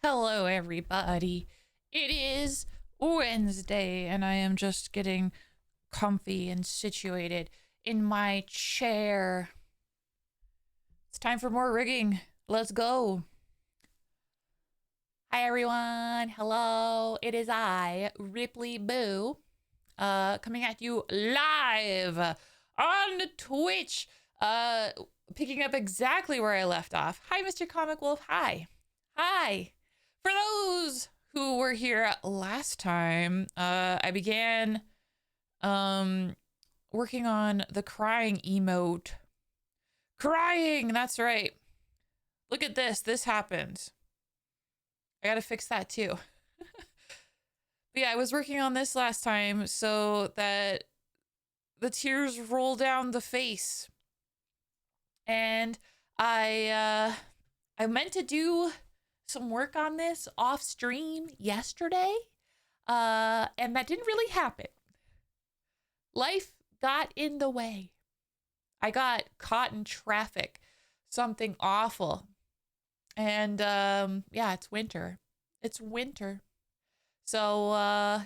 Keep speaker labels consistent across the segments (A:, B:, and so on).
A: Hello, everybody. It is Wednesday, and I am just getting comfy and situated in my chair. It's time for more rigging. Let's go. Hi, everyone. Hello. It is I, Ripley Boo, coming at you live on Twitch, picking up exactly where I left off. Hi, Mr. Comic Wolf. Hi. Hi. For those who were here last time, I began working on the crying emote. Crying, that's right. Look at this. This happened. I gotta fix that too. But yeah, I was working on this last time so that the tears roll down the face. And I meant to do some work on this off stream yesterday, and that didn't really happen. Life got in the way. I got caught in traffic, something awful. And yeah, it's winter. It's winter. So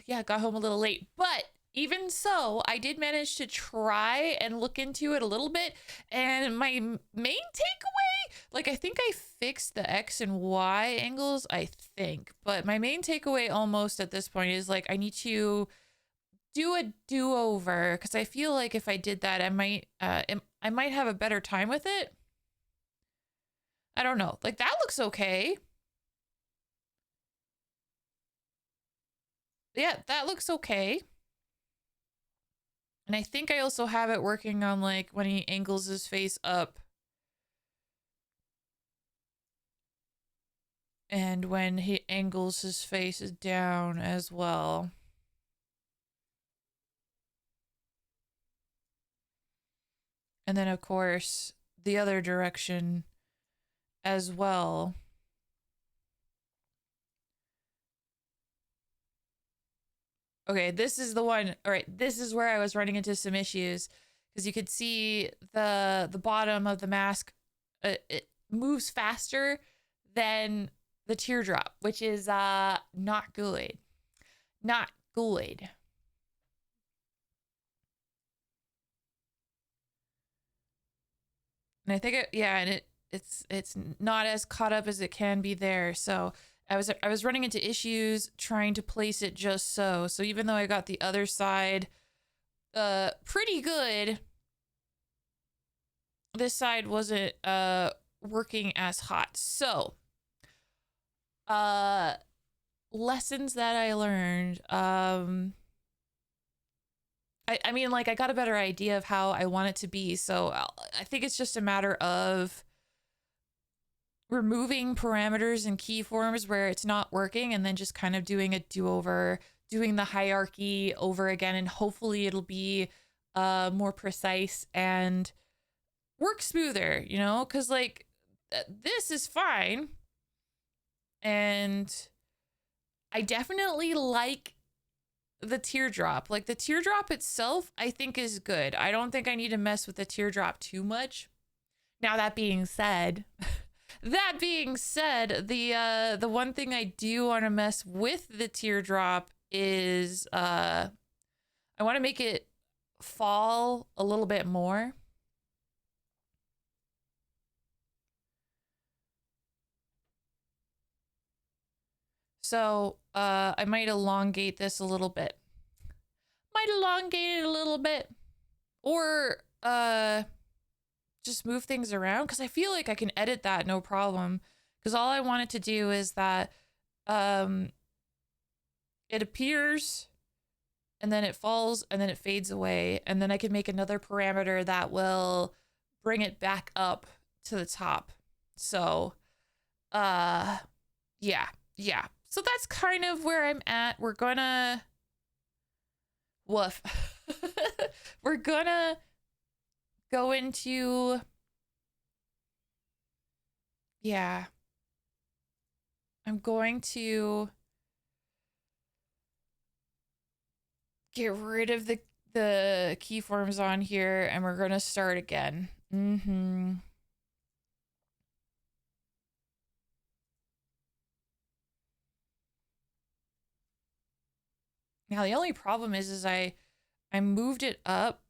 A: yeah, got home a little late. But even so, I did manage to try and look into it a little bit. And my main takeaway, like, I think I fixed the X and Y angles, I think. But my main takeaway almost at this point is, like, I need to do a do-over. Because I feel like if I did that, I might have a better time with it. I don't know. Like, that looks okay. Yeah, that looks okay. And I think I also have it working on, like, when he angles his face up. And when he angles his face down as well. And then, of course, the other direction as well. Okay, this is the one. All right, this is where I was running into some issues because you could see the bottom of the mask. It moves faster than the teardrop, which is not good. Not good. And I think and it's not as caught up as it can be there. So I was running into issues trying to place it just so. So even though I got the other side pretty good, this side wasn't working as hot. So lessons that I learned. I mean, like, I got a better idea of how I want it to be. So I think it's just a matter of removing parameters and keyforms where it's not working and then just kind of doing a do-over, doing the hierarchy over again, and hopefully it'll be more precise and work smoother, you know? Because, like, this is fine. And I definitely like the teardrop. Like, the teardrop itself, I think, is good. I don't think I need to mess with the teardrop too much. Now, that being said, the one thing I do want to mess with the teardrop is I want to make it fall a little bit more. So I might elongate this a little bit. Or just move things around, because I feel like I can edit that no problem. Because all I want it to do is that it appears and then it falls and then it fades away, and then I can make another parameter that will bring it back up to the top. So yeah. So that's kind of where I'm at. We're gonna woof. We're gonna go into, yeah, I'm going to get rid of the keyforms on here, and we're gonna start again. Now the only problem is I moved it up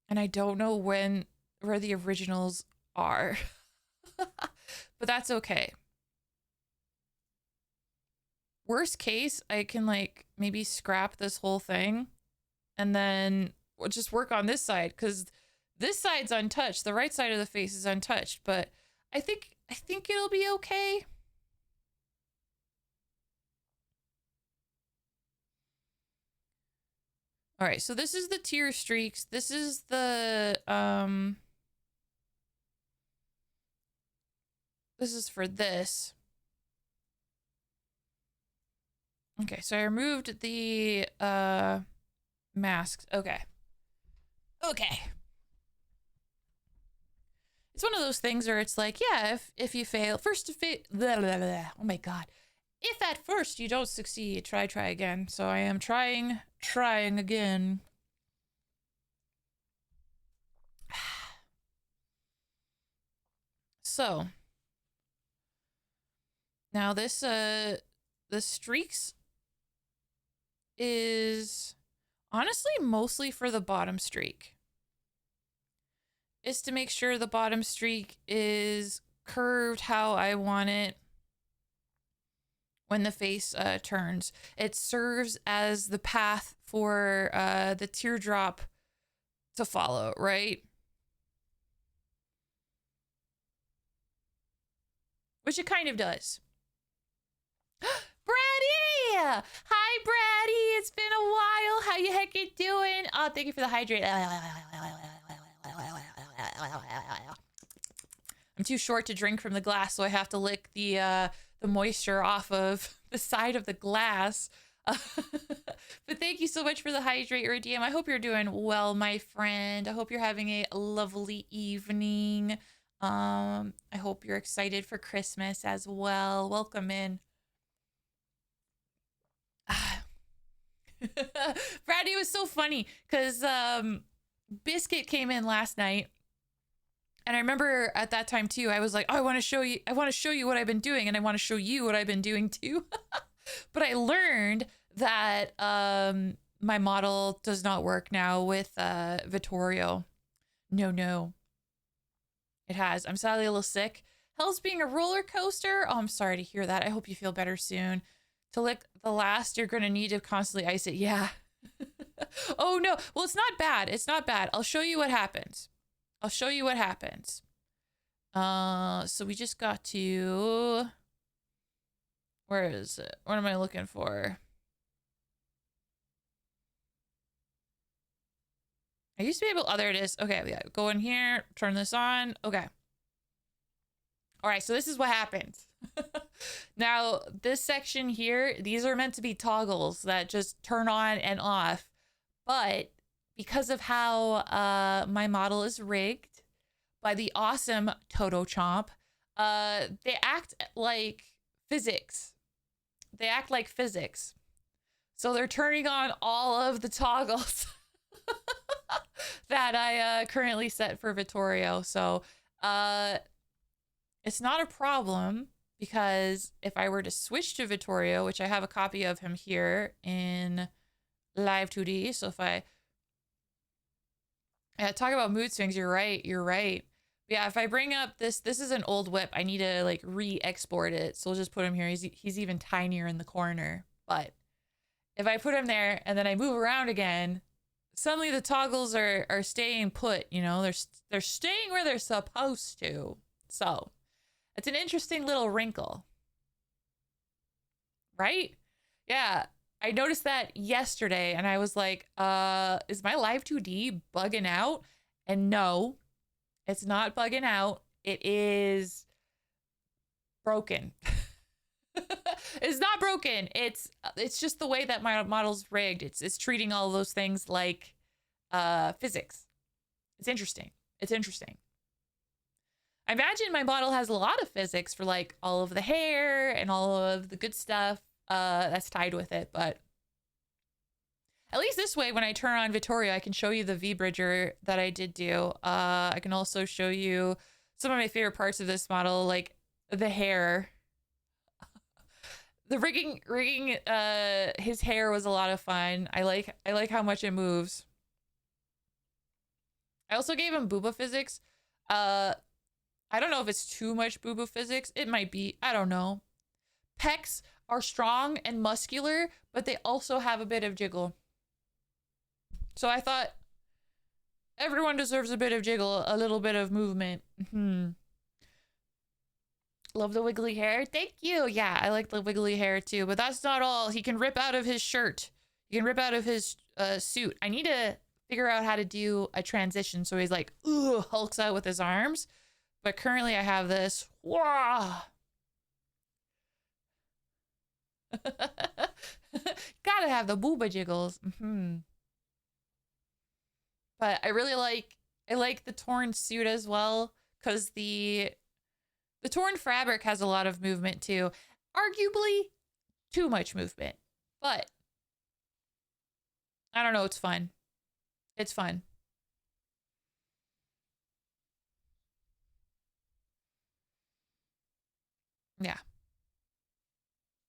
A: and I don't know where the originals are. But that's okay. Worst case, I can like maybe scrap this whole thing and then we'll just work on this side, because this side's untouched. The right side of the face is untouched, but I think it'll be okay. All right, so this is the tear streaks. This is the this is for this. Okay, so I removed the masks. Okay. Okay. It's one of those things where it's like, yeah, if you fail, first to fail, oh my god. If at first you don't succeed, try again. So I am trying again. So now this the streaks is honestly mostly for the bottom streak. Is to make sure the bottom streak is curved how I want it when the face turns. It serves as the path for the teardrop to follow, right? Which it kind of does. Brady! Hi, Brady! It's been a while. How you heck you doing? Oh, thank you for the hydrate. I'm too short to drink from the glass, so I have to lick the moisture off of the side of the glass. But thank you so much for the hydrate redeem. I hope you're doing well, my friend. I hope you're having a lovely evening. I hope you're excited for Christmas as well. Welcome in. Brady, was so funny because Biscuit came in last night. And I remember at that time too, I was like, oh, I want to show you what I've been doing, and I want to show you what I've been doing too. But I learned that my model does not work now with Vittorio. No. It has. I'm sadly a little sick. Hell's being a roller coaster. Oh, I'm sorry to hear that. I hope you feel better soon. To lick the last, you're going to need to constantly ice it. Yeah. Oh, no. Well, it's not bad. It's not bad. I'll show you what happens. So we just got to... Where is it? What am I looking for? I used to be able... Oh, there it is. Okay, yeah. Go in here. Turn this on. Okay. All right, so this is what happens. Now, this section here, these are meant to be toggles that just turn on and off. But because of how my model is rigged by the awesome Toto Chomp, they act like physics. So they're turning on all of the toggles that I currently set for Vittorio. So it's not a problem, because if I were to switch to Vittorio, which I have a copy of him here in Live 2D. So if I talk about mood swings, you're right. Yeah, if I bring up this is an old whip. I need to like re-export it. So we'll just put him here. He's even tinier in the corner. But if I put him there and then I move around again, suddenly the toggles are staying put, you know, they're staying where they're supposed to. So it's an interesting little wrinkle. Right? Yeah. I noticed that yesterday and I was like, is my Live 2D bugging out? And no, it's not bugging out. It is broken. It's not broken. It's just the way that my model's rigged. It's treating all those things like physics. It's interesting. I imagine my model has a lot of physics for like all of the hair and all of the good stuff that's tied with it, but at least this way, when I turn on Vittorio, I can show you the V-Bridger that I did do. I can also show you some of my favorite parts of this model, like the hair. The rigging his hair was a lot of fun. I like how much it moves. I also gave him booba physics. I don't know if it's too much booba physics. It might be. I don't know. Pecs are strong and muscular, but they also have a bit of jiggle. So I thought everyone deserves a bit of jiggle, a little bit of movement. Love the wiggly hair. Thank you. Yeah, I like the wiggly hair too, but that's not all. He can rip out of his shirt. He can rip out of his suit. I need to figure out how to do a transition so he's like, ooh, hulks out with his arms. But currently I have this. Wah! Gotta have the booba jiggles. But I really like the torn suit as well, because the torn fabric has a lot of movement too. Arguably too much movement. But I don't know, it's fun. It's fun. Yeah.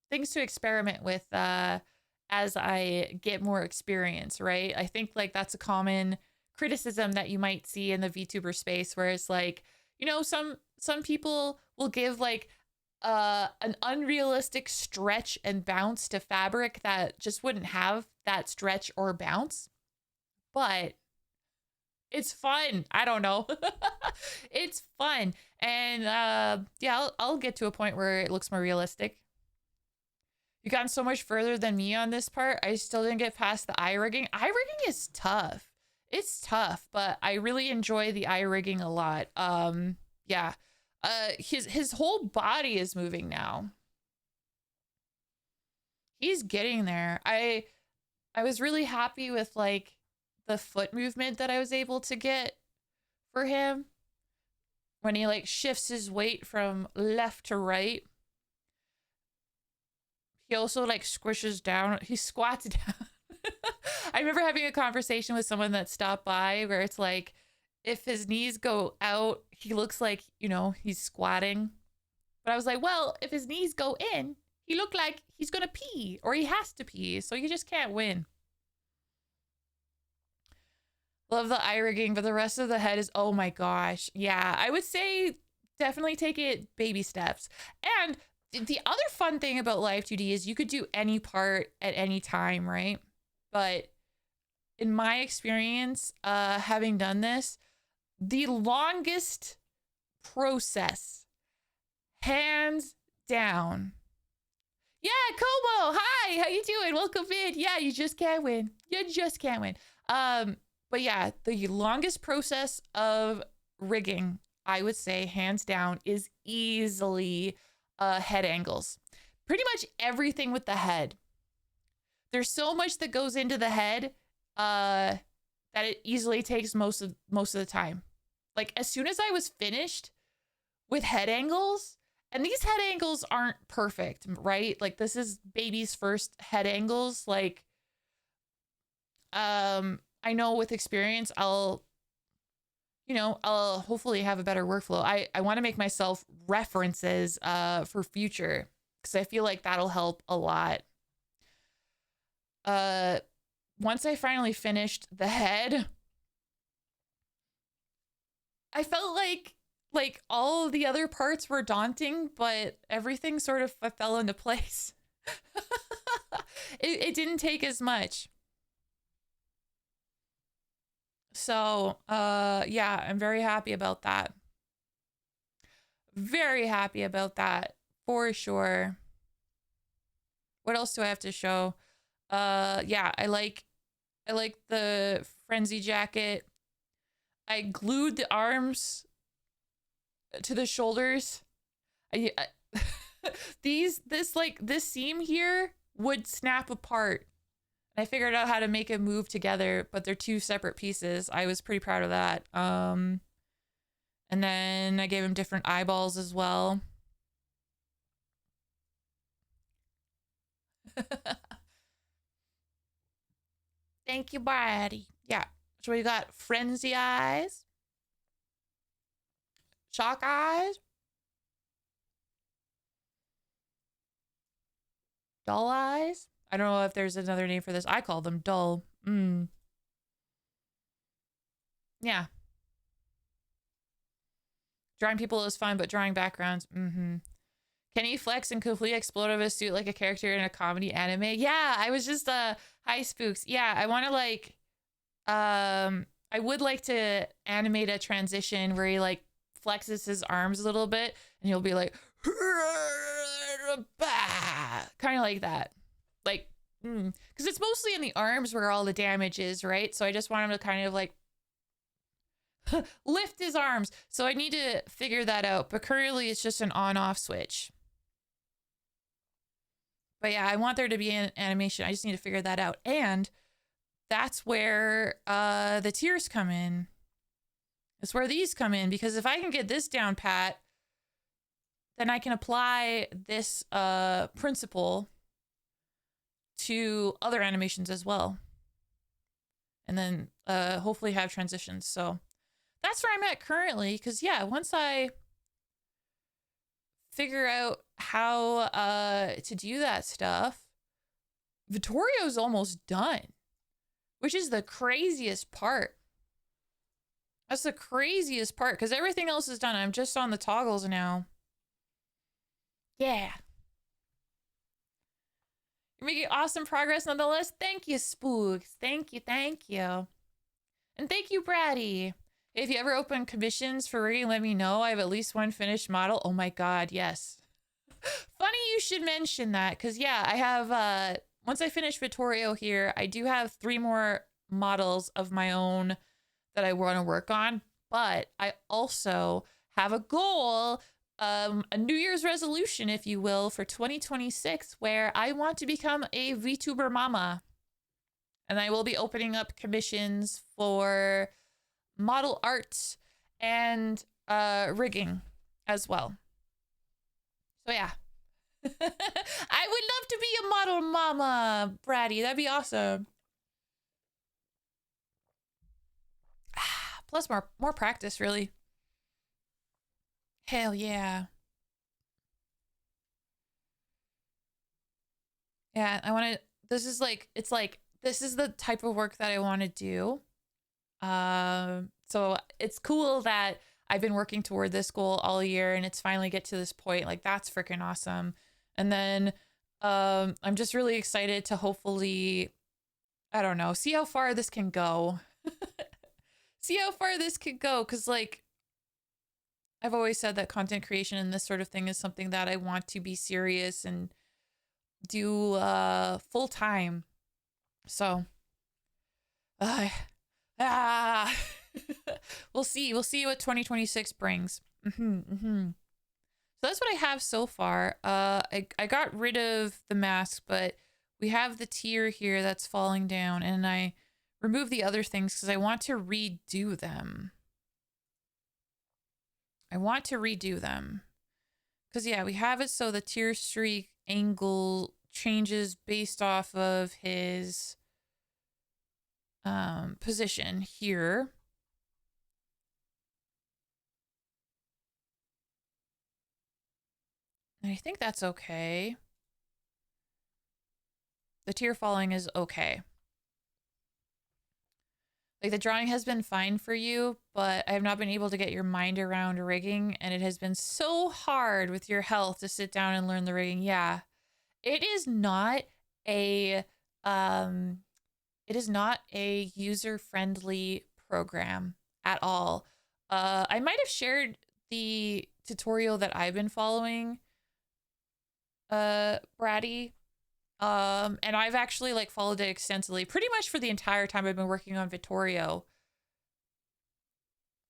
A: Things to experiment with as I get more experience, right? I think like that's a common criticism that you might see in the VTuber space, where it's like, you know, some people will give like an unrealistic stretch and bounce to fabric that just wouldn't have that stretch or bounce. But it's fun. I don't know. It's fun. And yeah, I'll get to a point where it looks more realistic. You've gotten so much further than me on this part. I still didn't get past the eye rigging. Eye rigging is tough. It's tough, but I really enjoy the eye rigging a lot. Yeah. His whole body is moving now. He's getting there. I was really happy with like the foot movement that I was able to get for him when he like shifts his weight from left to right. He also like squishes down. He squats down. I remember having a conversation with someone that stopped by where it's like, if his knees go out, he looks like, you know, he's squatting. But I was like, well, if his knees go in, he looked like he's gonna pee or he has to pee. So you just can't win. Love the eye rigging, but the rest of the head is, oh my gosh. Yeah, I would say definitely take it baby steps. And the other fun thing about Live 2D is you could do any part at any time, right? But in my experience, having done this, the longest process, hands down. Yeah, Kobo, hi, how you doing? Welcome in. Yeah, you just can't win. You just can't win. But yeah, the longest process of rigging, I would say, hands down, is easily head angles. Pretty much everything with the head. There's so much that goes into the head that it easily takes most of the time. Like as soon as I was finished with head angles, and these head angles aren't perfect, right? Like this is baby's first head angles. Like, I know with experience, I'll hopefully have a better workflow. I want to make myself references for future, because I feel like that'll help a lot. Once I finally finished the head, I felt like all of the other parts were daunting, but everything sort of fell into place. It didn't take as much. So, yeah, I'm very happy about that. Very happy about that, for sure. What else do I have to show? Yeah, I like the frenzy jacket. I glued the arms to the shoulders. This seam here would snap apart. I figured out how to make it move together, but they're two separate pieces. I was pretty proud of that. And then I gave him different eyeballs as well. Thank you, buddy. Yeah. So we got frenzy eyes, shock eyes, Dull eyes? I don't know if there's another name for this. I call them dull. Yeah. Drawing people is fun, but drawing backgrounds, Can he flex and completely explode of a suit like a character in a comedy anime? Yeah, I was just, hi Spooks. Yeah, I want to like, I would like to animate a transition where he like flexes his arms a little bit and he'll be like, kind of like that. Like, because it's mostly in the arms where all the damage is, right? So I just want him to kind of like lift his arms. So I need to figure that out. But currently it's just an on-off switch. But yeah, I want there to be an animation. I just need to figure that out. And that's where the tears come in. That's where these come in. Because if I can get this down pat, then I can apply this principle to other animations as well. And then hopefully have transitions. So that's where I'm at currently. Because yeah, once I figure out how to do that stuff, Vittorio's almost done, which is the craziest part. That's the craziest part because everything else is done. I'm just on the toggles now. Yeah. You're making awesome progress nonetheless. Thank you, Spooks. Thank you, thank you. And thank you, Bratty. If you ever open commissions for rigging, let me know. I have at least one finished model. Oh my god, yes. Funny you should mention that, because yeah, I have, once I finish Vittorio here, I do have 3 more models of my own that I want to work on, but I also have a goal, a New Year's resolution, if you will, for 2026, where I want to become a VTuber mama. And I will be opening up commissions for model art and rigging as well. So yeah. I would love to be a model mama, Bratty. That'd be awesome. Plus more practice, really. Hell yeah. Yeah, I want to, this is like, it's like, this is the type of work that I want to do. So it's cool that I've been working toward this goal all year and it's finally get to this point. Like, that's freaking awesome. And then, I'm just really excited to hopefully, I don't know, see how far this can go. See how far this could go. Cause like, I've always said that content creation and this sort of thing is something that I want to be serious and do, full time. So, we'll see what 2026 brings. So that's what I have so far. I got rid of the mask, but we have the tier here that's falling down, and I removed the other things because I want to redo them. Because yeah, we have it so the tier streak angle changes based off of his position here. And I think that's okay. The tier falling is okay. Like, the drawing has been fine for you, but I have not been able to get your mind around rigging, and it has been so hard with your health to sit down and learn the rigging. Yeah. It is not a user-friendly program at all. I might have shared the tutorial that I've been following, Bratty. And I've actually like followed it extensively, pretty much for the entire time I've been working on Vittorio.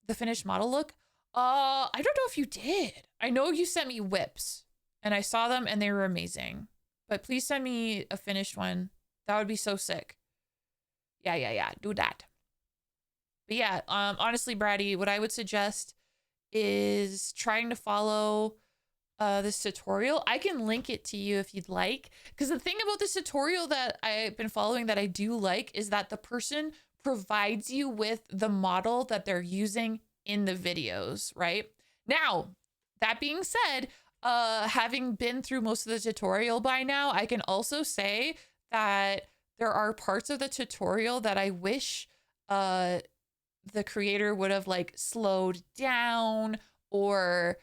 A: The finished model look? I don't know if you did. I know you sent me whips and I saw them and they were amazing, but please send me a finished one. That would be so sick. Yeah, do that. But yeah, honestly, Bratty, what I would suggest is trying to follow this tutorial. I can link it to you if you'd like, because the thing about this tutorial that I've been following that I do like is that the person provides you with the model that they're using in the videos, right? Now, that being said, having been through most of the tutorial by now, I can also say that there are parts of the tutorial that I wish the creator would have like slowed down or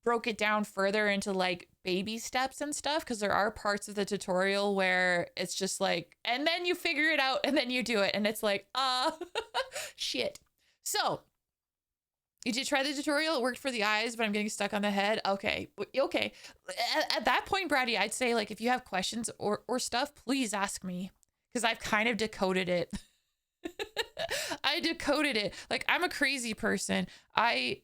A: broke it down further into like baby steps and stuff, because there are parts of the tutorial where it's just like, and then you figure it out and then you do it and it's like shit. So you did try the tutorial, it worked for the eyes, but I'm getting stuck on the head. Okay. At that point, Brady, I'd say like if you have questions or stuff, please ask me, because I've kind of decoded it. I decoded it. Like, I'm a crazy person. I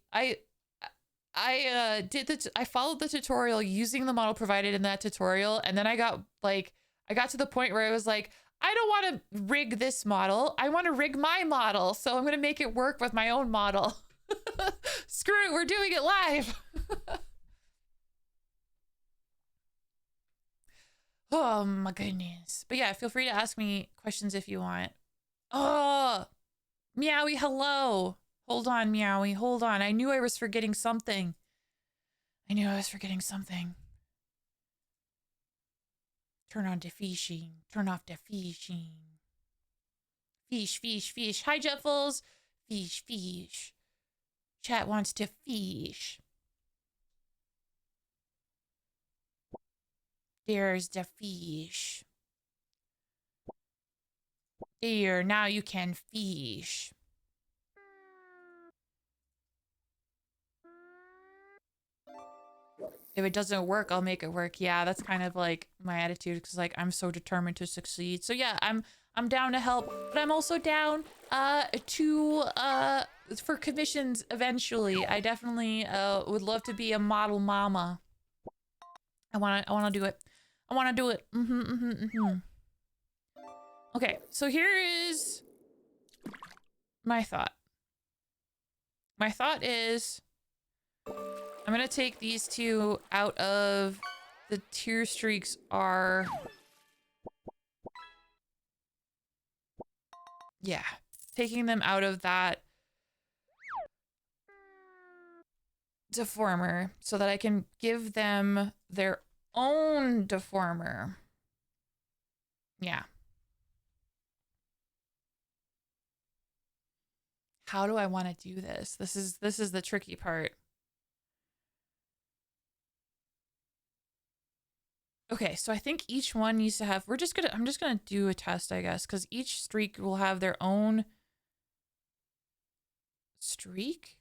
A: followed the tutorial using the model provided in that tutorial, and then I got to the point where I was like, I don't want to rig this model. I want to rig my model, so I'm gonna make it work with my own model. Screw it, we're doing it live. Oh my goodness. But yeah, feel free to ask me questions if you want. Oh, Meowie, hello. Hold on, Meowie, hold on. I knew I was forgetting something. Turn on to fishing. Turn off to fishing. Fish. Hi, Jeffles. Fish. Chat wants to fish. There's the fish. There, now you can fish. If it doesn't work, I'll make it work. Yeah, that's kind of like my attitude, because like I'm so determined to succeed. So yeah, I'm down to help, but I'm also down for commissions eventually. I definitely would love to be a model mama. I wanna do it. I wanna do it. Okay, so here is my thought. My thought is I'm gonna take these two out of the tier streaks are... Yeah, taking them out of that deformer so that I can give them their own deformer. Yeah. How do I want to do this? This is the tricky part. Okay, so I think each one needs to have, I'm just gonna do a test, I guess, because each streak will have their own streak.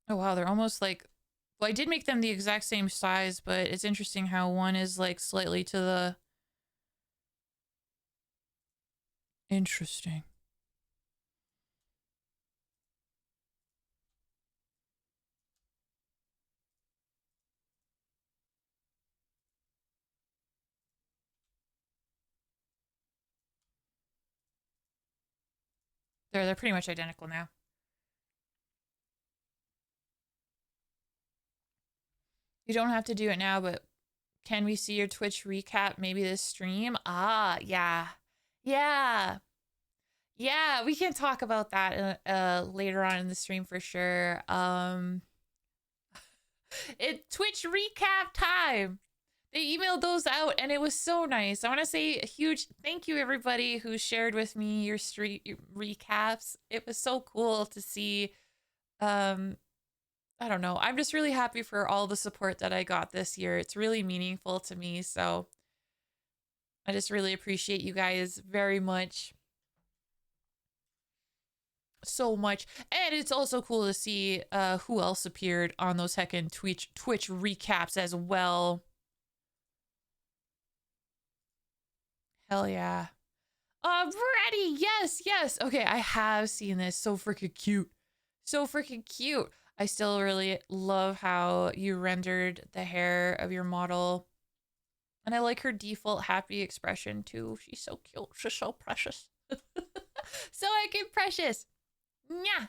A: Oh wow, they're almost like, well, I did make them the exact same size, but it's interesting how one is like slightly to the... Interesting. They're pretty much identical now. You don't have to do it now, but can we see your Twitch recap maybe this stream? Ah, yeah. Yeah. Yeah, we can talk about that later on in the stream for sure. Twitch recap time. They emailed those out and it was so nice. I want to say a huge thank you everybody who shared with me your recaps. It was so cool to see. I don't know. I'm just really happy for all the support that I got this year. It's really meaningful to me. So I just really appreciate you guys very much. So much. And it's also cool to see who else appeared on those heckin' Twitch recaps as well. Hell yeah. Ready. Yes. Okay, I have seen this. So freaking cute. I still really love how you rendered the hair of your model. And I like her default happy expression too. She's so cute. She's so precious. So precious. Yeah.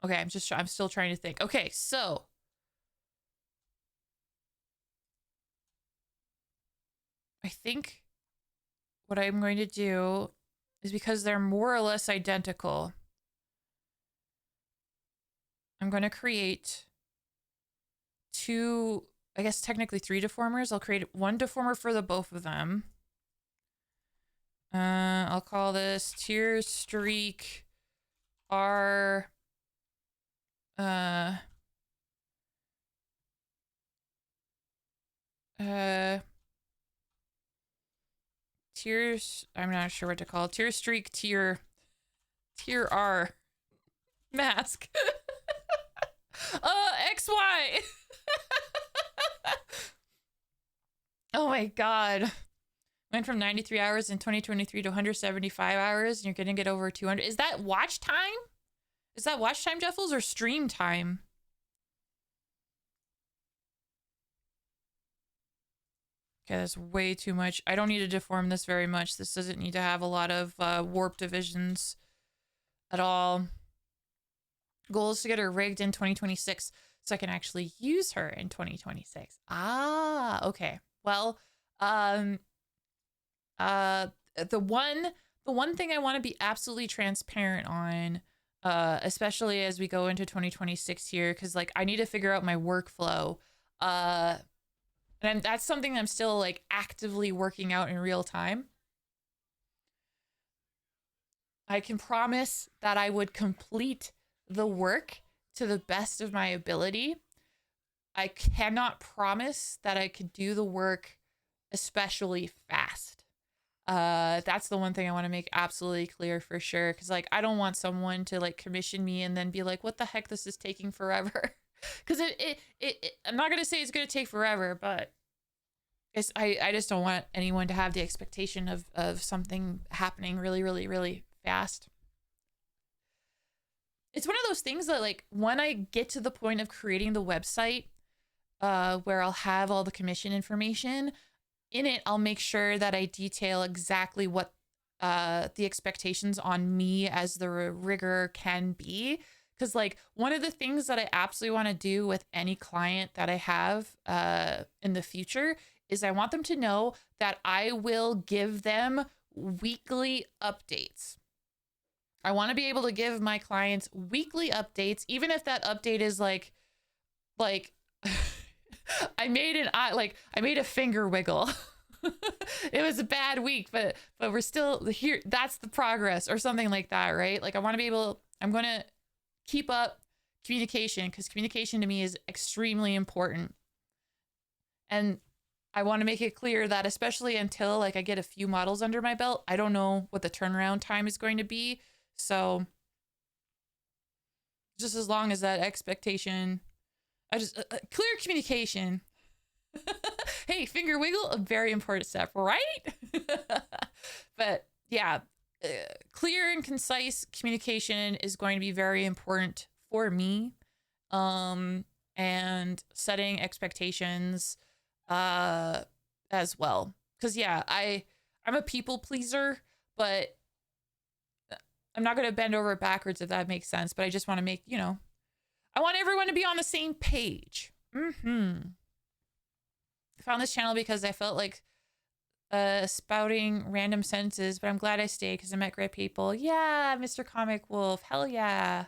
A: Okay, I'm still trying to think. Okay, so I think what I'm going to do is, because they're more or less identical, I'm going to create two, I guess technically three deformers. I'll create one deformer for the both of them. I'll call this Tier Streak R Tiers, I'm not sure what to call it. Tier Streak Tier R mask. XY. Oh my god. Went from 93 hours in 2023 to 175 hours, and you're gonna get over 200. Is that watch time? Is that watch time, Jeffles, or stream time? Okay, that's way too much. I don't need to deform this very much. This doesn't need to have a lot of warp divisions at all. Goal is to get her rigged in 2026 so I can actually use her in 2026. Ah, okay. Well, the one thing I want to be absolutely transparent on, especially as we go into 2026 here, because like I need to figure out my workflow. And that's something I'm still like actively working out in real time. I can promise that I would complete the work to the best of my ability. I cannot promise that I could do the work especially fast. That's the one thing I want to make absolutely clear for sure. Cause like, I don't want someone to like commission me and then be like, what the heck, this is taking forever. Cause I'm not going to say it's going to take forever, but I just don't want anyone to have the expectation of something happening really, really, really fast. It's one of those things that like, when I get to the point of creating the website, where I'll have all the commission information in it, I'll make sure that I detail exactly what the expectations on me as the rigger can be. Because like, one of the things that I absolutely want to do with any client that I have in the future is I want them to know that I will give them weekly updates. I want to be able to give my clients weekly updates, even if that update is like I made a finger wiggle. It was a bad week, but we're still here. That's the progress or something like that, right? Like I want to be able, I'm going to keep up communication, because communication to me is extremely important. And I want to make it clear that especially until like I get a few models under my belt, I don't know what the turnaround time is going to be. So just as long as that expectation, I just clear communication. Hey, finger wiggle, a very important step, right? But yeah, clear and concise communication is going to be very important for me. And setting expectations as well. Because yeah, I'm a people pleaser, but I'm not going to bend over backwards, if that makes sense. But I just want to make, you know, I want everyone to be on the same page. I found this channel because I felt like spouting random sentences, but I'm glad I stayed because I met great people. Yeah, Mr. Comic Wolf. Hell yeah.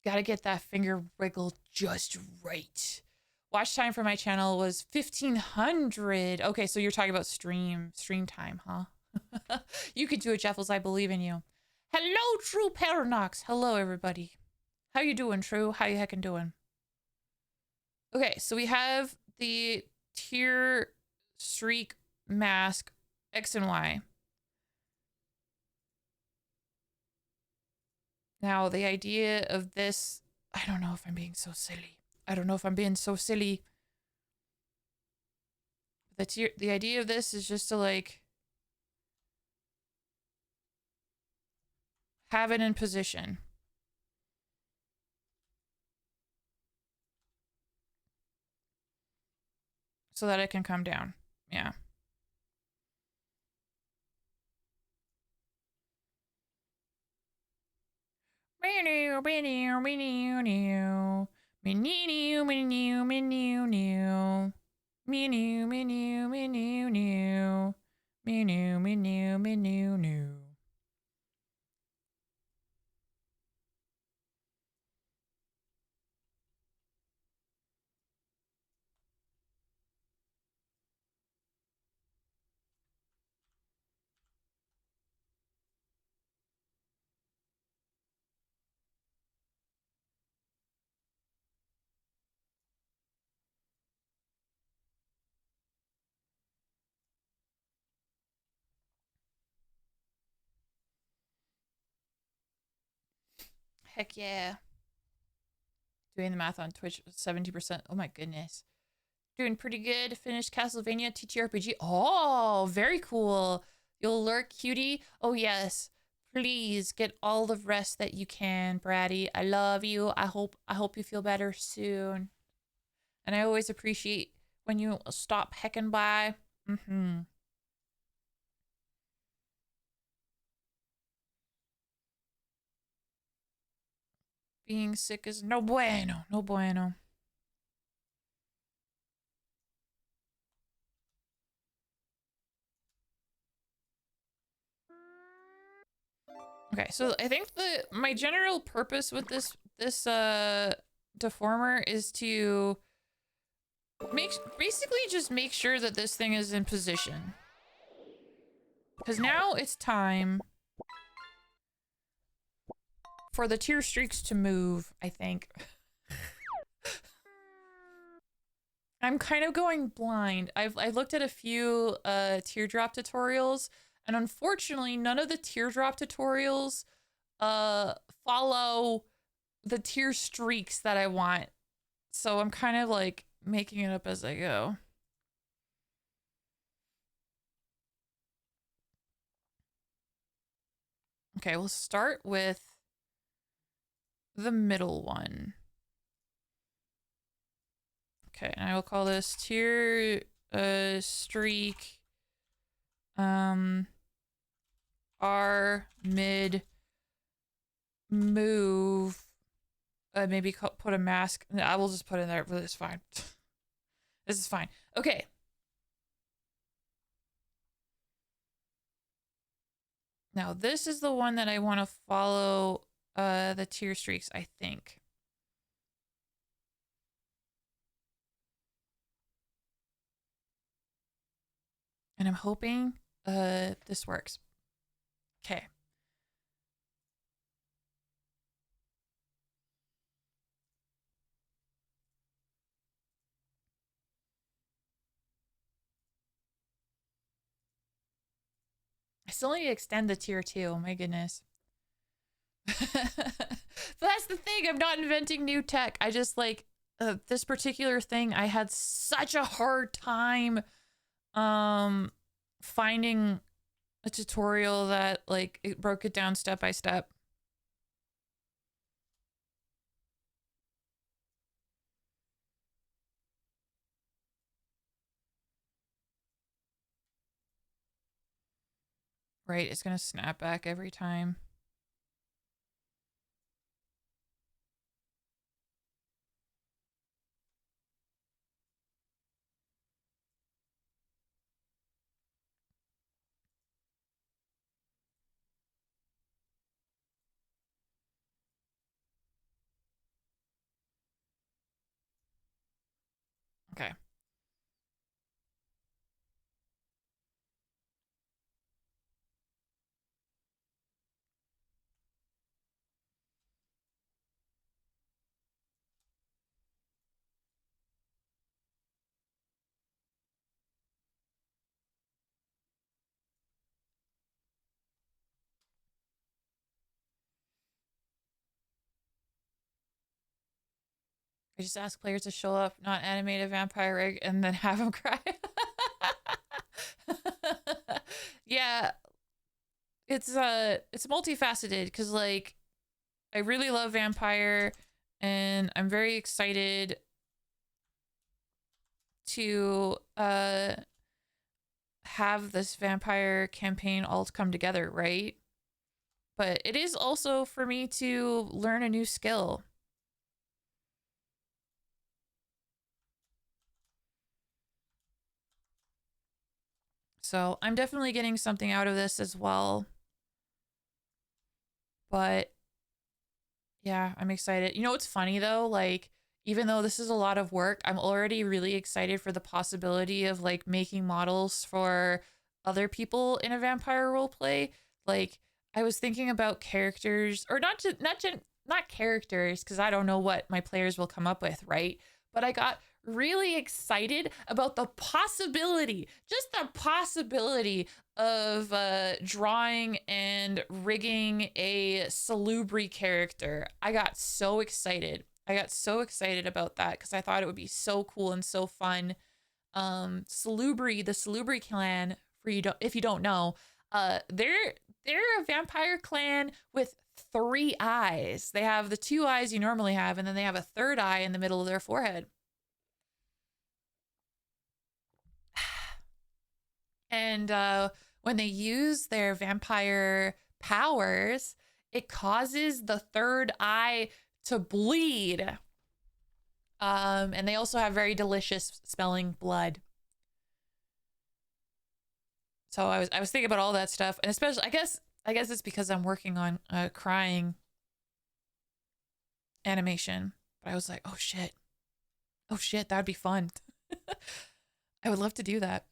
A: Gotta get that finger wiggle just right. Watch time for my channel was 1,500. Okay, so you're talking about stream time, huh? You could do it, Jeffles. I believe in you. Hello, True Paradox. Hello, everybody. How you doing, True? How you heckin' doing? Okay, so we have the Tier Streak mask X and Y. Now, the idea of this, I don't know if I'm being so silly. I don't know if I'm being so silly. The idea of this is just to like have it in position so that it can come down. Yeah. Heck yeah. Doing the math on Twitch, 70%. Oh my goodness. Doing pretty good. Finished Castlevania TTRPG. Oh, very cool. You'll lurk, cutie. Oh yes. Please get all the rest that you can, Bratty. I love you. I hope you feel better soon. And I always appreciate when you stop hecking by. Mm-hmm. Being sick is no bueno. No bueno. Okay, so I think my general purpose with this deformer is to basically just make sure that this thing is in position. Because now it's time for the tear streaks to move, I think. I'm kind of going blind. I've looked at a few teardrop tutorials, and unfortunately none of the teardrop tutorials follow the tear streaks that I want. So I'm kind of like making it up as I go. Okay, we'll start with the middle one. Okay, and I will call this tear streak R mid move. Maybe put a mask. No, I will just put in there. But it's fine. This is fine. Okay. Now this is the one that I want to follow the tear streaks, I think. And I'm hoping this works. Okay. I still need to extend the tier 2. My goodness. But that's the thing. I'm not inventing new tech. I just like this particular thing. I had such a hard time finding a tutorial that like it broke it down step by step. Right, it's gonna snap back every time. Okay. I just ask players to show up, not animate a vampire rig, and then have them cry. Yeah, it's multifaceted because like I really love vampire, and I'm very excited to have this vampire campaign all come together, right? but it is also for me to learn a new skill. So I'm definitely getting something out of this as well. But yeah, I'm excited. You know what's funny though? Like, even though this is a lot of work, I'm already really excited for the possibility of like making models for other people in a vampire roleplay. Like, I was thinking about characters, or not characters, because I don't know what my players will come up with, right? But I got really excited about the possibility, just the possibility of drawing and rigging a salubri character. I got so excited. I got so excited about that because I thought it would be so cool and so fun. Salubri, the Salubri clan, if you don't know, they're a vampire clan with 3 eyes. They have the 2 eyes you normally have, and then they have a 3rd eye in the middle of their forehead. And when they use their vampire powers, it causes the 3rd eye to bleed. And they also have very delicious smelling blood. So I was thinking about all that stuff, and especially I guess it's because I'm working on a crying animation. But I was like, oh shit, that'd be fun. I would love to do that.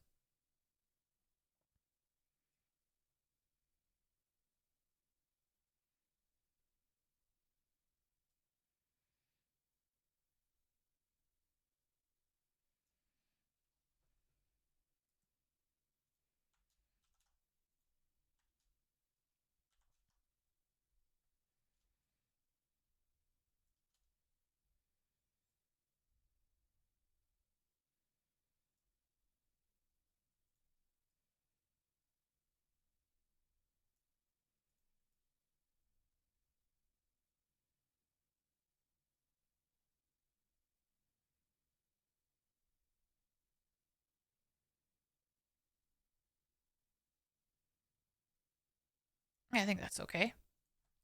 A: I think that's okay.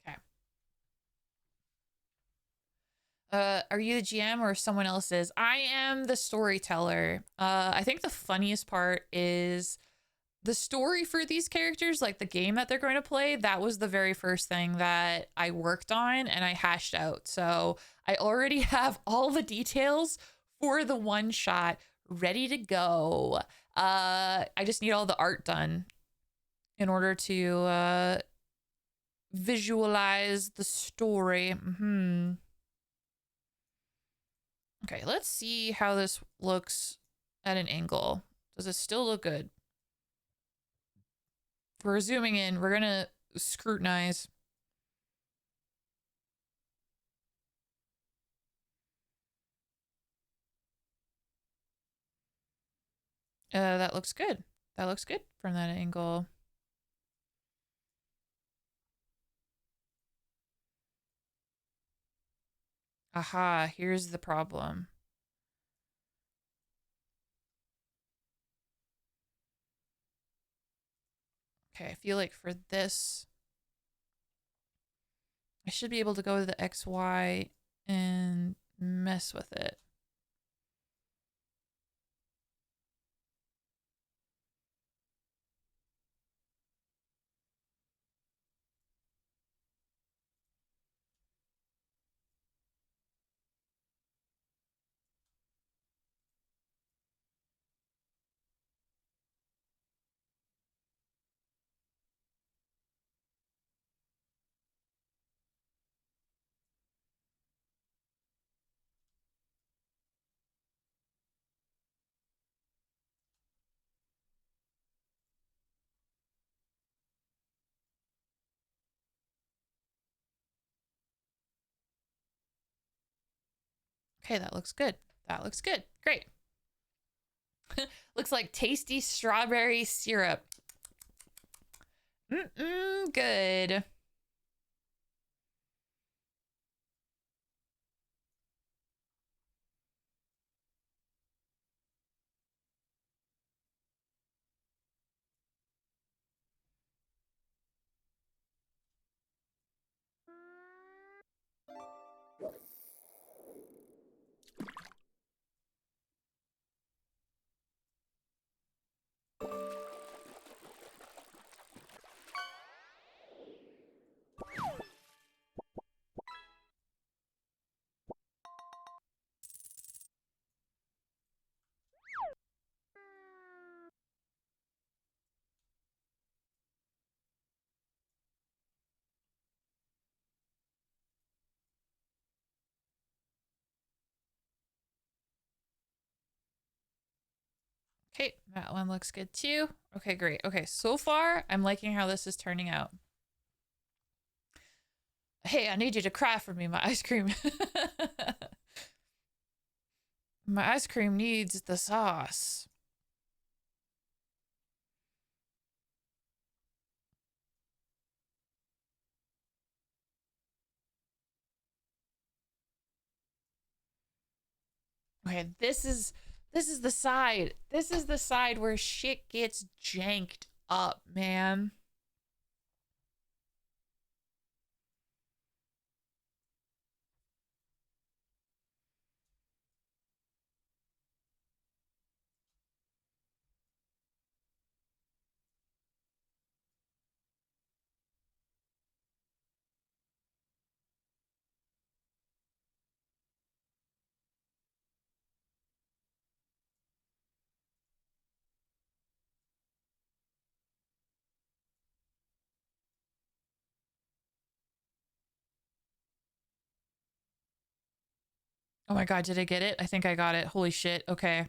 A: Okay. Are you the GM or someone else is? I am the storyteller. I think the funniest part is the story for these characters, like the game that they're going to play. That was the very first thing that I worked on and I hashed out. So I already have all the details for the one shot ready to go. I just need all the art done in order to visualize the story. Okay, let's see how this looks at an angle. Does it still look good? If we're zooming in, we're gonna scrutinize. That looks good. That looks good from that angle. Aha, here's the problem. Okay, I feel like for this, I should be able to go to the XY and mess with it. Okay, that looks good. That looks good. Great. Looks like tasty strawberry syrup. Good. Okay, that one looks good too. Okay, great. Okay, so far, I'm liking how this is turning out. Hey, I need you to cry for me, my ice cream. My ice cream needs the sauce. Okay, this is the side. This is the side where shit gets janked up, man. Oh my god, did I get it? I think I got it. Holy shit. Okay.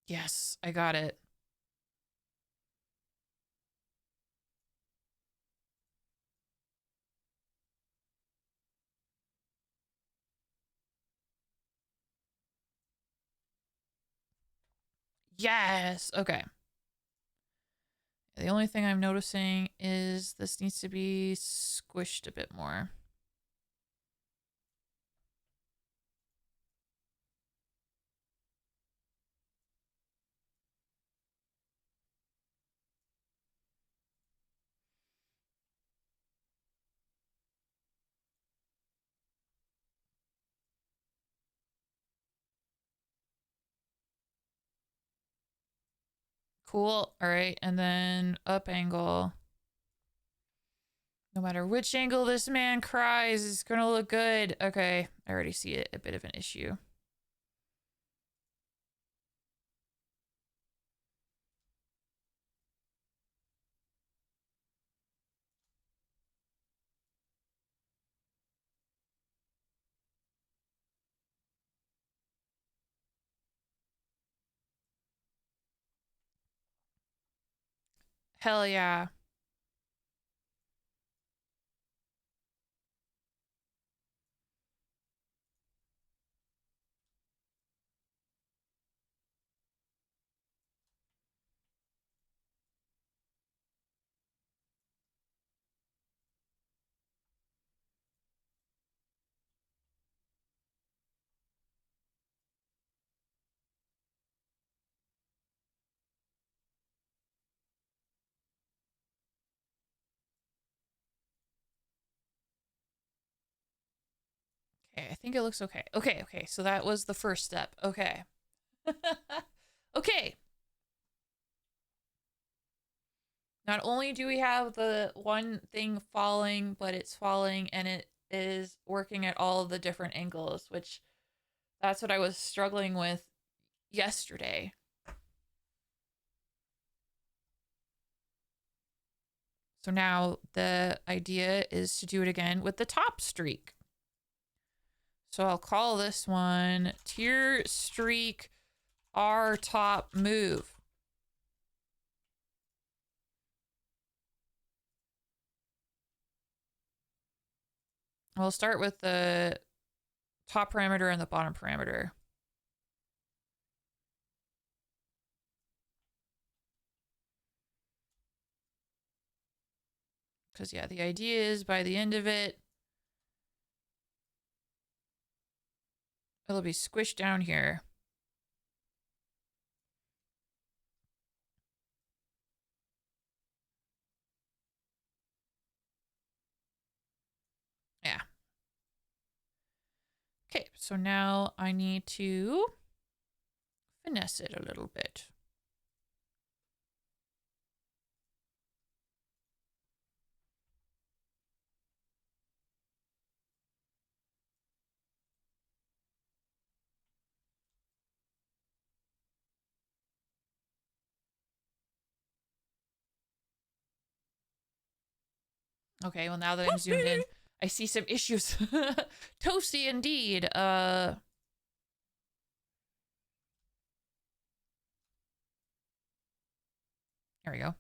A: Yes, I got it. Yes. Okay. The only thing I'm noticing is this needs to be squished a bit more. Cool. All right. And then up angle. No matter which angle this man cries, it's going to look good. Okay. I already see it. A bit of an issue. Hell yeah. Okay, I think it looks okay. Okay. So that was the first step. Okay. Okay. Not only do we have the one thing falling, but it's falling and it is working at all the different angles, which that's what I was struggling with yesterday. So now the idea is to do it again with the top streak. So I'll call this one tier streak R top move. We'll start with the top parameter and the bottom parameter. Because, yeah, the idea is by the end of it, it'll be squished down here. Yeah. Okay, so now I need to finesse it a little bit. Okay, well now that I'm zoomed in, I see some issues. Toasty indeed. There we go.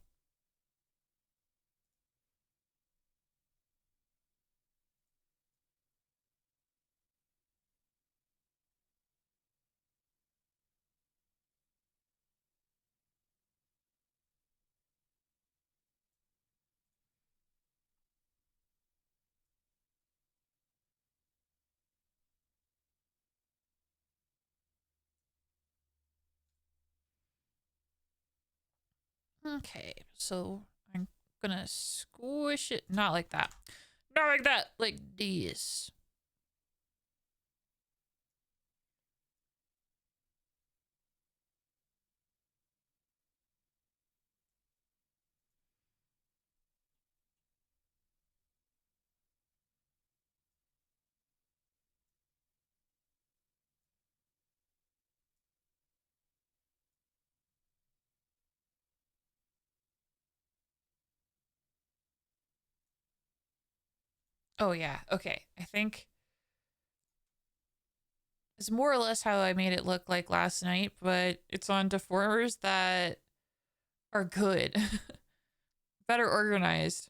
A: Okay, so I'm gonna squish it. Not like that. Not like that. Like this. Oh yeah, okay. I think it's more or less how I made it look like last night, but it's on deformers that are good. Better organized.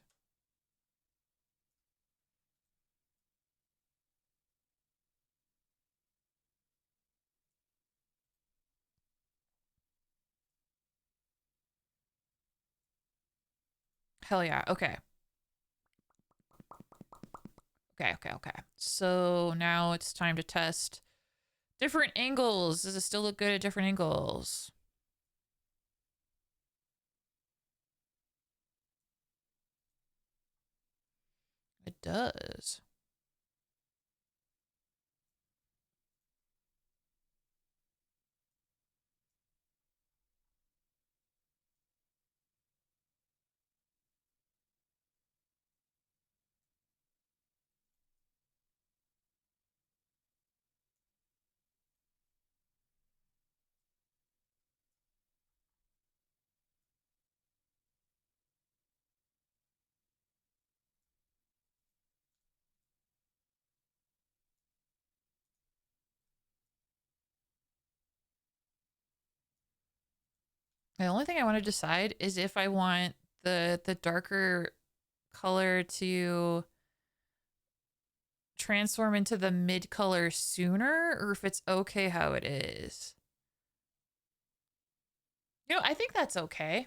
A: Hell yeah. Okay. Okay. So now it's time to test different angles. Does it still look good at different angles? It does. The only thing I want to decide is if I want the darker color to transform into the mid color sooner, or if it's okay how it is. You know, I think that's okay.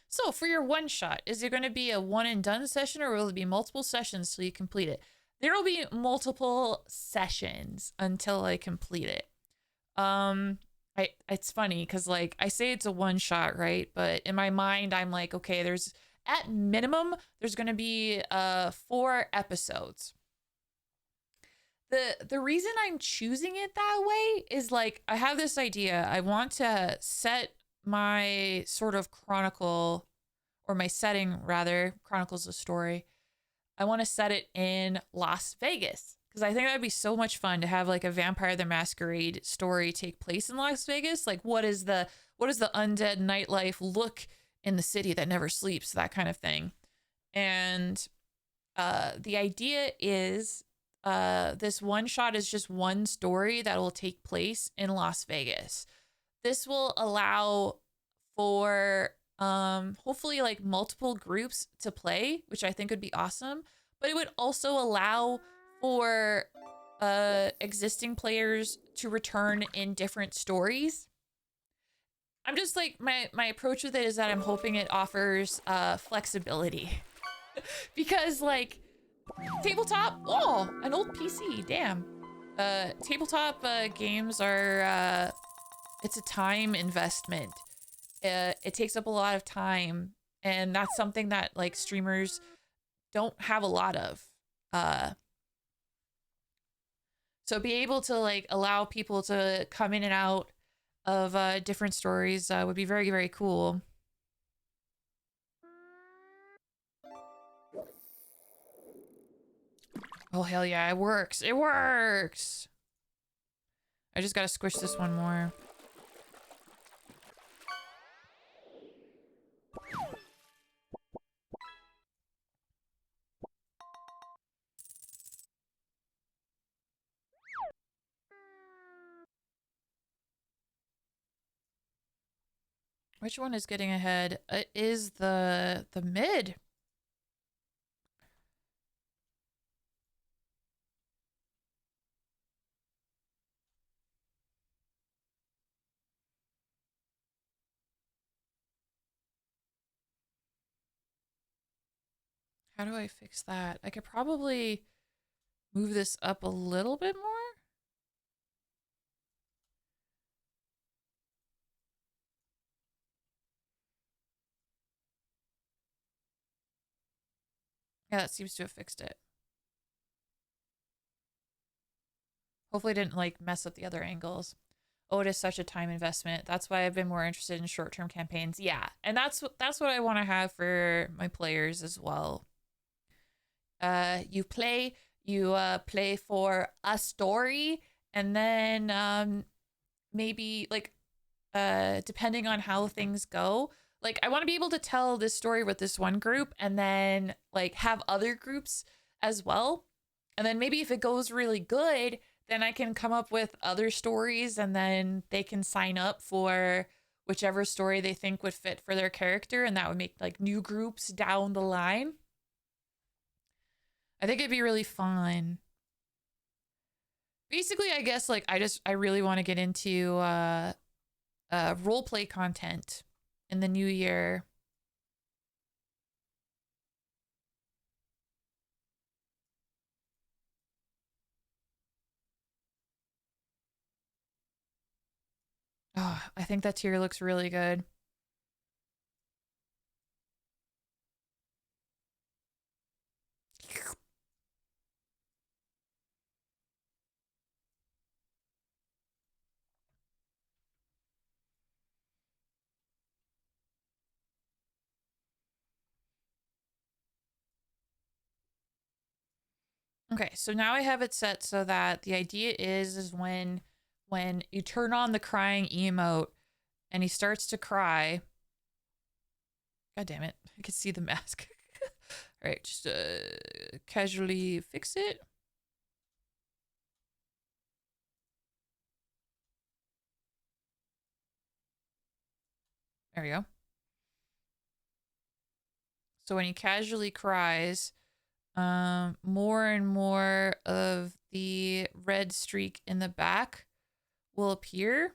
A: So for your one shot, is it going to be a one and done session, or will it be multiple sessions till you complete it? There will be multiple sessions until I complete it. It's funny because like I say it's a one shot, right? But in my mind, I'm like, okay, there's at minimum there's going to be 4 episodes. The reason I'm choosing it that way is like I have this idea. I want to set my sort of chronicle, or my setting rather, chronicles a story. I want to set it in Las Vegas because I think that'd be so much fun to have like a Vampire the Masquerade story take place in Las Vegas. Like what is the undead nightlife look in the city that never sleeps, that kind of thing. And the idea is this one shot is just one story that will take place in Las Vegas. This will allow for hopefully like multiple groups to play, which I think would be awesome. But it would also allow for existing players to return in different stories. I'm just like my approach with it is that I'm hoping it offers flexibility. Because like tabletop, oh, an old PC, damn. Tabletop games are it's a time investment. It takes up a lot of time, and that's something that like streamers don't have a lot of. So be able to like allow people to come in and out of different stories would be very, very cool. Oh, hell yeah, it works. It works. I just gotta squish this one more. Which one is getting ahead? It is the mid. How do I fix that? I could probably move this up a little bit more. Yeah, that seems to have fixed it. Hopefully it didn't like mess up the other angles. Oh, it is such a time investment. That's why I've been more interested in short-term campaigns. Yeah, and that's what I want to have for my players as well. You play for a story, and then maybe like depending on how things go, like I want to be able to tell this story with this one group and then like have other groups as well. And then maybe if it goes really good, then I can come up with other stories and then they can sign up for whichever story they think would fit for their character, and that would make like new groups down the line. I think it'd be really fun. Basically, I guess like I really want to get into role play content in the new year. Oh, I think that tier looks really good. Okay, so now I have it set so that the idea is when you turn on the crying emote and he starts to cry. God damn it. I can see the mask. All right, just casually fix it. There we go. So when he casually cries, more and more of the red streak in the back will appear.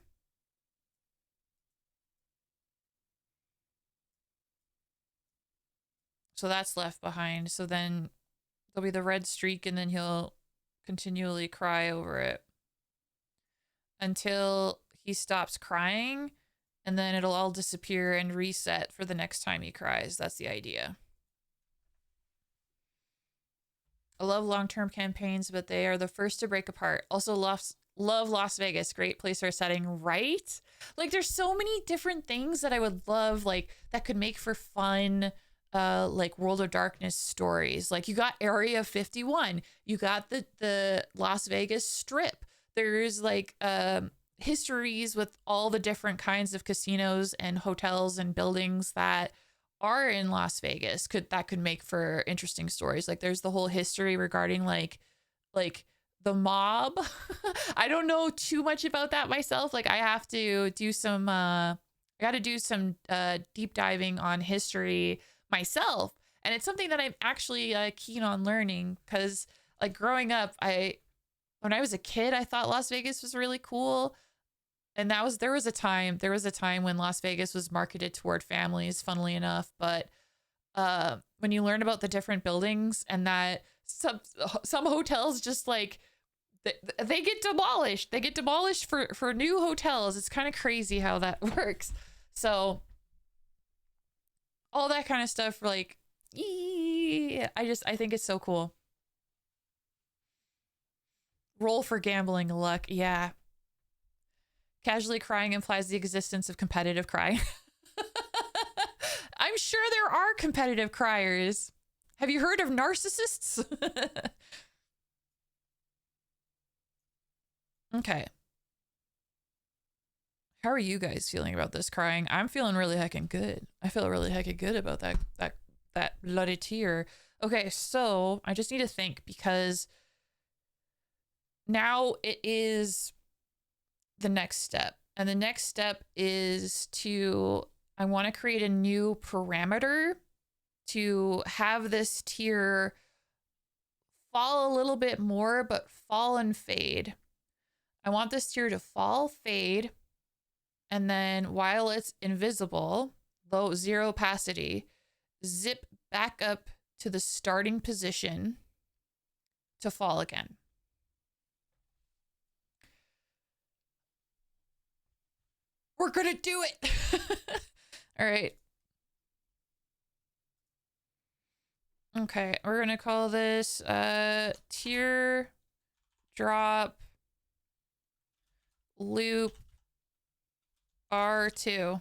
A: So that's left behind. So then there'll be the red streak and then he'll continually cry over it until he stops crying, and then it'll all disappear and reset for the next time he cries. That's the idea. I love long-term campaigns, but they are the first to break apart. Also love Las Vegas. Great place for setting, right? Like there's so many different things that I would love, like that could make for fun like World of Darkness stories. Like you got Area 51, you got the Las Vegas Strip. There's like histories with all the different kinds of casinos and hotels and buildings that are in Las Vegas could make for interesting stories. Like there's the whole history regarding like the mob. I don't know too much about that myself. Like I have to do some I got to do some deep diving on history myself, and it's something that I'm actually keen on learning, cuz like growing up, when I was a kid, I thought Las Vegas was really cool. And there was a time when Las Vegas was marketed toward families, funnily enough. But when you learn about the different buildings and that some hotels just like they get demolished, for new hotels. It's kind of crazy how that works. So all that kind of stuff, like, I think it's so cool. Roll for gambling luck, yeah. Casually crying implies the existence of competitive crying. I'm sure there are competitive criers. Have you heard of narcissists? Okay. How are you guys feeling about this crying? I'm feeling really heckin' good. I feel really heckin' good about that bloody tear. Okay, so I just need to think, because now it is the next step. And the next step is to I want to create a new parameter to have this tier fall a little bit more, but fall and fade. I want this tier to fall, fade, and then while it's invisible, low 0 opacity, zip back up to the starting position to fall again. We're gonna do it. All right. Okay, we're gonna call this tier drop loop R2.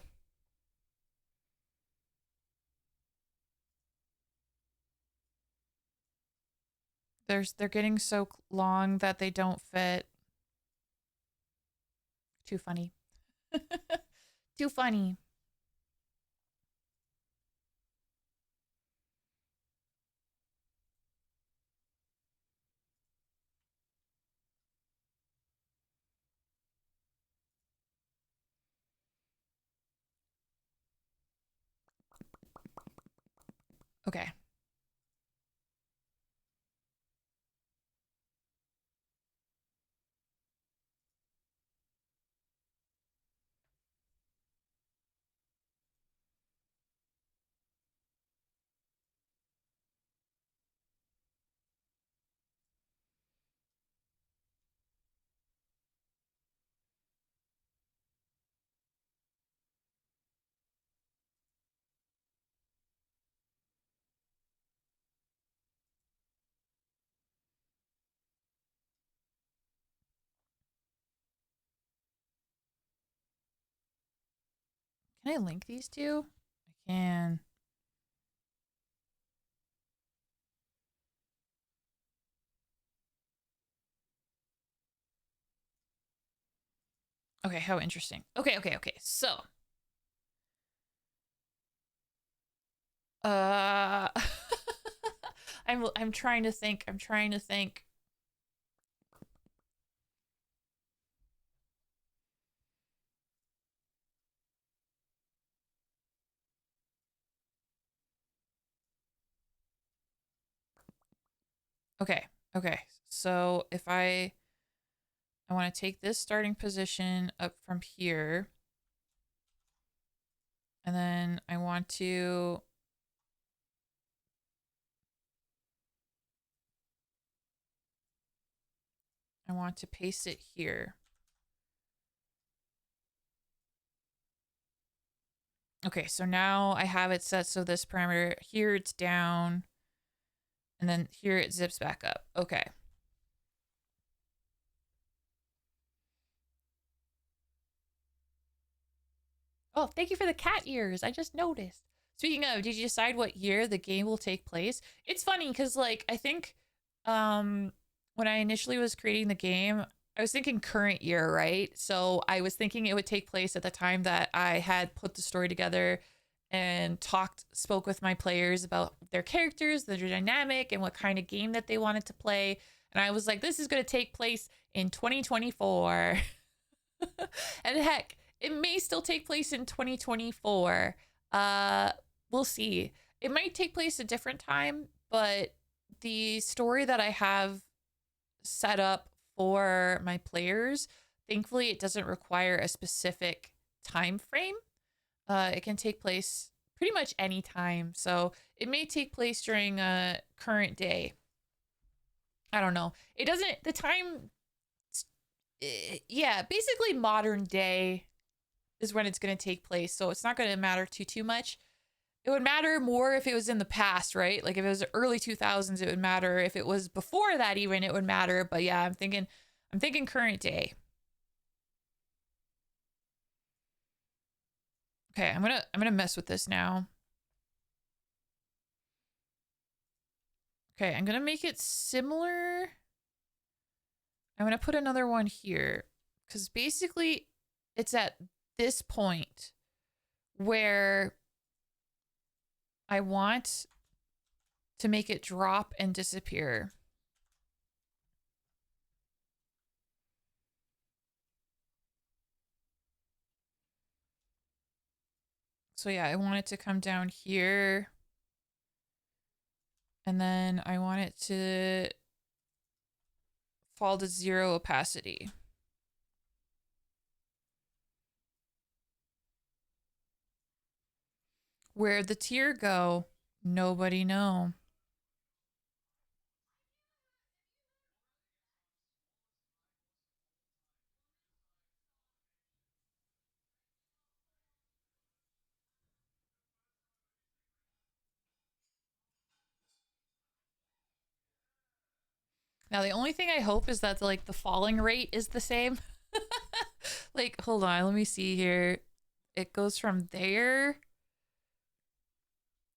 A: They're getting so long that they don't fit. Too funny. Too funny. Okay. Can I link these two? I can. Okay, how interesting. Okay. So, I'm trying to think. Okay. So, if I want to take this starting position up from here, and then I want to paste it here. Okay, so now I have it set so this parameter here it's down, and then here it zips back up. Okay. Oh, thank you for the cat ears. I just noticed. Speaking of, did you decide what year the game will take place? It's funny because, like, I think when I initially was creating the game, I was thinking current year, right? So I was thinking it would take place at the time that I had put the story together and spoke with my players about their characters, their dynamic, and what kind of game that they wanted to play. And I was like, this is going to take place in 2024. And heck, it may still take place in 2024. We'll see. It might take place a different time, but the story that I have set up for my players, thankfully it doesn't require a specific time frame. It can take place pretty much any time. So it may take place during a current day. I don't know. It doesn't, the time, yeah, basically modern day is when it's going to take place. So it's not going to matter too much. It would matter more if it was in the past, right? Like if it was early 2000s, it would matter. If it was before that even, it would matter. But yeah, I'm thinking current day. Okay, I'm going to mess with this now. Okay, I'm going to make it similar. I'm going to put another one here because basically it's at this point where I want to make it drop and disappear. So yeah, I want it to come down here. And then I want it to fall to 0 opacity. Where'd the tear go? Nobody know. Now, the only thing I hope is that like the falling rate is the same. Like, hold on, let me see here. It goes from there.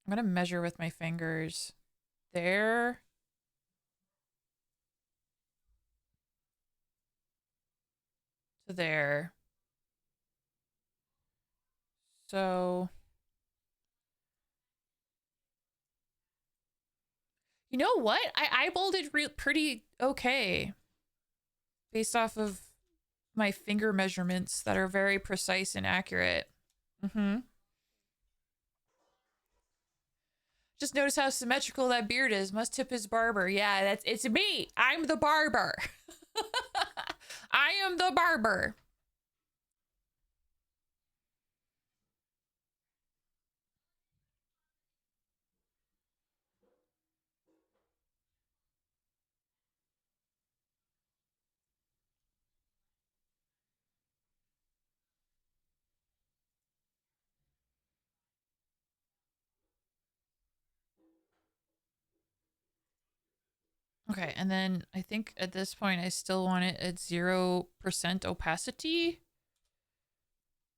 A: I'm gonna measure with my fingers. There. To there. So, you know what? I eyeballed it pretty okay based off of my finger measurements that are very precise and accurate. Mm-hmm. Just notice how symmetrical that beard is. Must tip his barber. Yeah, it's me. I'm the barber. I am the barber. Okay, and then I think at this point I still want it at 0% opacity.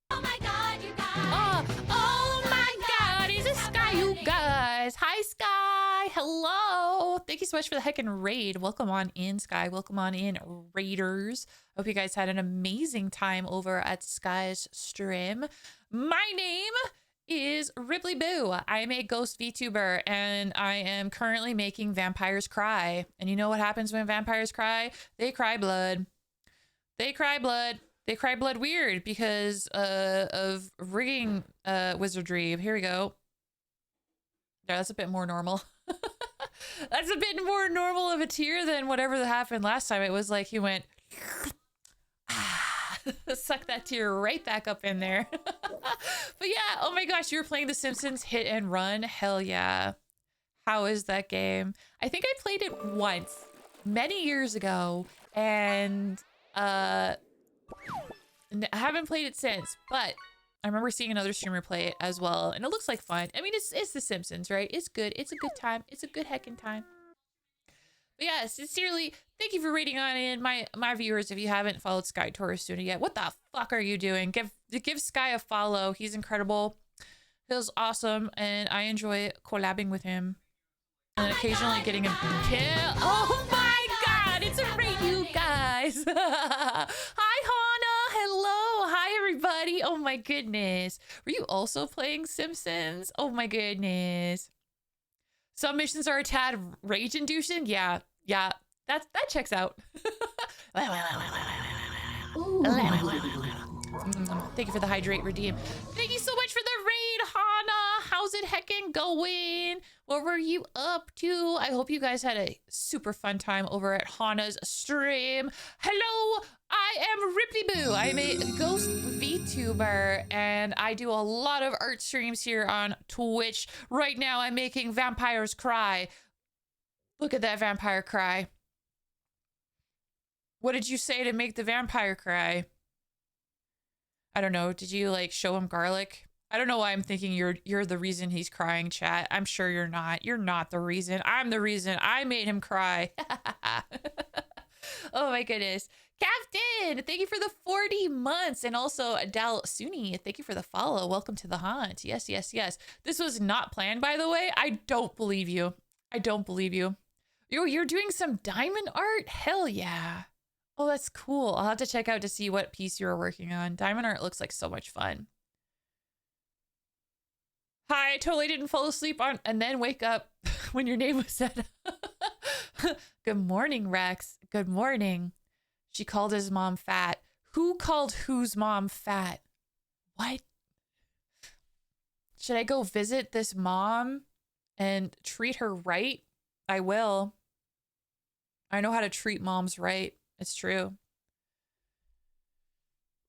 A: Oh my god, you guys! Oh my god, he's a Sky, you guys! Hi, Sky! Hello! Thank you so much for the heckin' raid. Welcome on in, Sky. Welcome on in, raiders. Hope you guys had an amazing time over at Sky's stream. My name is Ripley Boo. I'm a ghost VTuber and I am currently making vampires cry. And you know what happens when vampires cry? They cry blood. They cry blood. They cry blood weird because of rigging wizardry. Here we go. Yeah, that's a bit more normal. That's a bit more normal of a tear than whatever happened last time. It was like he went suck that tear right back up in there. But yeah, oh my gosh, you were playing The Simpsons Hit and Run? Hell yeah. How is that game? I think I played it once, many years ago, and I haven't played it since, but I remember seeing another streamer play it as well, and it looks like fun. I mean, it's The Simpsons, right? It's good. It's a good time. It's a good heckin' time. But yeah, sincerely, thank you for rating on in my viewers. If you haven't followed Sky Torres Studio yet, what the fuck are you doing? Give Sky a follow. He's incredible. He's awesome, and I enjoy collabing with him and occasionally getting him kill. Oh my god, it's a raid, you guys. Hi, Hana. Hello. Hi, everybody. Oh my goodness. Were you also playing Simpsons? Oh my goodness. Some missions are a tad rage-inducing. Yeah, that checks out. Thank you for the hydrate redeem. Thank you so much for the raid, Hana. How's it heckin' going? What were you up to? I hope you guys had a super fun time over at Hana's stream. Hello, I am Ripley Boo. I'm a ghost VTuber and I do a lot of art streams here on Twitch. Right now I'm making vampires cry. Look at that vampire cry. What did you say to make the vampire cry? I don't know. Did you like show him garlic? I don't know why I'm thinking you're the reason he's crying, chat. I'm sure you're not. You're not the reason. I'm the reason. I made him cry. Oh my goodness. Captain, thank you for the 40 months. And also Adele Suni, thank you for the follow. Welcome to the haunt. Yes, yes, yes. This was not planned, by the way. I don't believe you. I don't believe you. You're doing some diamond art? Hell yeah. Oh, that's cool. I'll have to check out to see what piece you're working on. Diamond art looks like so much fun. Hi, I totally didn't fall asleep on and then wake up when your name was said. Good morning, Rex. Good morning. She called his mom fat. Who called whose mom fat? What? Should I go visit this mom and treat her right? I will. I know how to treat moms right. It's true.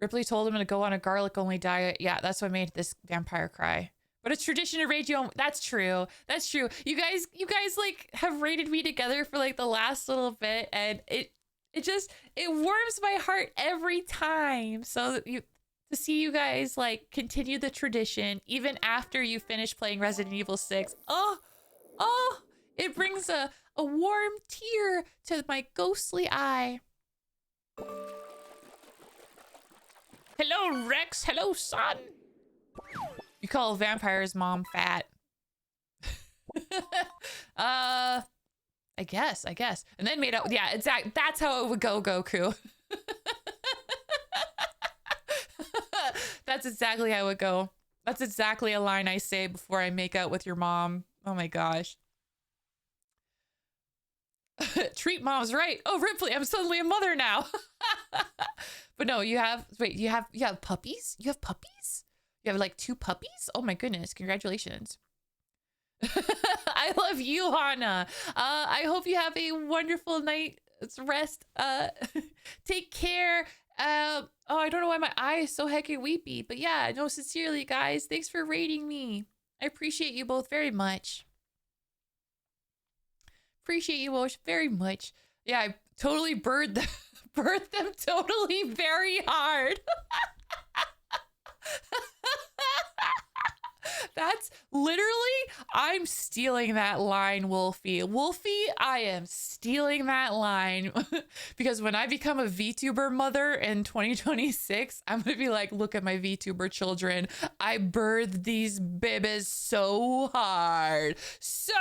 A: Ripley told him to go on a garlic-only diet. Yeah, that's what made this vampire cry. But it's tradition to raid you on. That's true. That's true. You guys like have raided me together for like the last little bit, and it warms my heart every time. So to see you guys like continue the tradition even after you finish playing Resident Evil 6. Oh, it brings a warm tear to my ghostly eye. Hello, Rex. Hello, son. You call vampires mom fat. I guess. And then made out. Yeah, exactly. That's how it would go, Goku. That's exactly how it would go. That's exactly a line I say before I make out with your mom. Oh my gosh. Treat moms right. Oh, Ripley, I'm suddenly a mother now. But no, you have puppies? You have puppies? You have like 2 puppies? Oh my goodness, congratulations. I love you, Hana. I hope you have a wonderful night's rest. Take care. Oh, I don't know why my eye is so hecky weepy, but yeah, no, sincerely, guys, thanks for rating me. I appreciate you both very much. Appreciate you both very much. Yeah, I totally birthed them totally very hard. That's literally, I'm stealing that line, Wolfie. Wolfie, I am stealing that line. Because when I become a VTuber mother in 2026, I'm going to be like, look at my VTuber children. I birthed these babies so hard. So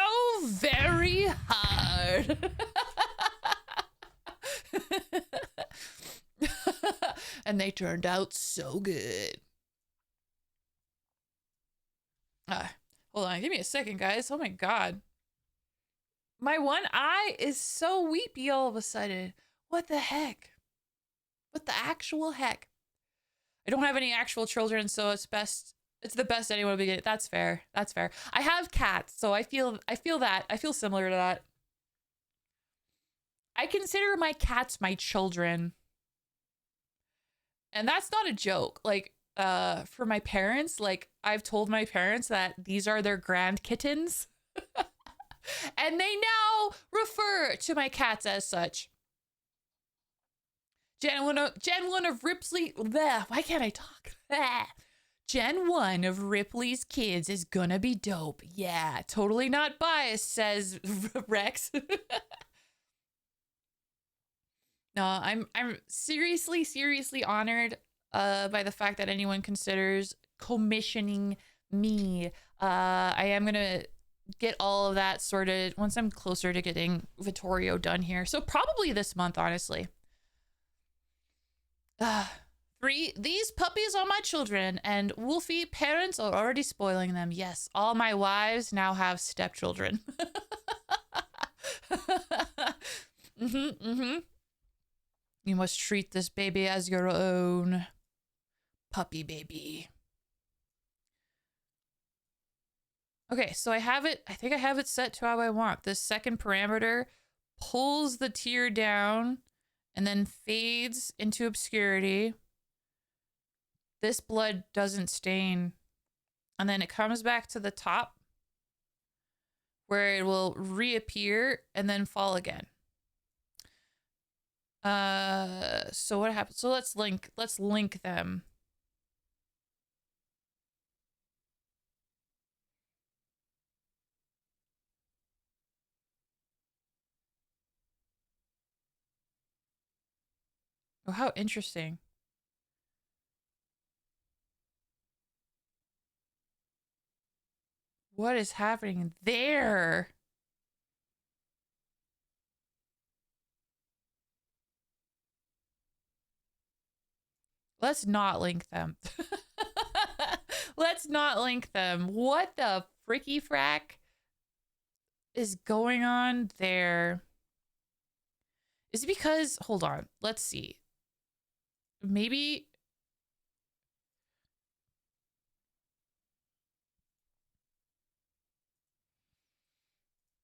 A: very hard. And they turned out so good. Hold on, give me a second, guys. Oh my god. My one eye is so weepy all of a sudden. What the heck? What the actual heck? I don't have any actual children, so it's the best anyone would be getting. That's fair. That's fair. I have cats, so I feel that. I feel similar to that. I consider my cats my children. And that's not a joke. Like, for my parents, like I've told my parents that these are their grand kittens. And they now refer to my cats as such. Gen 1 of Ripley, bleh, why can't I talk? Bleh. Gen 1 of Ripley's kids is gonna be dope. Yeah, totally not biased, says Rex. No, I'm seriously honored by the fact that anyone considers commissioning me. I am gonna get all of that sorted once I'm closer to getting Vittorio done here. So probably this month, honestly. These puppies are my children, and Wolfie parents are already spoiling them. Yes, all my wives now have stepchildren. You must treat this baby as your own. Puppy baby. Okay, so I think I have it set to how I want. This second parameter pulls the tear down and then fades into obscurity. This blood doesn't stain. And then it comes back to the top where it will reappear and then fall again. So what happens? So let's link them. Oh, how interesting. What is happening there? Let's not link them. Let's not link them. What the fricky frack is going on there? Is it because, hold on, let's see. Maybe.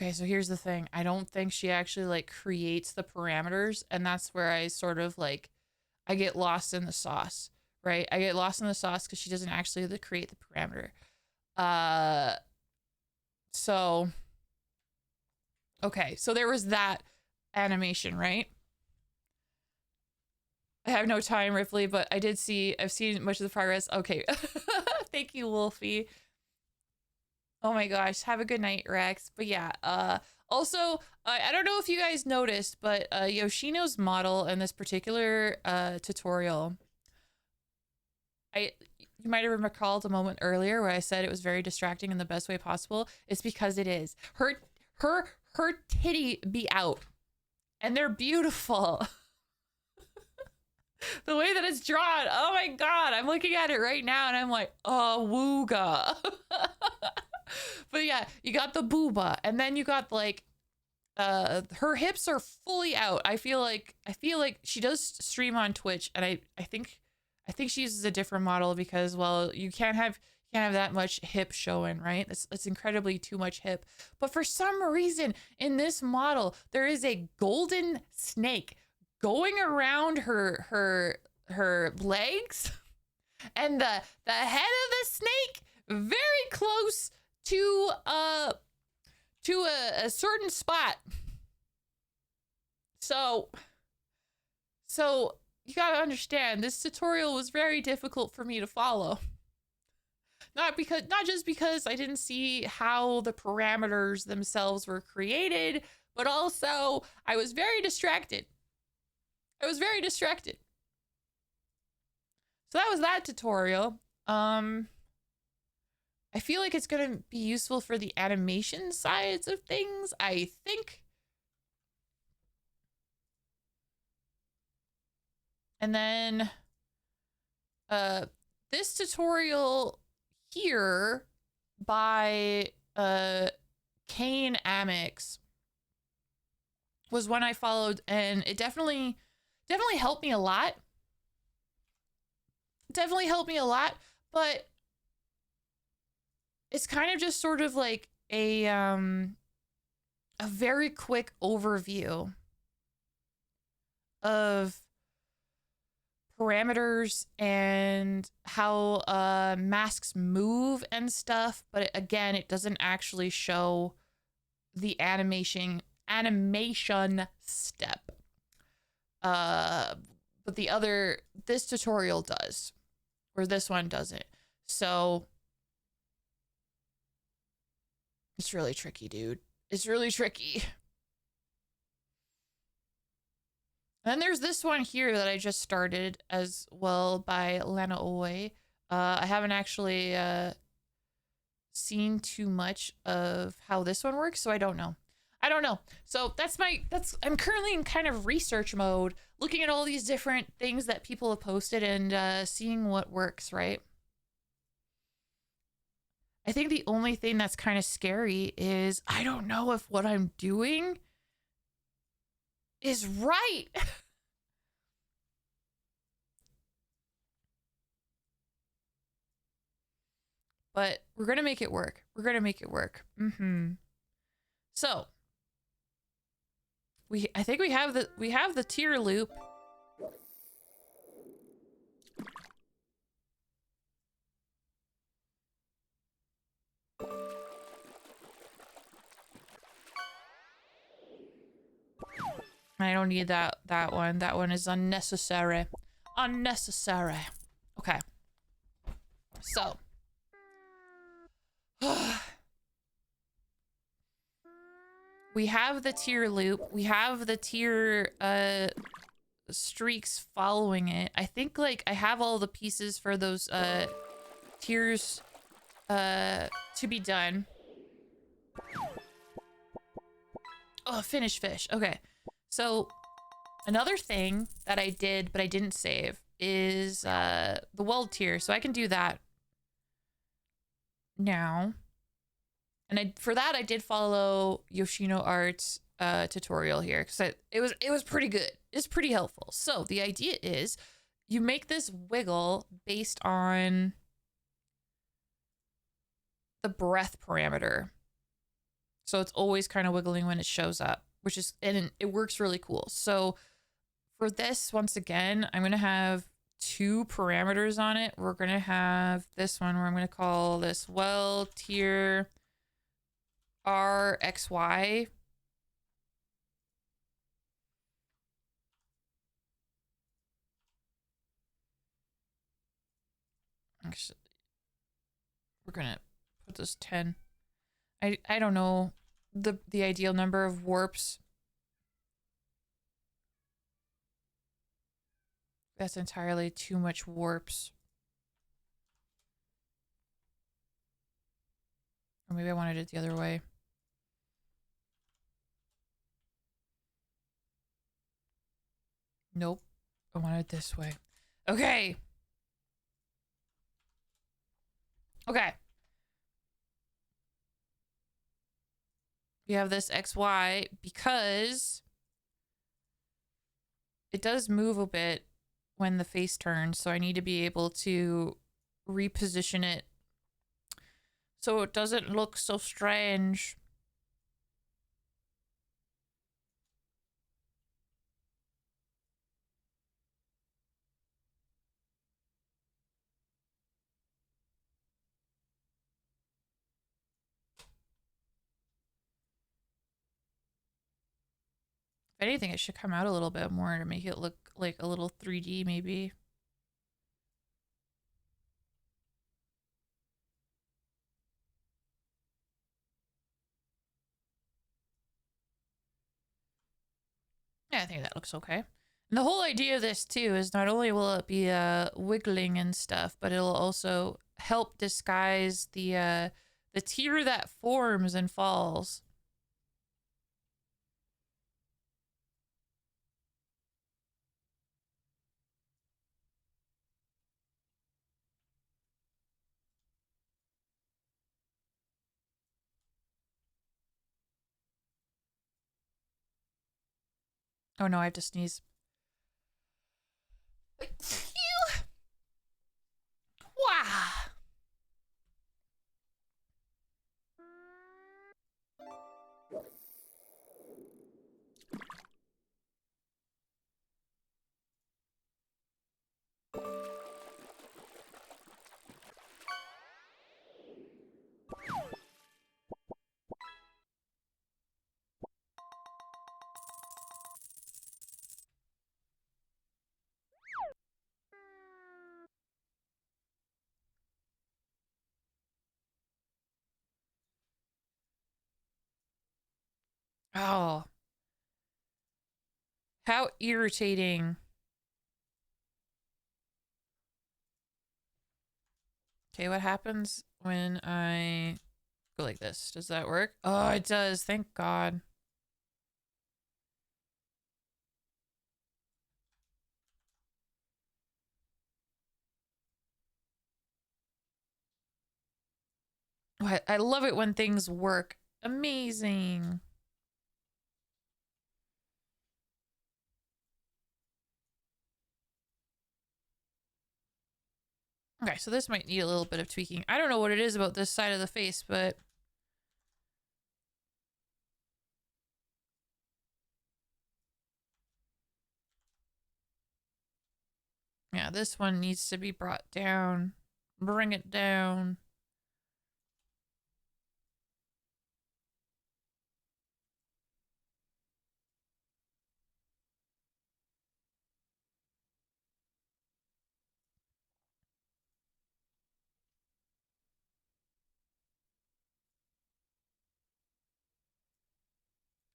A: Okay, so here's the thing. I don't think she actually like creates the parameters, and that's where I sort of like I get lost in the sauce, right? I get lost in the sauce because she doesn't actually create the parameter. Uh so okay, so there was that animation, right? I have no time, Ripley, but I've seen much of the progress. Okay. Thank you, Wolfie. Oh my gosh. Have a good night, Rex. But yeah, also, I don't know if you guys noticed, but Yoshino's model in this particular tutorial, you might have recalled a moment earlier where I said it was very distracting in the best way possible. It's because it is. Her titty be out. And they're beautiful. The way that it's drawn, oh my god, I'm looking at it right now and I'm like, oh, wooga. But yeah, you got the booba, and then you got like her hips are fully out. I feel like she does stream on Twitch, and I think she uses a different model because, well, you can't have that much hip showing, right? It's incredibly too much hip. But for some reason in this model, there is a golden snake going around her legs, and the head of the snake very close to a certain spot. So you gotta understand, this tutorial was very difficult for me to follow. Not just because I didn't see how the parameters themselves were created, but also I was very distracted. So that was that tutorial. I feel like it's gonna be useful for the animation sides of things, I think. And then this tutorial here by Kane Amix was one I followed, and it definitely helped me a lot. But it's kind of just sort of like a very quick overview of parameters and how masks move and stuff, but again, it doesn't actually show the animation step. But this tutorial does, or this one doesn't. So it's really tricky, dude. It's really tricky. And then there's this one here that I just started as well by Lana Oy. I haven't actually seen too much of how this one works, so I don't know. So I'm currently in kind of research mode, looking at all these different things that people have posted and seeing what works, right? I think the only thing that's kind of scary is I don't know if what I'm doing is right. But we're gonna make it work. So I think we have the tier loop. I don't need that one. That one is unnecessary. Okay. So we have the tier loop. We have the tier streaks following it. I think like I have all the pieces for those tiers to be done. Oh, finish fish. Okay. So another thing that I did but I didn't save is the world tier. So I can do that now. And for that I did follow Yoshino Art's tutorial here because it was pretty good. It's pretty helpful. So the idea is you make this wiggle based on the breath parameter. So it's always kind of wiggling when it shows up, which is, and it works really cool. So for this, once again, I'm going to have two parameters on it. We're going to have this one where I'm going to call this well tier RXY. Actually, we're going to put this 10. I don't know the ideal number of warps. That's entirely too much warps. Or maybe I wanted it the other way. Nope. I want it this way. Okay. Okay. We have this XY because it does move a bit when the face turns. So I need to be able to reposition it so it doesn't look so strange. If anything, it should come out a little bit more to make it look like a little 3D maybe. Yeah, I think that looks okay. And the whole idea of this too is not only will it be wiggling and stuff, but it'll also help disguise the tear that forms and falls. Oh no, I have to sneeze. Wow. Oh, how irritating. Okay, what happens when I go like this? Does that work? Oh, it does. Thank God. Oh, I love it when things work. Amazing. Okay, so this might need a little bit of tweaking. I don't know what it is about this side of the face, but yeah, this one needs to be brought down. Bring it down.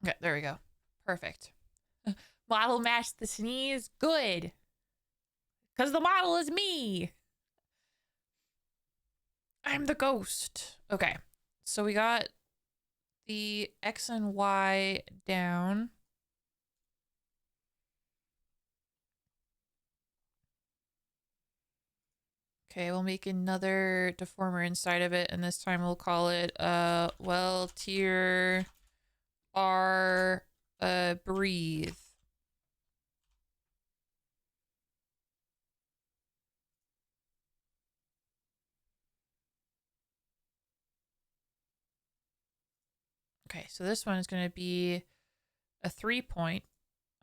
A: Okay, there we go. Perfect. Model match the sneeze. Good. Because the model is me. I'm the ghost. Okay. So we got the X and Y down. Okay, we'll make another deformer inside of it, and this time we'll call it well tier R breathe. Okay, so this one is going to be a 3-point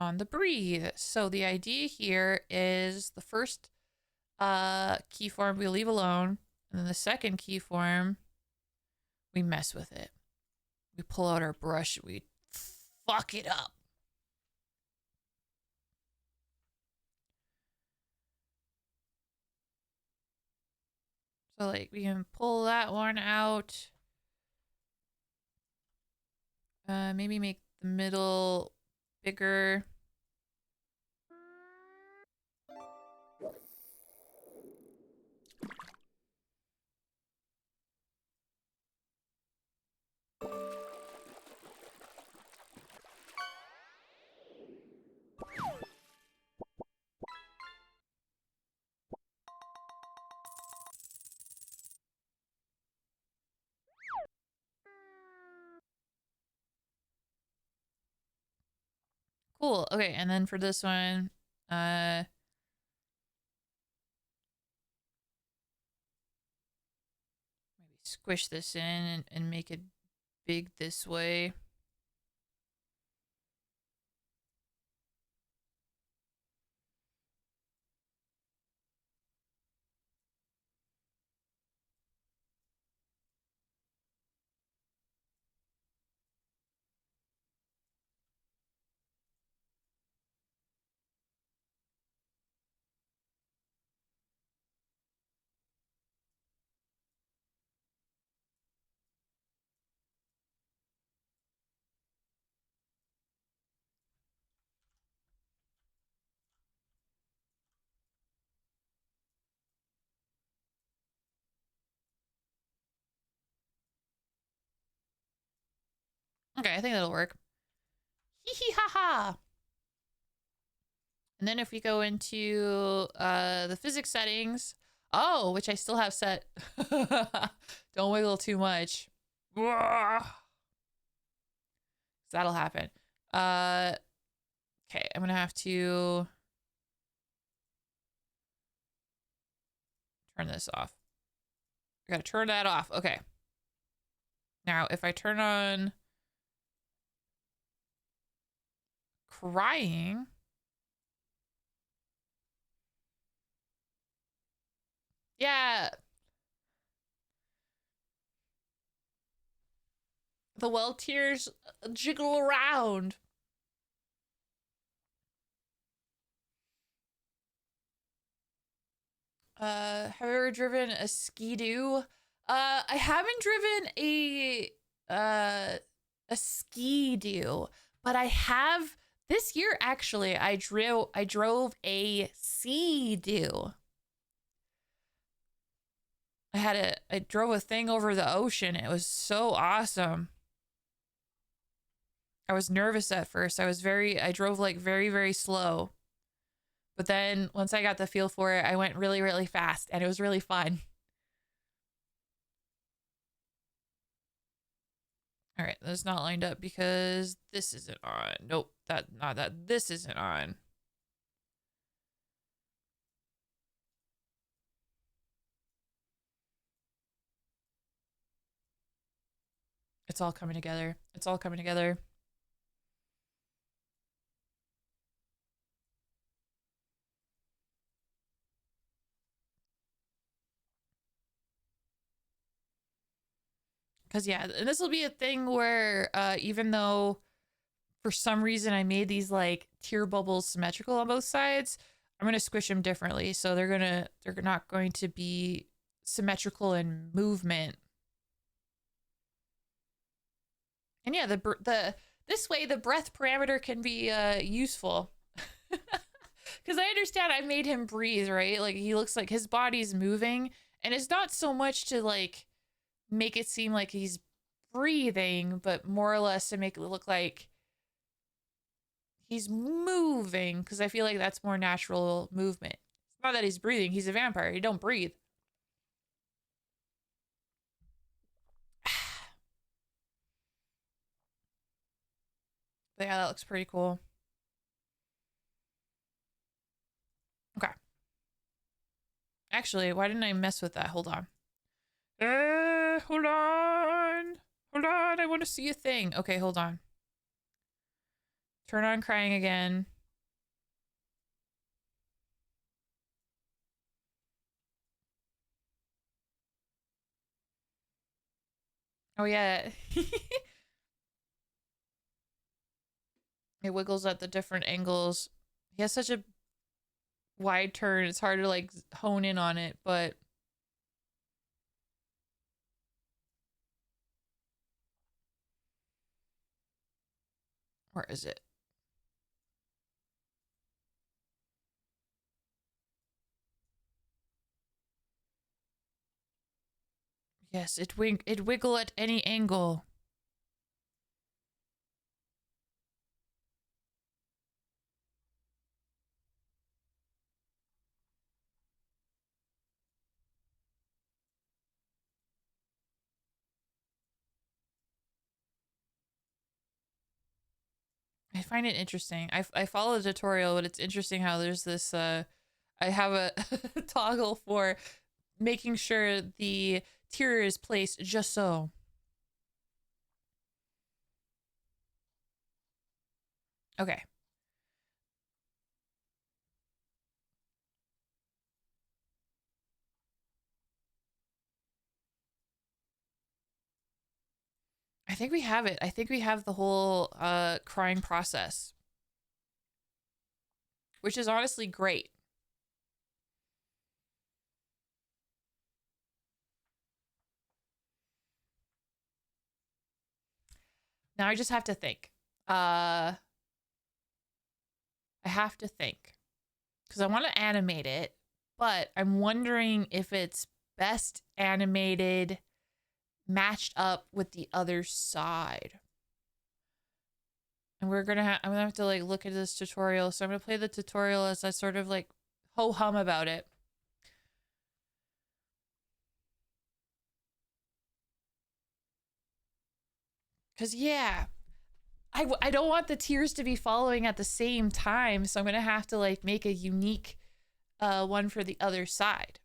A: on the breathe. So the idea here is the first key form we leave alone, and then the second key form we mess with it. We pull out our brush, we fuck it up. So like we can pull that one out. Maybe make the middle bigger. Cool. Okay, and then for this one, maybe squish this in and make it big this way. Okay, I think that'll work. Hee hee ha ha. And then if we go into the physics settings, oh, which I still have set. Don't wiggle too much. That'll happen. Okay, I'm gonna have to turn this off. I gotta turn that off. Okay. Now, if I turn on crying, yeah, the well tears jiggle around. Have you ever driven a Ski-Doo? I haven't driven a Ski-Doo, but I have this year actually. I drove a Sea-Doo. I drove a thing over the ocean. It was so awesome. I was nervous at first. I drove like very, very slow. But then once I got the feel for it, I went really, really fast and it was really fun. All right, that's not lined up because this isn't on. Nope, this isn't on. It's all coming together. It's all coming together. Because yeah, and this will be a thing where even though for some reason I made these like tear bubbles symmetrical on both sides, I'm gonna squish them differently. So they're not going to be symmetrical in movement. And yeah, this way the breath parameter can be useful. Because I understand I made him breathe, right? Like he looks like his body's moving, and it's not so much to like make it seem like he's breathing, but more or less to make it look like he's moving, because I feel like that's more natural movement. It's not that he's breathing, he's a vampire. He don't breathe. But yeah, that looks pretty cool. Okay. Actually, why didn't I mess with that? Hold on. Hold on. Hold on, I want to see a thing. Okay, hold on. Turn on crying again. Oh yeah. It wiggles at the different angles. He has such a wide turn. It's hard to like hone in on it, but where is it? Yes, it wiggle at any angle. I find it interesting. I follow the tutorial, but it's interesting how there's this I have a toggle for making sure the tier is placed just so. Okay. I think we have it. I think we have the whole crying process, which is honestly great. Now I just have to think. I have to think because I want to animate it, but I'm wondering if it's best animated matched up with the other side. And I'm gonna have to like look at this tutorial. So I'm gonna play the tutorial as I sort of like ho hum about it. Cause yeah, I don't want the tiers to be following at the same time. So I'm gonna have to like make a unique one for the other side,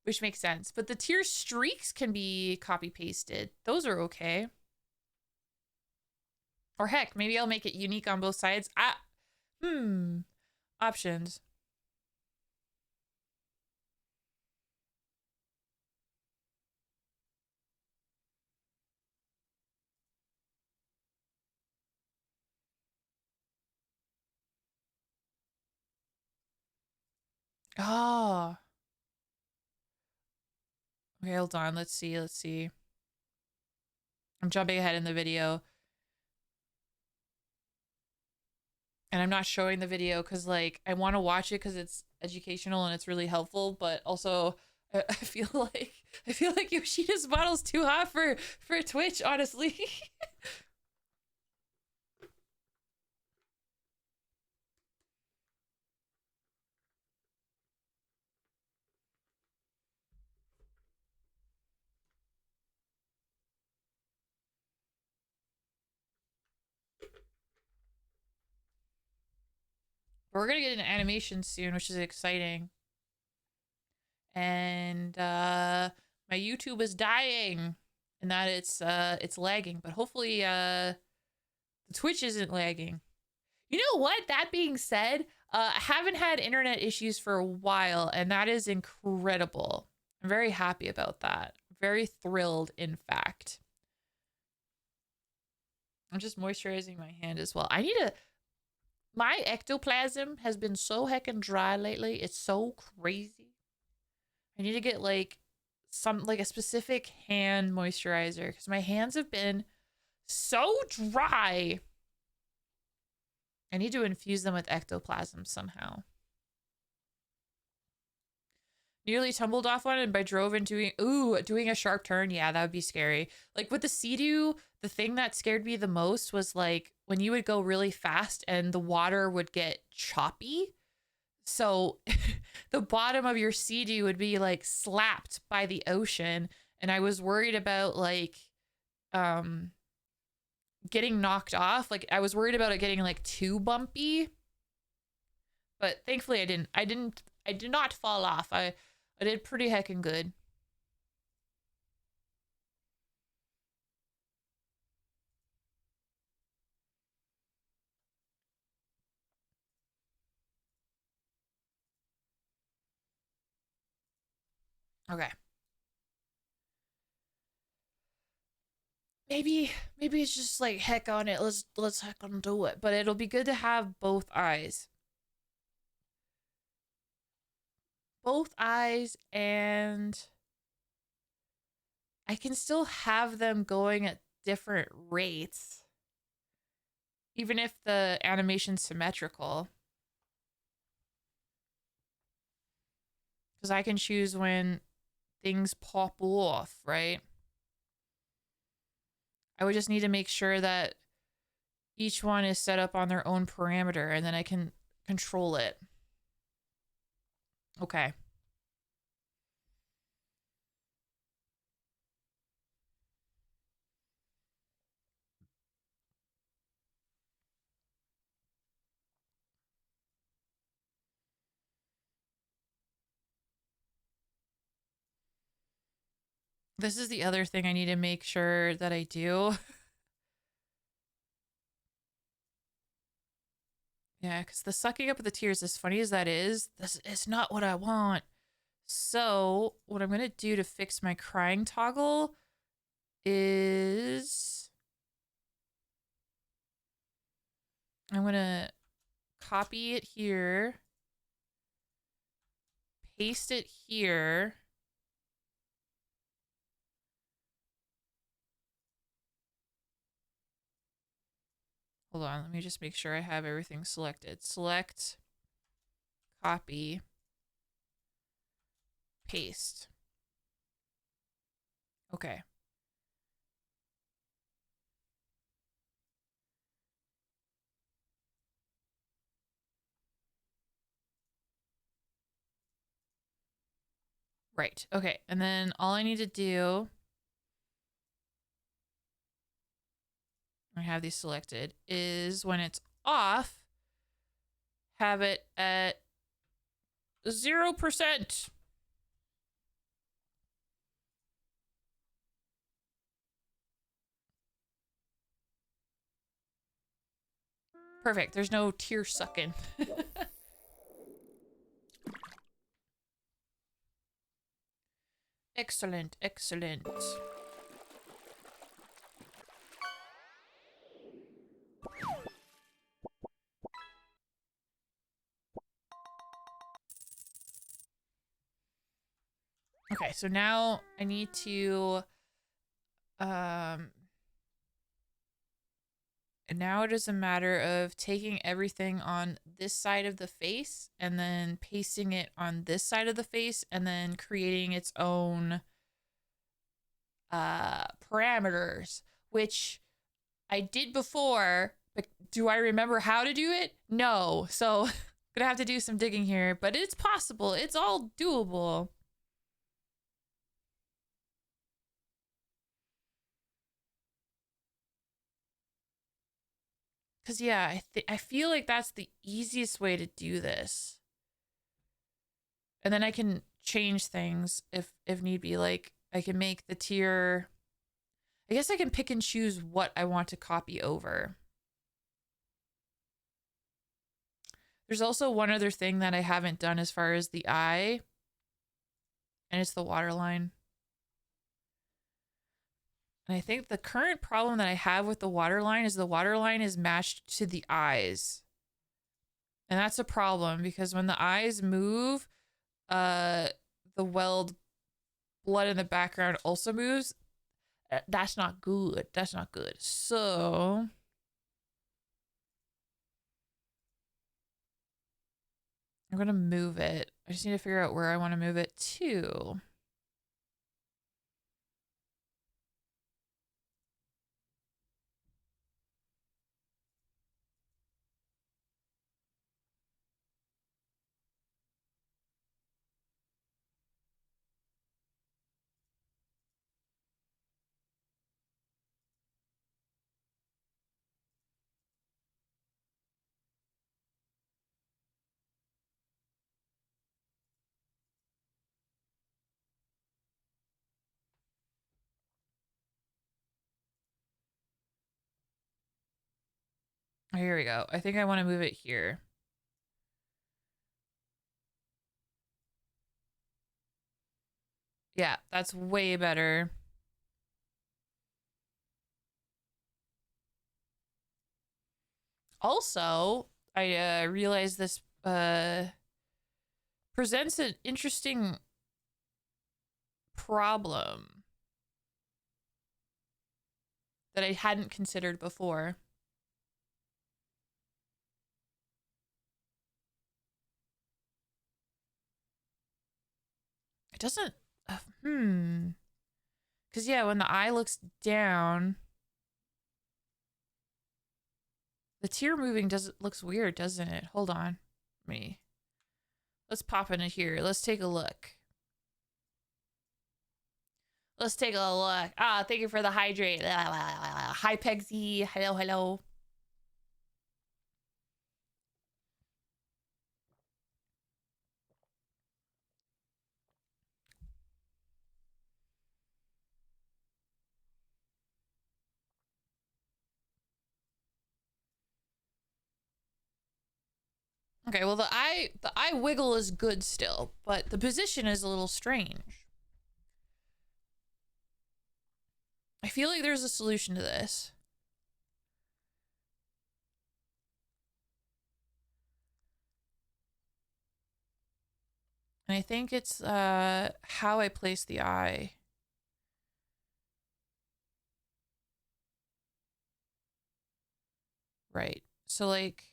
A: which makes sense. But the tier streaks can be copy pasted. Those are okay. Or heck, maybe I'll make it unique on both sides. Options. Oh. Okay, hold on. Let's see. I'm jumping ahead in the video. And I'm not showing the video because like I want to watch it because it's educational and it's really helpful, but also I feel like Yoshida's model's too hot for Twitch, honestly. We're gonna get an animation soon, which is exciting. And my YouTube is dying and that it's lagging, but hopefully the Twitch isn't lagging. You know what? That being said, I haven't had internet issues for a while, and that is incredible. I'm very happy about that. Very thrilled, in fact. I'm just moisturizing my hand as well. I need to... My ectoplasm has been so heckin' dry lately. It's so crazy. I need to get like a specific hand moisturizer because my hands have been so dry. I need to infuse them with ectoplasm somehow. Nearly tumbled off one and I drove into doing a sharp turn. Yeah, that would be scary. Like with the Sea-Doo, the thing that scared me the most was like when you would go really fast and the water would get choppy. So the bottom of your Sea-Doo would be like slapped by the ocean. And I was worried about like getting knocked off. Like I was worried about it getting like too bumpy. But thankfully I did not fall off. I did pretty heckin' good. Okay. Maybe it's just like heck on it. Let's heck on do it. But it'll be good to have both eyes. Both eyes, and I can still have them going at different rates. Even if the animation's symmetrical. Because I can choose when things pop off, right? I would just need to make sure that each one is set up on their own parameter, and then I can control it. Okay. This is the other thing I need to make sure that I do. Yeah, because the sucking up of the tears, as funny as that is, this is not what I want. So what I'm going to do to fix my crying toggle is I'm going to copy it here, paste it here. Hold on, let me just make sure I have everything selected. Select, copy, paste. Okay. Right. Okay. And then all I need to do, I have these selected, is when it's off, have it at 0%. Perfect. There's no tear sucking. Excellent. Excellent. Okay, so now I need to now it is a matter of taking everything on this side of the face and then pasting it on this side of the face and then creating its own parameters, which I did before, but do I remember how to do it? No. So gonna have to do some digging here, but it's possible. It's all doable. Cause yeah, I feel like that's the easiest way to do this. And then I can change things if need be. Like I can make the tier. I guess I can pick and choose what I want to copy over. There's also one other thing that I haven't done as far as the eye, and it's the waterline. And I think the current problem that I have with the waterline is the waterline is matched to the eyes. And that's a problem because when the eyes move, the welled blood in the background also moves. That's not good. That's not good. So I'm going to move it. I just need to figure out where I want to move it to. Oh, here we go. I think I want to move it here. Yeah, that's way better. Also, I realized this presents an interesting problem that I hadn't considered before. It doesn't, because yeah, when the eye looks down, the tear moving looks weird, doesn't it? Hold on, let's pop into here. Let's take a look. Let's take a look. Ah, thank you for the hydrate. Hi, Pegsy. Hello, hello. Okay, well the eye wiggle is good still, but the position is a little strange. I feel like there's a solution to this. And I think it's how I place the eye. Right. So like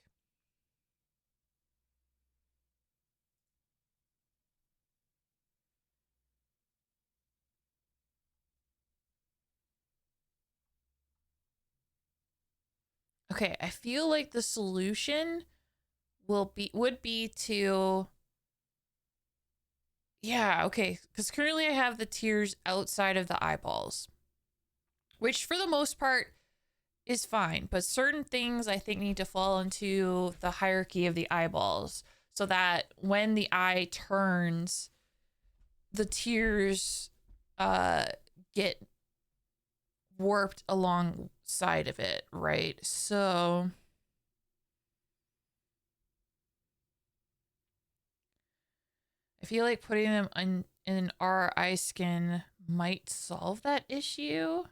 A: okay, I feel like the solution would be to yeah, okay, cuz currently I have the tears outside of the eyeballs, which for the most part is fine, but certain things I think need to fall into the hierarchy of the eyeballs so that when the eye turns, the tears get warped alongside of it, right? So I feel like putting them in our eye skin might solve that issue.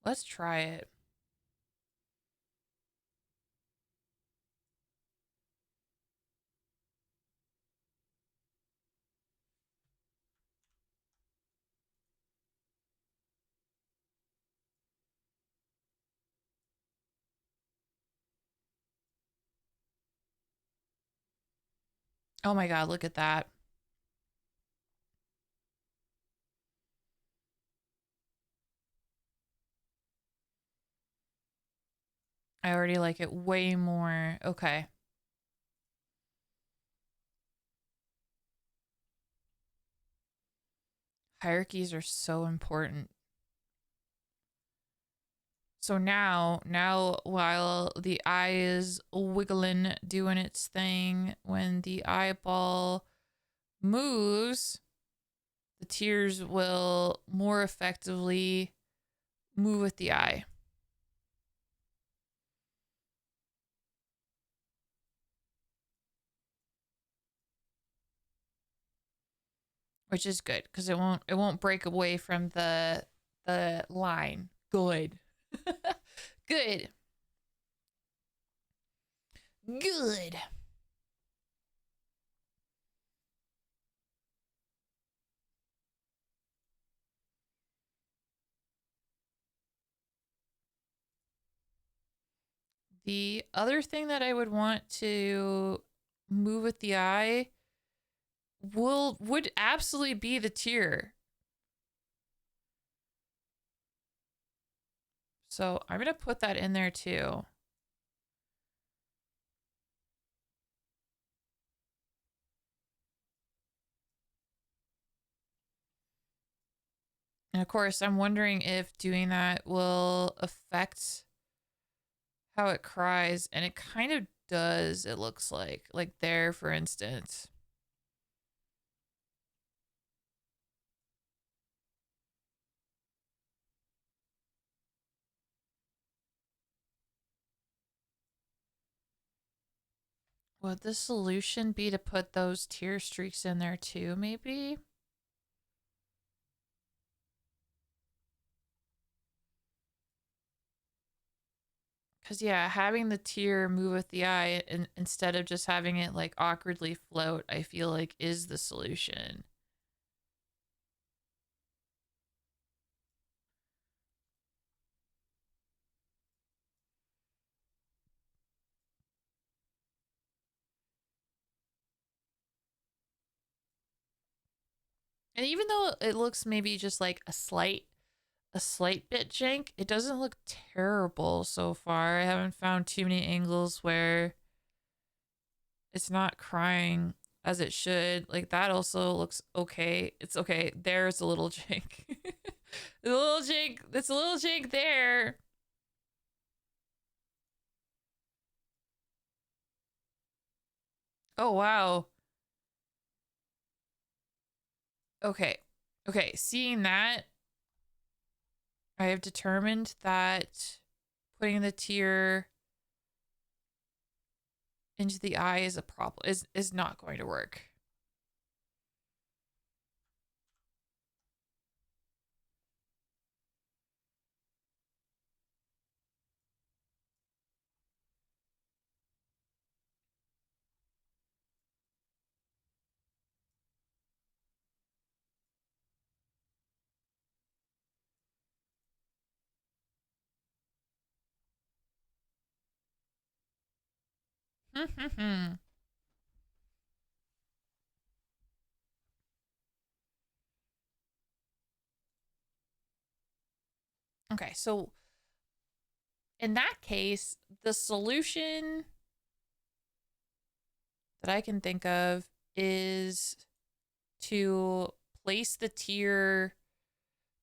A: Let's try it. Oh my god, look at that. I already like it way more. Okay. Hierarchies are so important. So now while the eye is wiggling, doing its thing, when the eyeball moves, the tears will more effectively move with the eye. Which is good because it won't break away from the line. Good. Good. Good. The other thing that I would want to move with the eye would absolutely be the tear. So I'm gonna put that in there too. And of course, I'm wondering if doing that will affect how it cries, and it kind of does, it looks like there, for instance. Would the solution be to put those tear streaks in there too, maybe? Because, yeah, having the tear move with the eye instead of just having it, like, awkwardly float, I feel like is the solution. And even though it looks maybe just like a slight bit jank, it doesn't look terrible so far. I haven't found too many angles where it's not crying as it should. Like that also looks okay. It's okay. There's a little jank. The little jank. It's a little jank there. Oh wow. Okay. Okay, seeing that, I have determined that putting the tear into the eye is a problem. Is not going to work. Okay, so in that case, the solution that I can think of is to place the tear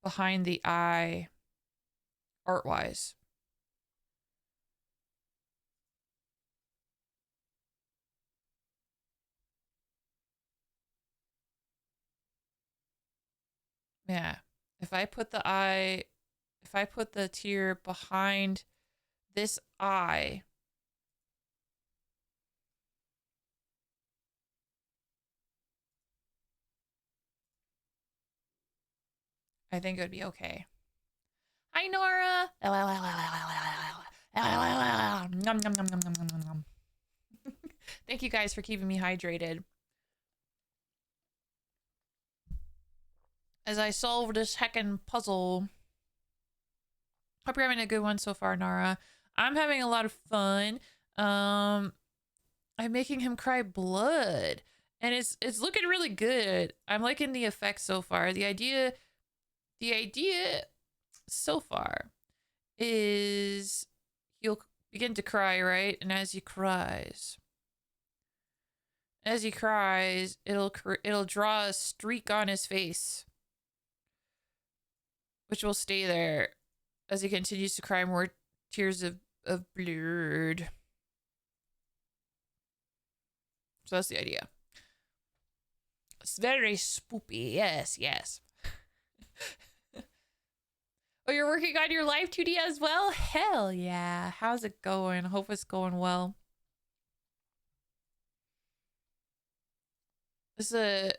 A: behind the eye art wise. Yeah. If I put the tear behind this eye, I think it would be okay. Hi, Nora. Thank you guys for keeping me hydrated as I solve this heckin' puzzle. Hope you're having a good one so far, Nara. I'm having a lot of fun. I'm making him cry blood, and it's looking really good. I'm liking the effects so far. The idea so far is he'll begin to cry, right? And as he cries, it'll draw a streak on his face, which will stay there as he continues to cry more tears of blood. So that's the idea. It's very spoopy. Yes, yes. Oh, you're working on your live 2D as well? Hell yeah. How's it going? Hope it's going well. This is a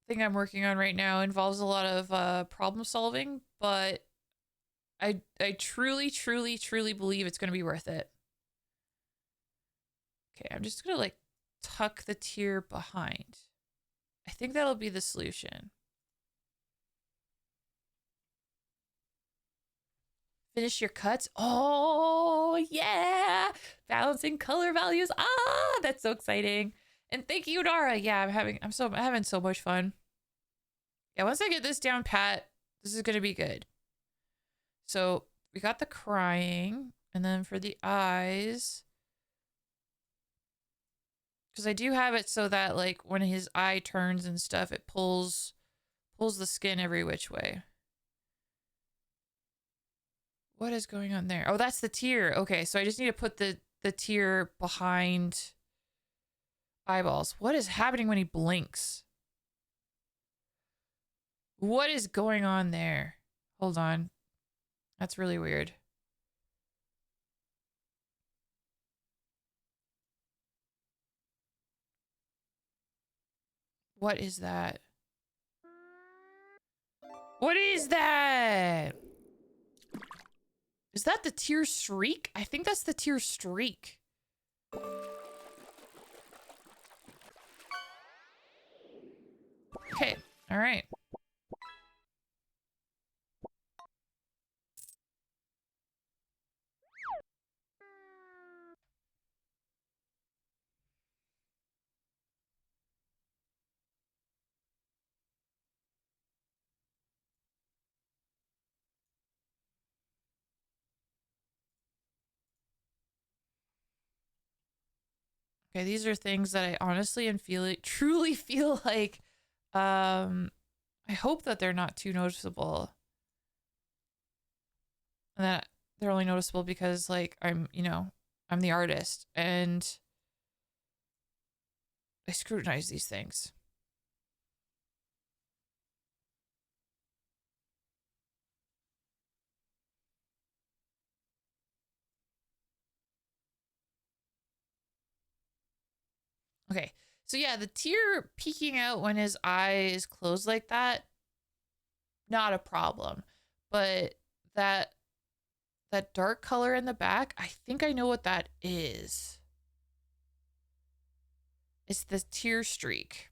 A: thing I'm working on right now. It involves a lot of problem solving, but I truly, truly, truly believe it's going to be worth it. Okay, I'm just going to like tuck the tear behind. I think that'll be the solution. Finish your cuts. Oh, yeah. Balancing color values. Ah, that's so exciting. And thank you, Nara. Yeah, I'm having so much fun. Yeah, once I get this down pat, this is gonna be good. So we got the crying, and then for the eyes, because I do have it so that like when his eye turns and stuff, it pulls the skin every which way. What is going on there? Oh, that's the tear. Okay, so I just need to put the tear behind eyeballs. What is happening when he blinks? What is going on there? Hold on. That's really weird. What is that? What is that? Is that the tear streak? I think that's the tear streak. Okay, all right. Okay, these are things that I honestly and truly feel like I hope that they're not too noticeable. And that they're only noticeable because like I'm the artist and I scrutinize these things. Okay. So yeah, the tear peeking out when his eye is closed like that, not a problem. But that dark color in the back, I think I know what that is. It's the tear streak.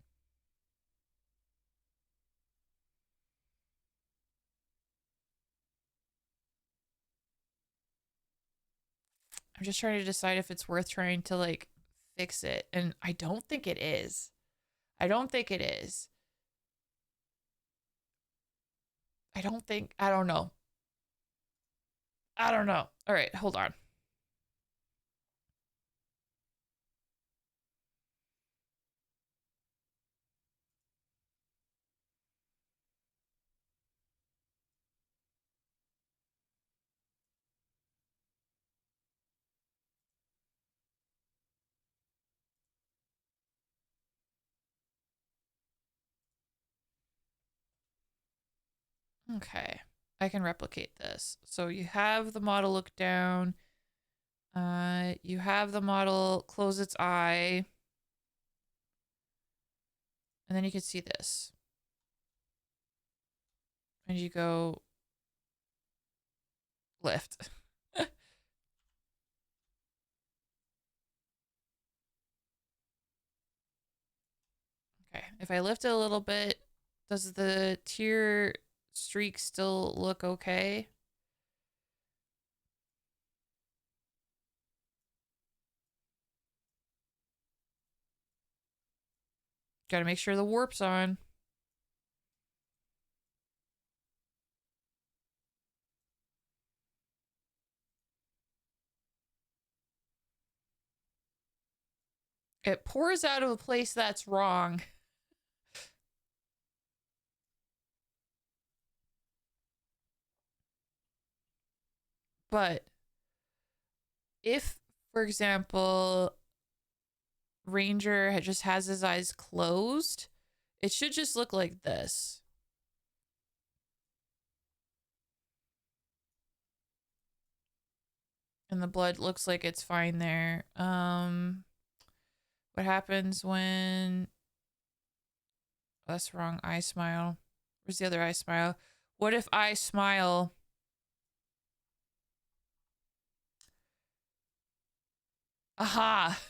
A: I'm just trying to decide if it's worth trying to like fix it. And I don't think it is. I don't think it is. I don't know. I don't know. All right, hold on. Okay. I can replicate this. So you have the model look down. You have the model close its eye. And then you can see this. And you go lift. Okay. If I lift it a little bit, does the tear streak still look okay? Gotta make sure the warp's on. It pours out of a place that's wrong. But if, for example, Ranger just has his eyes closed, it should just look like this. And the blood looks like it's fine there. What happens when... Oh, that's wrong. I smile. Where's the other I smile? What if I smile? Aha!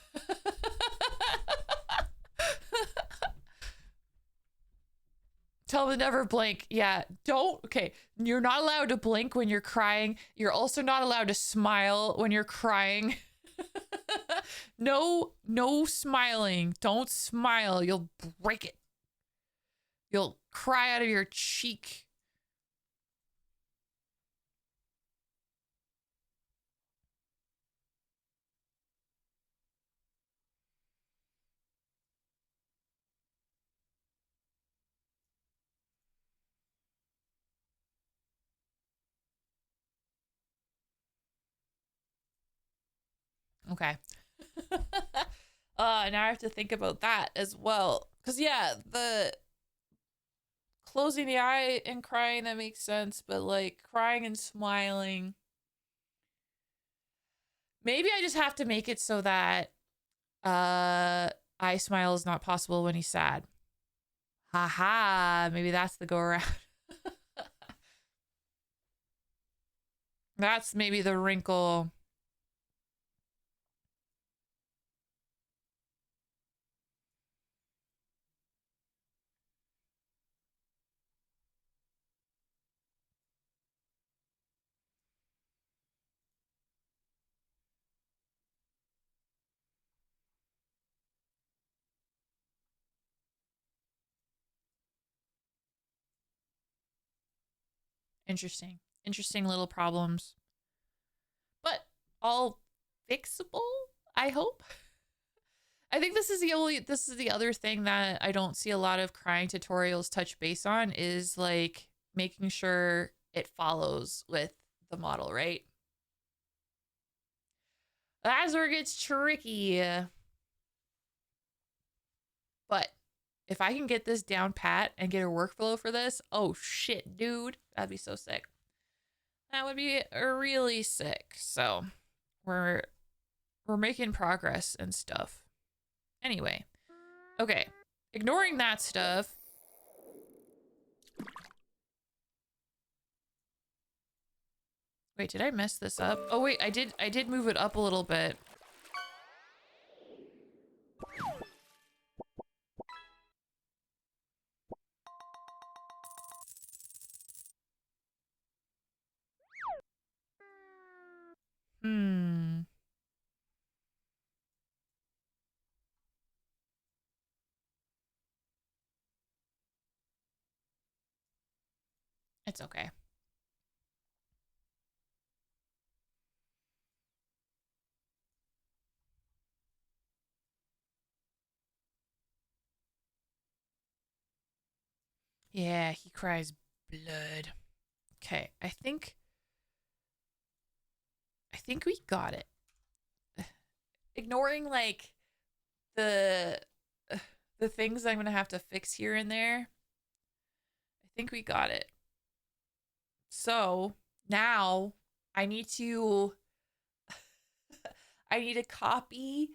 A: Tell them to never blink. Yeah, don't. Okay, you're not allowed to blink when you're crying. You're also not allowed to smile when you're crying. No smiling. Don't smile. You'll break it. You'll cry out of your cheek. Okay. Now I have to think about that as well. Because, yeah, the closing the eye and crying, that makes sense. But, like, crying and smiling. Maybe I just have to make it so that eye smile is not possible when he's sad. Haha, maybe that's the go around. That's maybe the wrinkle. Interesting. Interesting little problems. But all fixable, I hope. I think this is the other thing that I don't see a lot of crying tutorials touch base on is like making sure it follows with the model, right? That's where it gets tricky. But if I can get this down pat and get a workflow for this, oh shit, dude, that'd be so sick. That would be really sick. So we're making progress and stuff. Anyway, okay, ignoring that stuff. Wait, did I mess this up? Oh wait, I did move it up a little bit. Hmm. It's okay. Yeah, he cries blood. Okay, I think we got it. Ignoring like the the things I'm gonna have to fix here and there. I think we got it. So now I need to I need to copy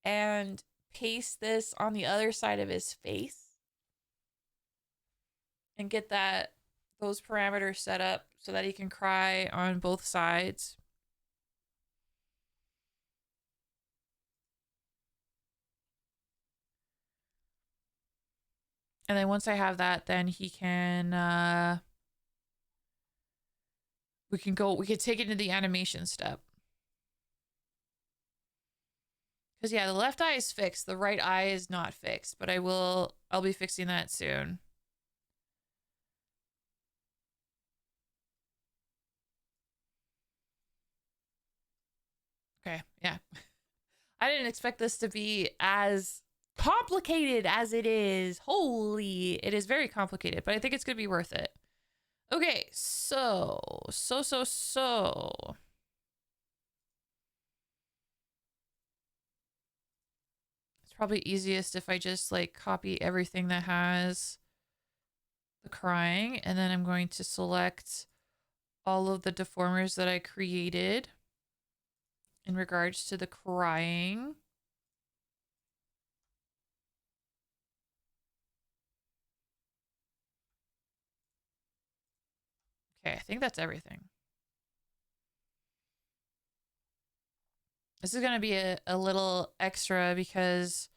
A: and paste this on the other side of his face and get those parameters set up so that he can cry on both sides. And then once I have that, then he can we can take it to the animation step. Because yeah, the left eye is fixed, the right eye is not fixed, but I'll be fixing that soon. Okay, yeah. I didn't expect this to be as complicated as it is. Holy, it is very complicated, but I think it's gonna be worth it. Okay, so. It's probably easiest if I just like copy everything that has the crying, and then I'm going to select all of the deformers that I created in regards to the crying. Okay, I think that's everything. This is going to be a little extra because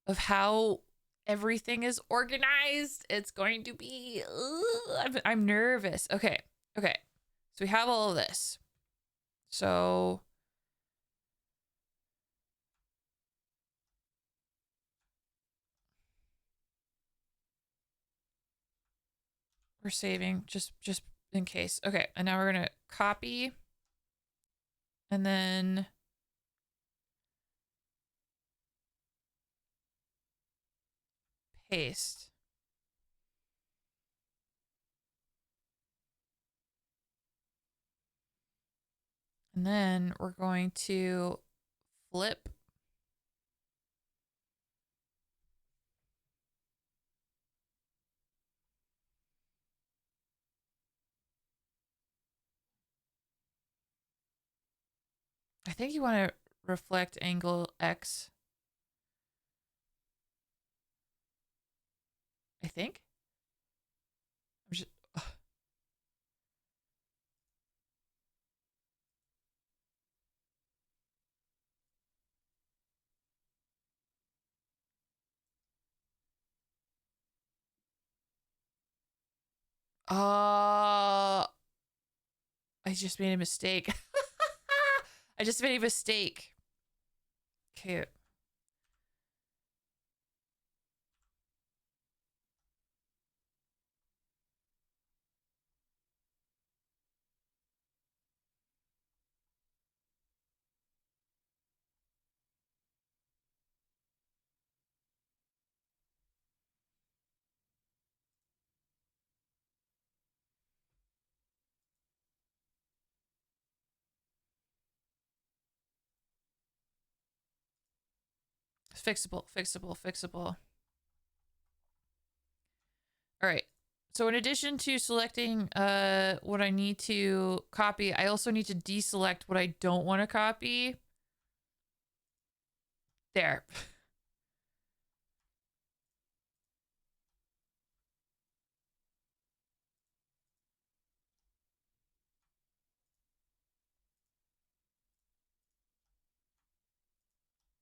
A: of how everything is organized. It's going to be... I'm nervous. Okay. Okay. So we have all of this. So... we're saving just in case. Okay. And now we're going to copy. And then... paste. And then we're going to flip. I think you want to reflect angle X. I think. I'm just, I just made a mistake. I just made a mistake. Okay. Fixable, fixable, fixable. All right. So in addition to selecting what I need to copy, I also need to deselect what I don't want to copy. There.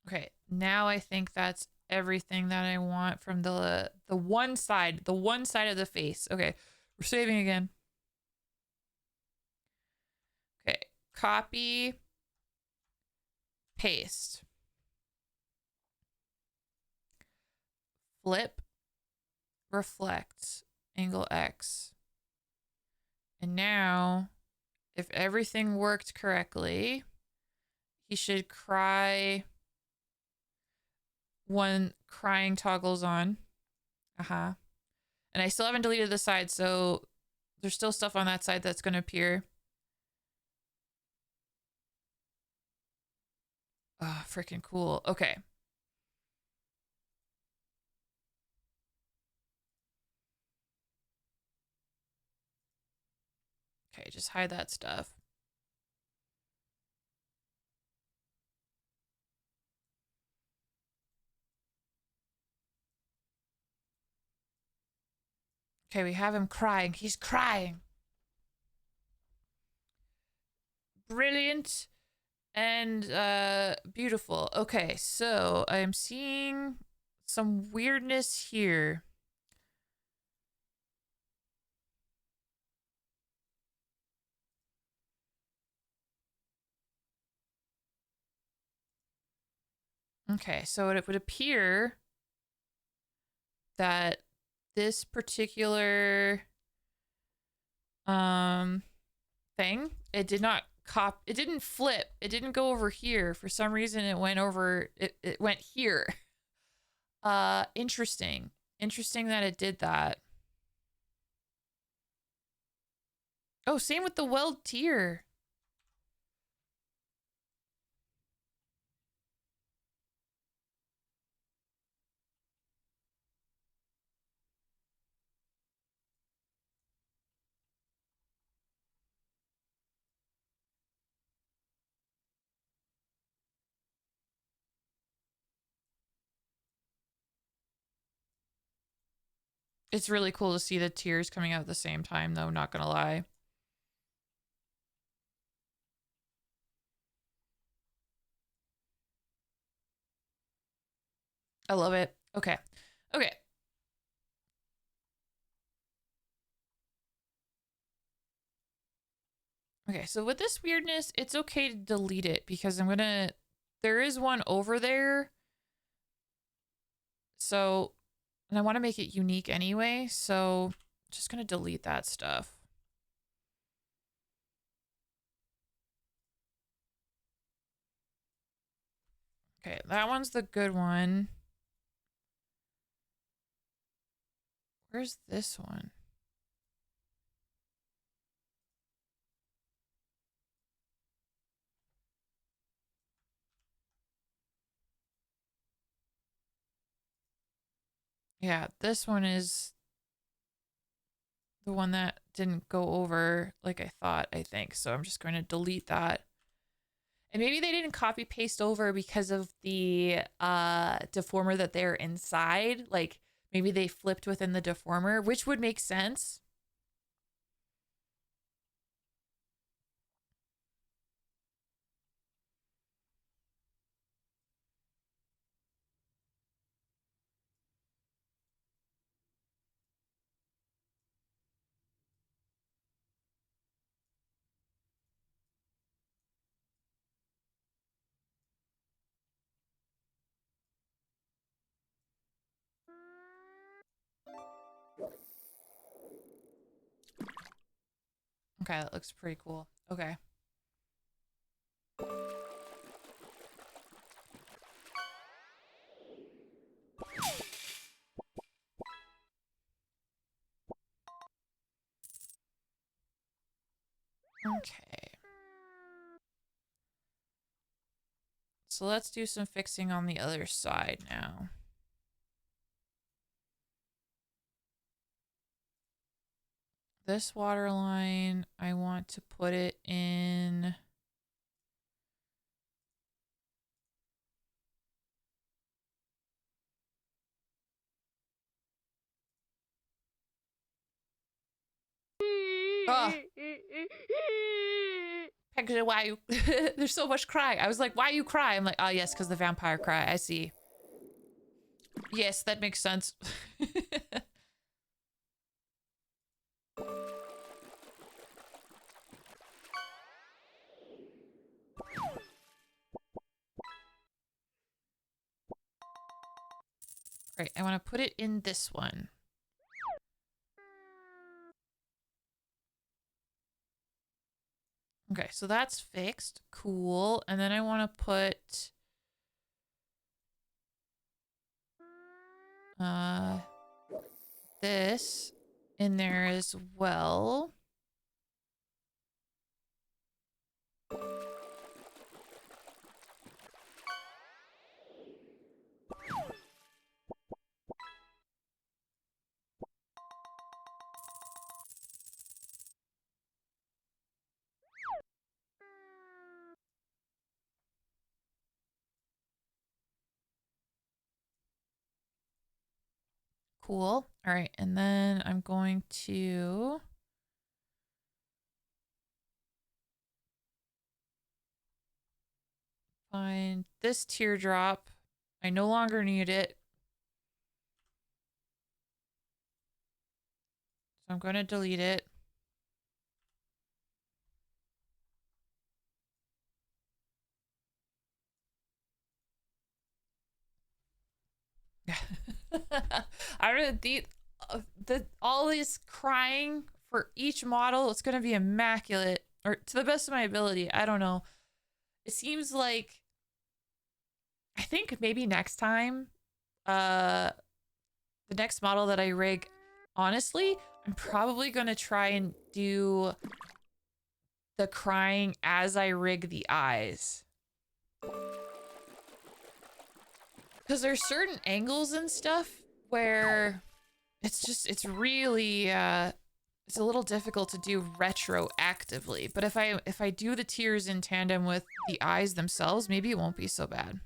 A: Okay, now I think that's everything that I want from the one side of the face. Okay, we're saving again. Okay, copy, paste, flip, reflect, angle X. And now, if everything worked correctly, he should cry when crying toggles on. And I still haven't deleted the side, so there's still stuff on that side that's going to appear. Oh, freaking cool. Okay. Okay, just hide that stuff. Okay, we have him crying. He's crying. Brilliant and beautiful. Okay, so I'm seeing some weirdness here. Okay, so it would appear that this particular thing, it did not it didn't flip. It didn't go over here. For some reason it went over it went here. Interesting. Interesting that it did that. Oh, same with the weld tier. It's really cool to see the tears coming out at the same time, though, not gonna lie. I love it. Okay. Okay. Okay, so with this weirdness, it's okay to delete it because I'm gonna... There is one over there. So... And I want to make it unique anyway, so... I'm just gonna delete that stuff. Okay, that one's the good one. Where's this one? Yeah, this one is the one that didn't go over like I thought, I think. So I'm just going to delete that. And maybe they didn't copy paste over because of the deformer that they're inside. Like Maybe they flipped within the deformer, which would make sense. Okay, that looks pretty cool. Okay. Okay. So let's do some fixing on the other side now. This water line, I want to put it in... Oh. Peggy, why you... There's so much crying. I was like, why you cry? I'm like, oh yes, because the vampire cry. I see. Yes, that makes sense. Right, I want to put it in this one. Okay, so that's fixed. Cool. And then I want to put... this in there as well. Cool. All right, and then I'm going to find this teardrop. I no longer need it. So I'm going to delete it. I don't know, all this crying for each model, it's going to be immaculate, or to the best of my ability. I don't know. It seems like, I think maybe next time, the next model that I rig, honestly, I'm probably going to try and do the crying as I rig the eyes. Because there's certain angles and stuff where it's really, it's a little difficult to do retroactively. But if I do the tears in tandem with the eyes themselves, maybe it won't be so bad.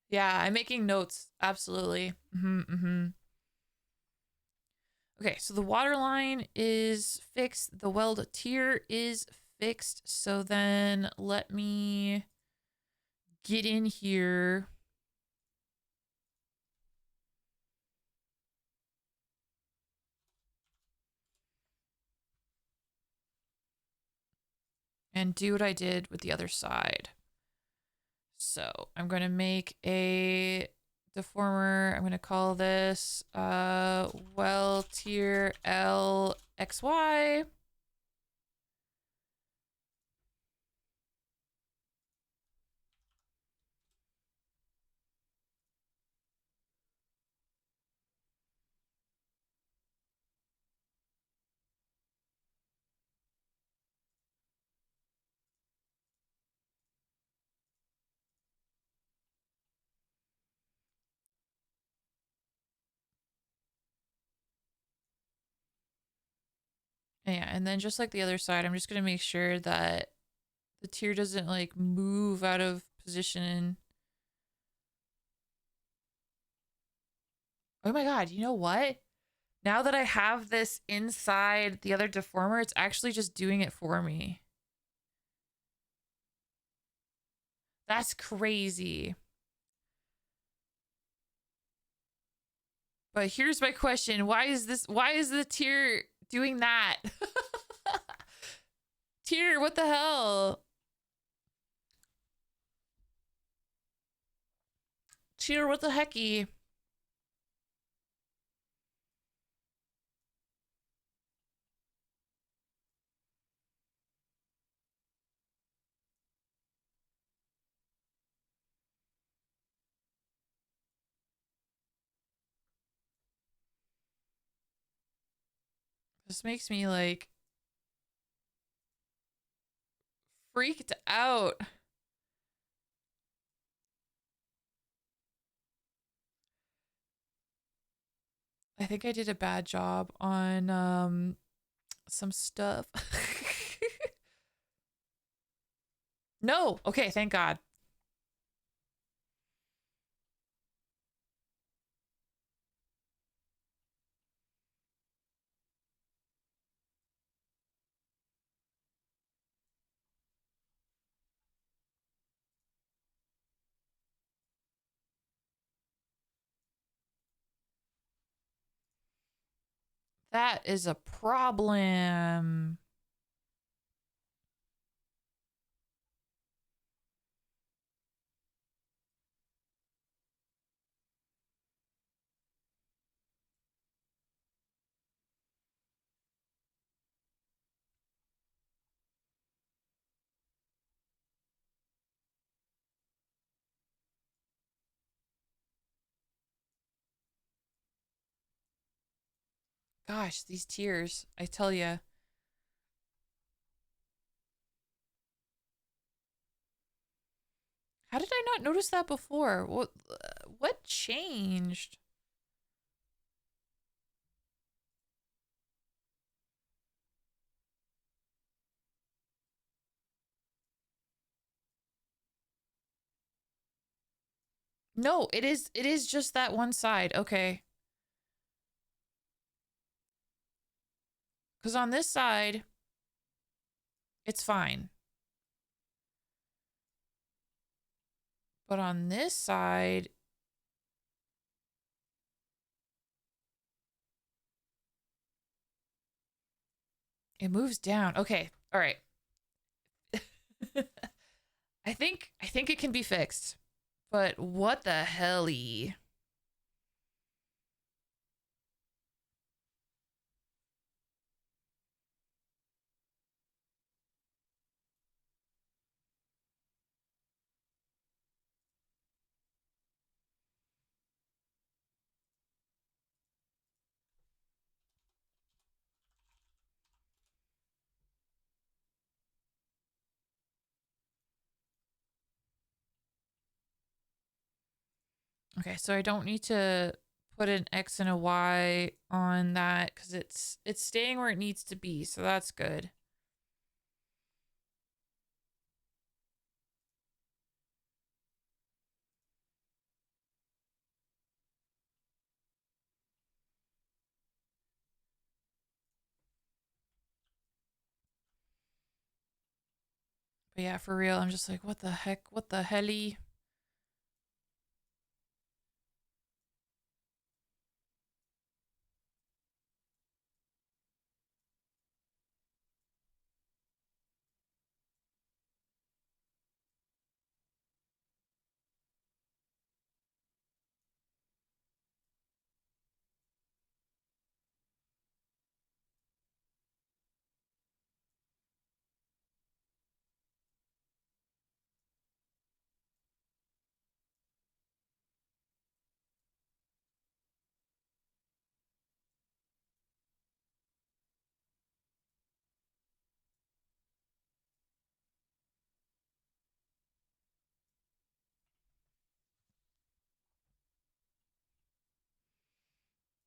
A: Yeah, I'm making notes. Absolutely. Okay, so the water line is fixed. The weld tier is fixed. So then let me get in here. And do what I did with the other side. So I'm going to make a deformer. I'm going to call this well tier LXY. Yeah, and then just like the other side, I'm just gonna make sure that the tear doesn't like move out of position. Oh my god, you know what? Now that I have this inside the other deformer, it's actually just doing it for me. That's crazy. But here's my question. Why is the tear doing that? Tear, what the hell? Tear, what the hecky? This makes me like freaked out. I think I did a bad job on some stuff. No. Okay, thank God. That is a problem. Gosh, these tears, I tell you. How did I not notice that before? What changed? No, it is just that one side. Okay. Cuz on this side, it's fine. But on this side, it moves down. Okay. All right. I think it can be fixed. But what the helly? Okay, so I don't need to put an X and a Y on that because it's staying where it needs to be, so that's good. But yeah, for real, I'm just like, what the heck? What the helly?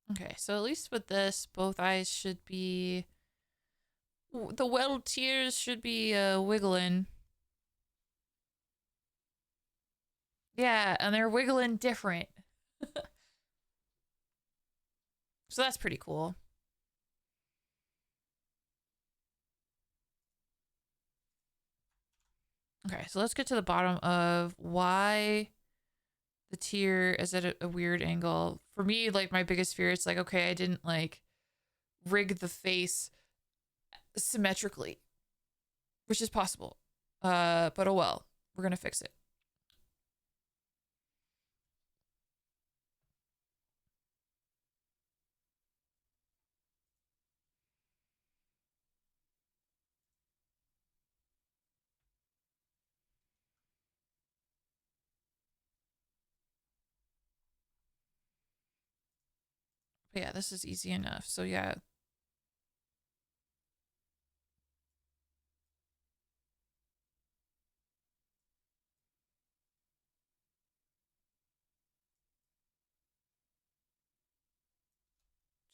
A: Okay, so at least with this, both eyes should be The weld tears should be wiggling. Yeah, and they're wiggling different. So that's pretty cool. Okay, so let's get to the bottom of why the tear is at a weird angle. For me, like my biggest fear is like, okay, I didn't like rig the face symmetrically, which is possible. But oh well, we're gonna fix it. But yeah, this is easy enough. So yeah.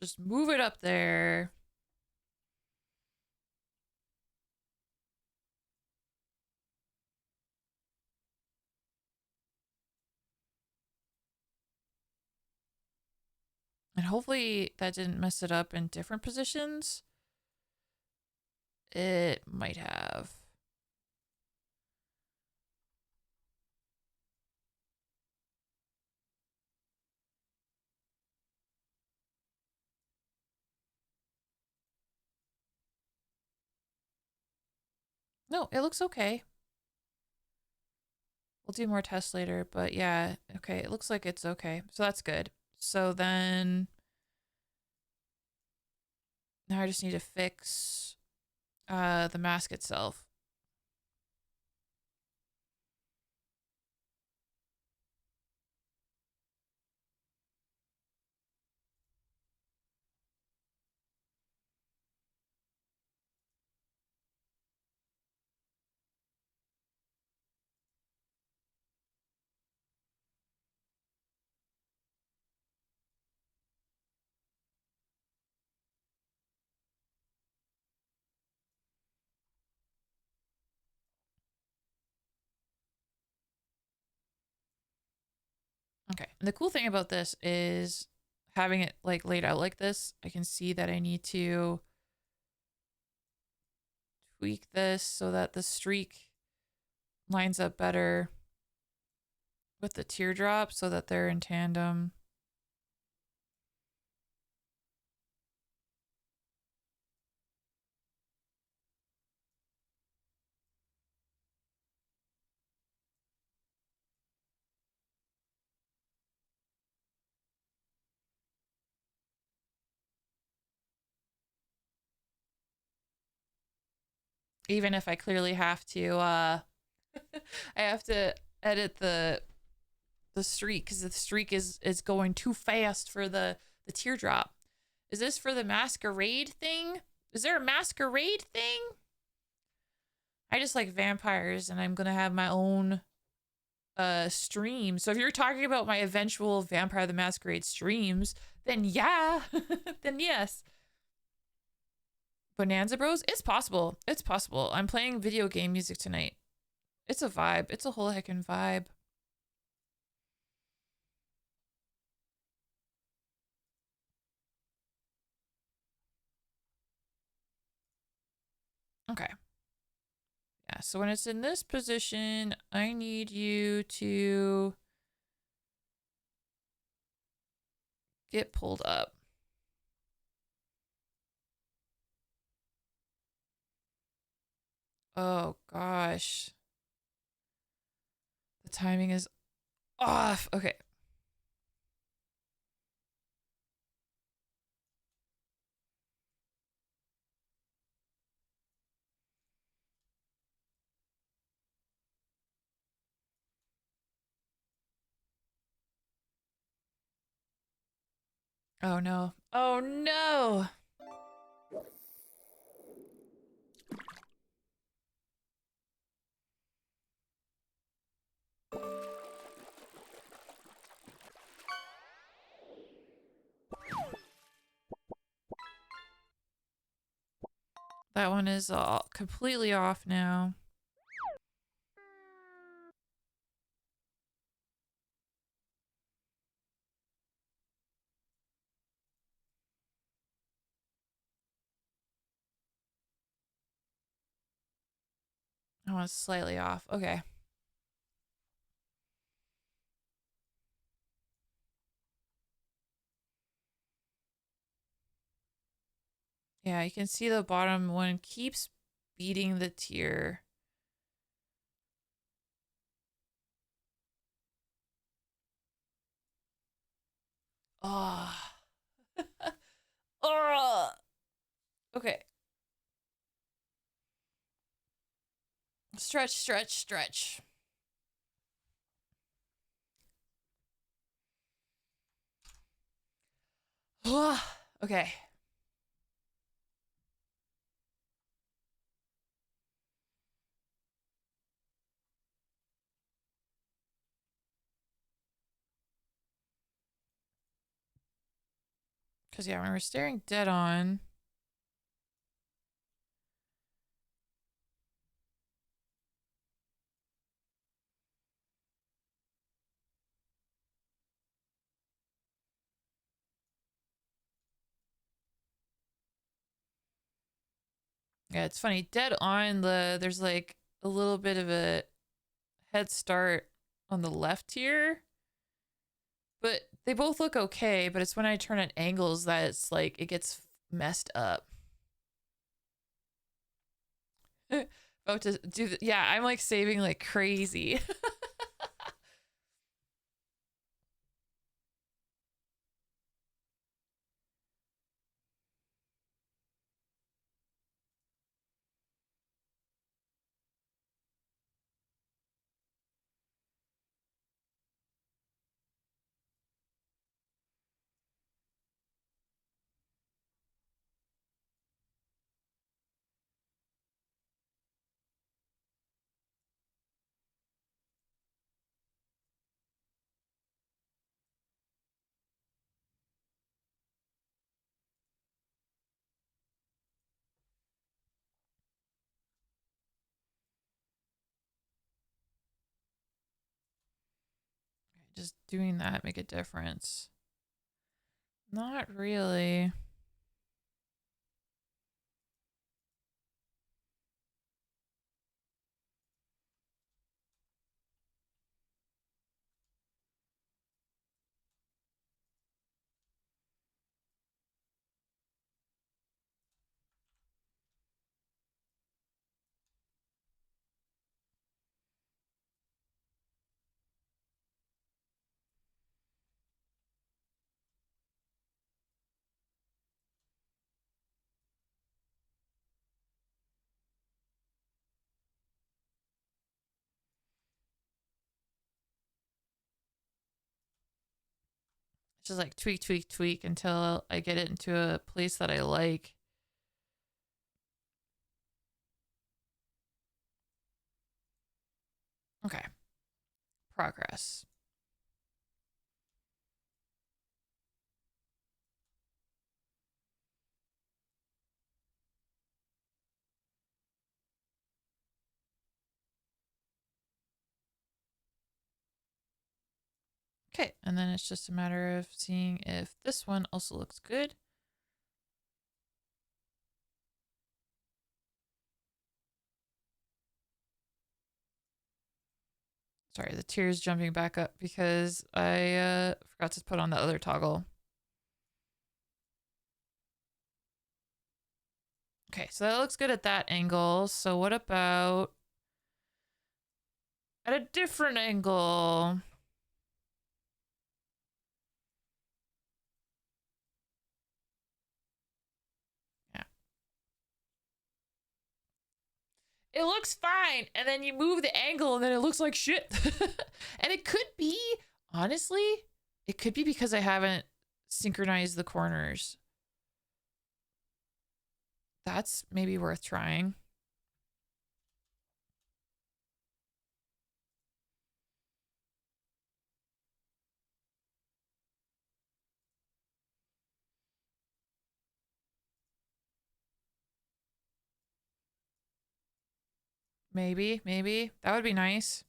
A: Just move it up there. And hopefully that didn't mess it up in different positions. It might have. No, it looks okay. We'll do more tests later, but yeah, okay, it looks like it's okay. So that's good. So then now I just need to fix the mask itself. Okay. And the cool thing about this is having it like laid out like this, I can see that I need to tweak this so that the streak lines up better with the teardrop so that they're in tandem. Even if I clearly have to I have to edit the streak because the streak is going too fast for the teardrop. Is this for the masquerade thing? Is there a masquerade thing? I just like vampires and I'm gonna have my own stream. So if you're talking about my eventual Vampire the Masquerade streams, then yeah. Then yes. Bonanza Bros? It's possible. It's possible. I'm playing video game music tonight. It's a vibe. It's a whole heckin' vibe. Okay. Yeah, so when it's in this position, I need you to get pulled up. Oh gosh. The timing is off. Okay. Oh no. Oh no. That one is all completely off now. That one's slightly off. Okay. Yeah, you can see the bottom one keeps beating the tier. Oh. Oh. Okay. Stretch, stretch, stretch. Okay. Because, yeah, when we're staring dead on. Yeah, it's funny. Dead on, there's like a little bit of a head start on the left here. But they both look okay, but it's when I turn at angles that it's like it gets messed up. About to do yeah, I'm like saving like crazy. Just doing that make a difference? Not really. Just like tweak, tweak, tweak until I get it into a place that I like. Okay. Progress. Okay, and then it's just a matter of seeing if this one also looks good. Sorry, the tears jumping back up because I forgot to put on the other toggle. Okay, so that looks good at that angle. So what about at a different angle? Yeah. It looks fine, and then you move the angle and then it looks like shit. And it could be, honestly, it could be because I haven't synchronized the corners. That's maybe worth trying. Maybe, maybe. That would be nice.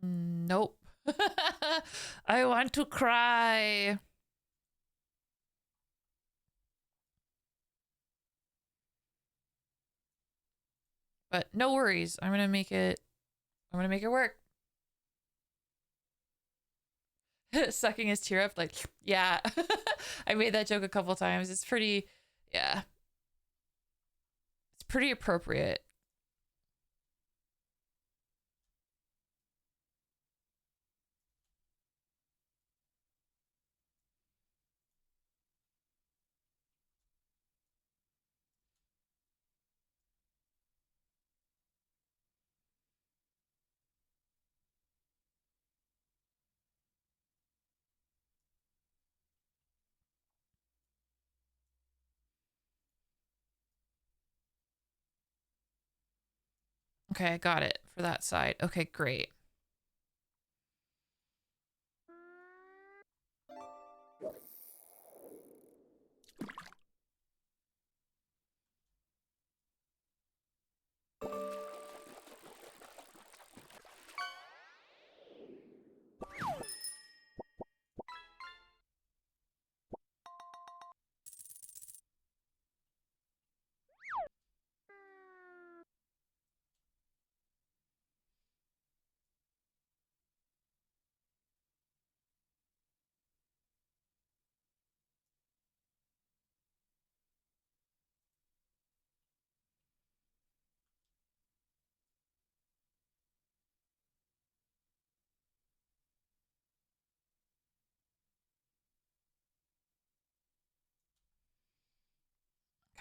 A: Nope. I want to cry. But no worries. I'm gonna make it work. Sucking his tear up, like, yeah. I made that joke a couple times. It's pretty, yeah. It's pretty appropriate. Okay, I got it for that side. Okay, great.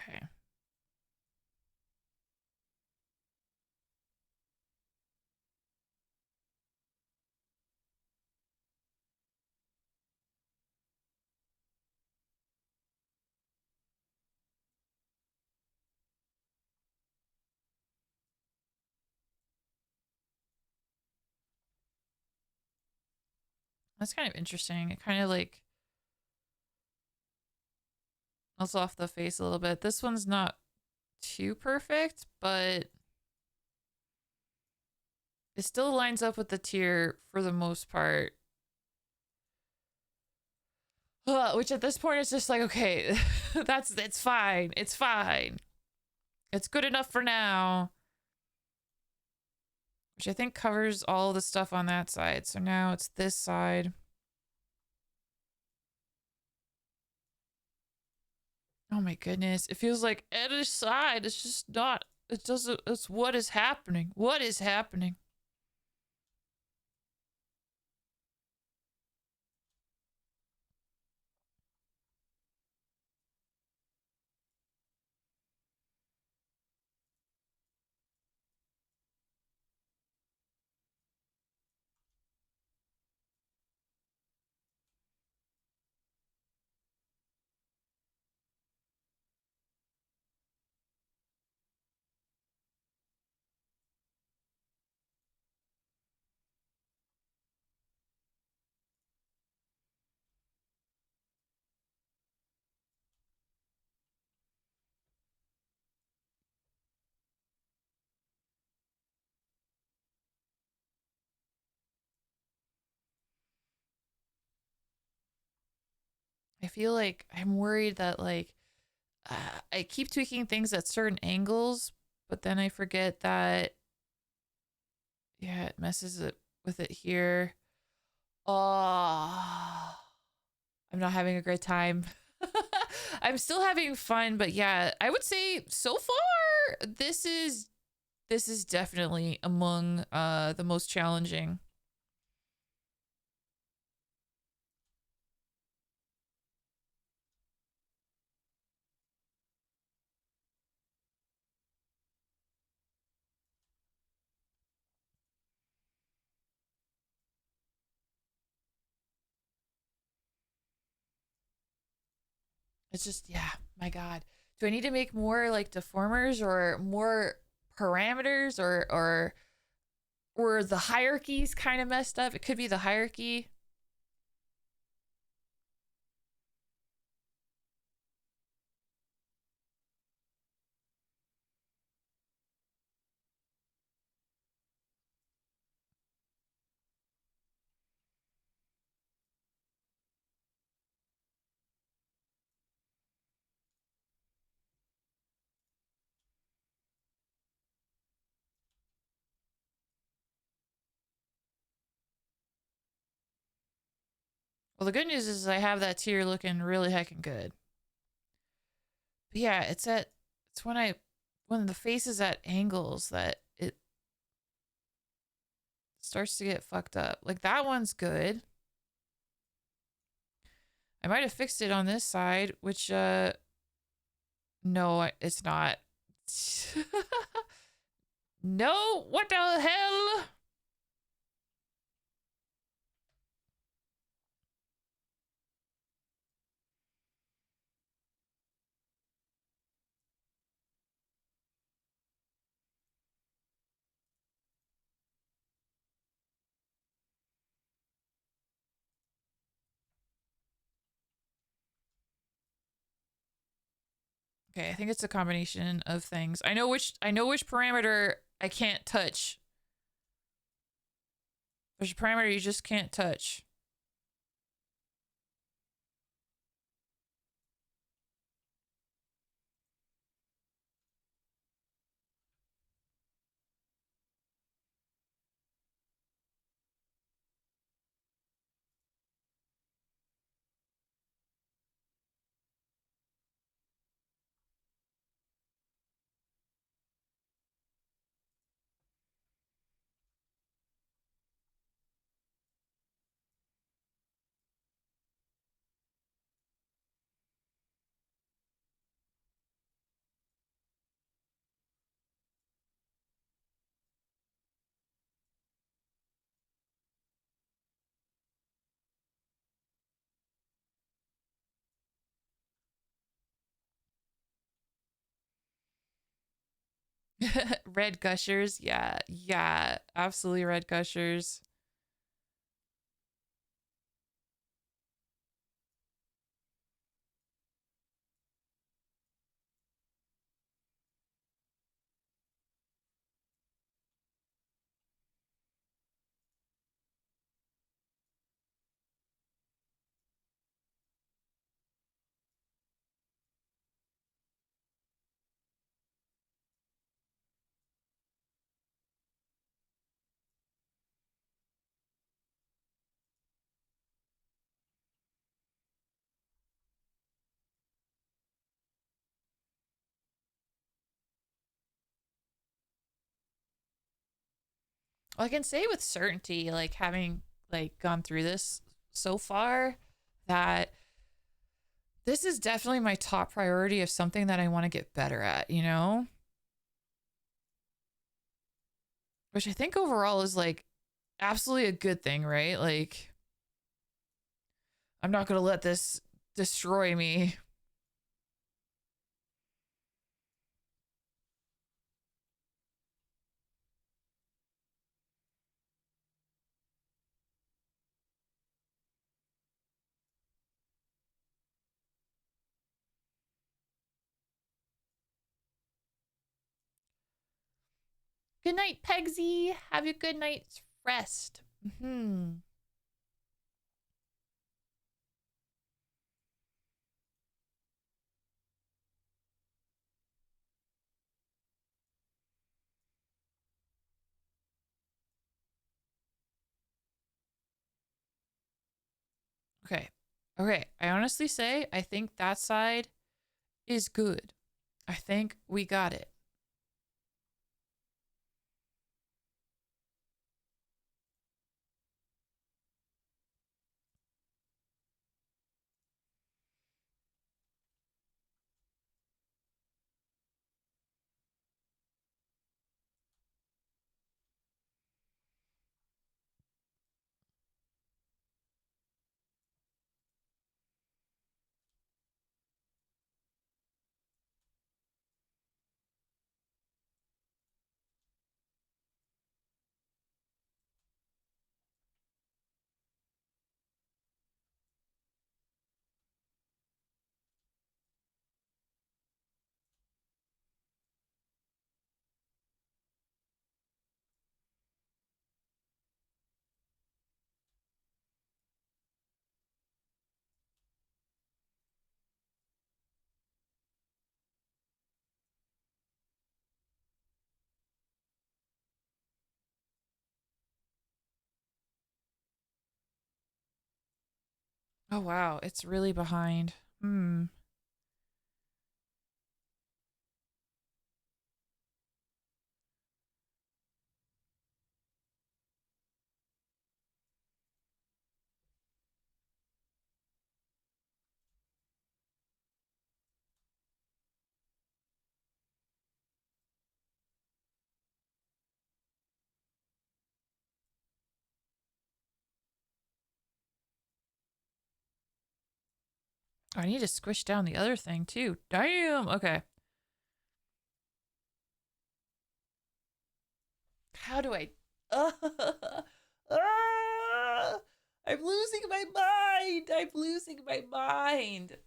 A: Okay. That's kind of interesting. It kind of like melts off the face a little bit. This one's not too perfect, but it still lines up with the tear for the most part. Which at this point is just like, okay, it's fine. It's fine. It's good enough for now. Which I think covers all the stuff on that side. So now it's this side. Oh my goodness. It feels like any side. It's just not. It doesn't. It's what is happening. What is happening? I feel like I'm worried that like I keep tweaking things at certain angles, but then I forget that yeah, it messes it with it here. Oh, I'm not having a great time. I'm still having fun, but yeah, I would say so far this is definitely among the most challenging. It's just yeah, my god. Do I need to make more like deformers or more parameters or or the hierarchy's kind of messed up. It could be the hierarchy. Well, the good news is I have that tier looking really heckin' good. But yeah, it's when the face is at angles that it starts to get fucked up. Like that one's good. I might have fixed it on this side, which no, it's not. No, what the hell? Okay, I think it's a combination of things. I know which parameter I can't touch. There's a parameter you just can't touch. Red gushers. Yeah, yeah, absolutely red gushers. Well, I can say with certainty, like having like gone through this so far, that this is definitely my top priority of something that I want to get better at, you know? Which I think overall is like absolutely a good thing, right? Like, I'm not going to let this destroy me. Good night, Pegsy. Have a good night's rest. Hmm. Okay. Okay. I honestly say I think that side is good. I think we got it. Oh, wow. It's really behind. Hmm. Oh, I need to squish down the other thing too. Damn. Okay. How do I? Uh, I'm losing my mind. I'm losing my mind.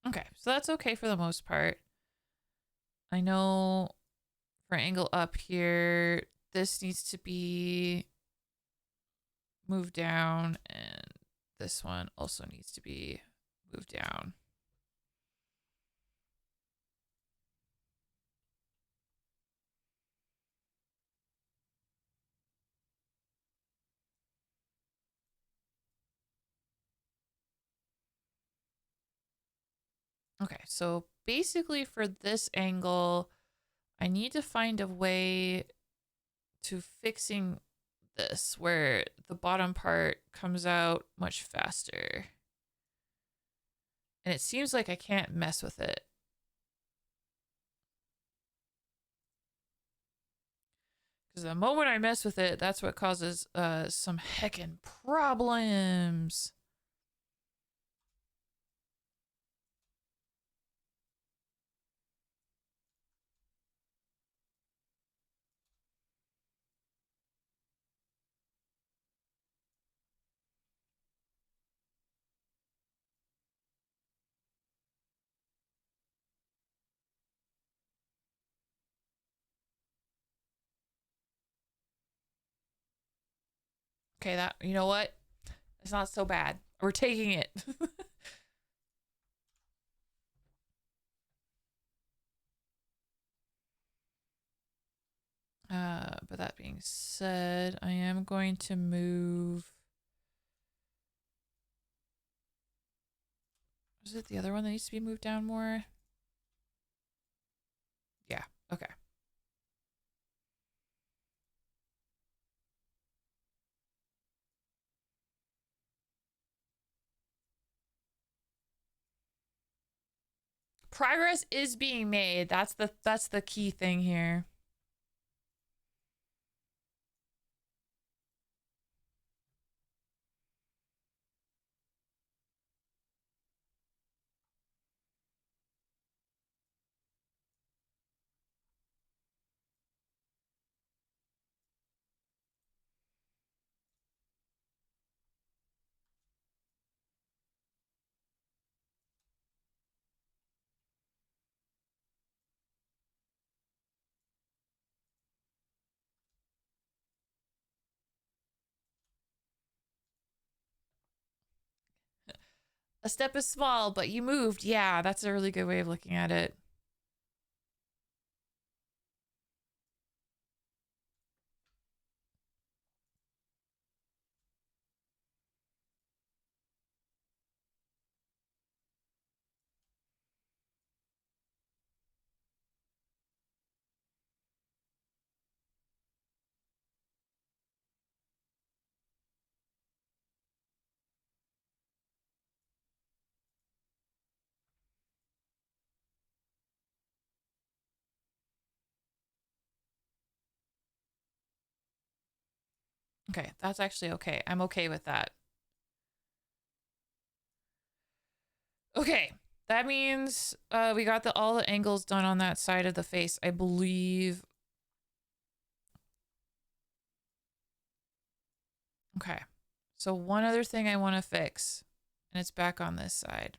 A: Okay, so that's okay for the most part. I know for angle up here, this needs to be moved down, and this one also needs to be moved down. Okay, so basically for this angle, I need to find a way to fixing this where the bottom part comes out much faster. And it seems like I can't mess with it. Because the moment I mess with it, that's what causes some heckin' problems. Okay, that, you know what? It's not so bad. We're taking it. But that being said, I am going to move. Is it the other one that needs to be moved down more? Yeah, okay. Progress is being made. That's the key thing here. A step is small, but you moved. Yeah, that's a really good way of looking at it. Okay, that's actually okay. I'm okay with that. Okay, that means we got all the angles done on that side of the face, I believe. Okay, so one other thing I want to fix, and it's back on this side.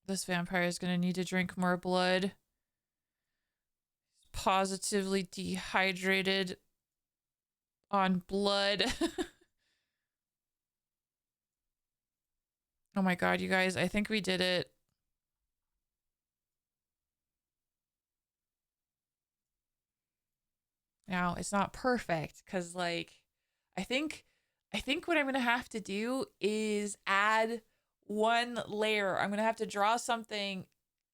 A: This vampire is going to need to drink more blood. Positively dehydrated on blood. Oh my god, you guys, I think we did it. Now, it's not perfect cuz like I think what I'm going to have to do is add one layer. I'm going to have to draw something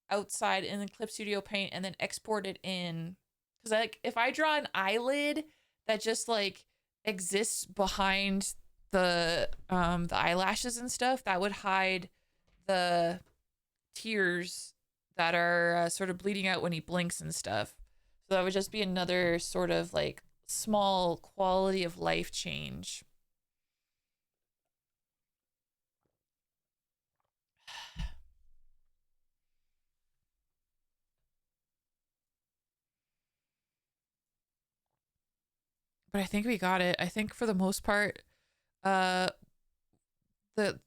A: outside in the Clip Studio Paint and then export it in. Cuz like if I draw an eyelid that just like exists behind the eyelashes and stuff, that would hide the tears that are sort of bleeding out when he blinks and stuff. So that would just be another sort of like small quality of life change. But I think we got it. I think for the most part, uh the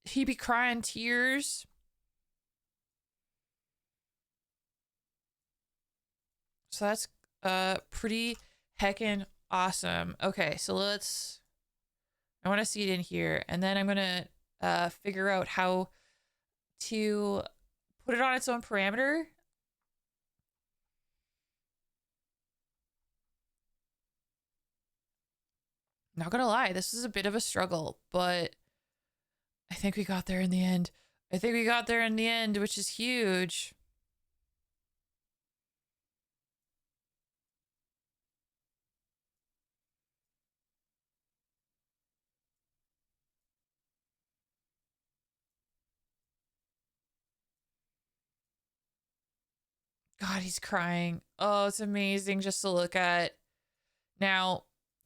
A: he be crying tears. So that's pretty heckin' awesome. Okay, so I want to see it in here, and then I'm gonna figure out how to put it on its own parameter. Not gonna lie, this is a bit of a struggle, but I think we got there in the end. I think we got there in the end, which is huge. God, he's crying. Oh, it's amazing just to look at. Now,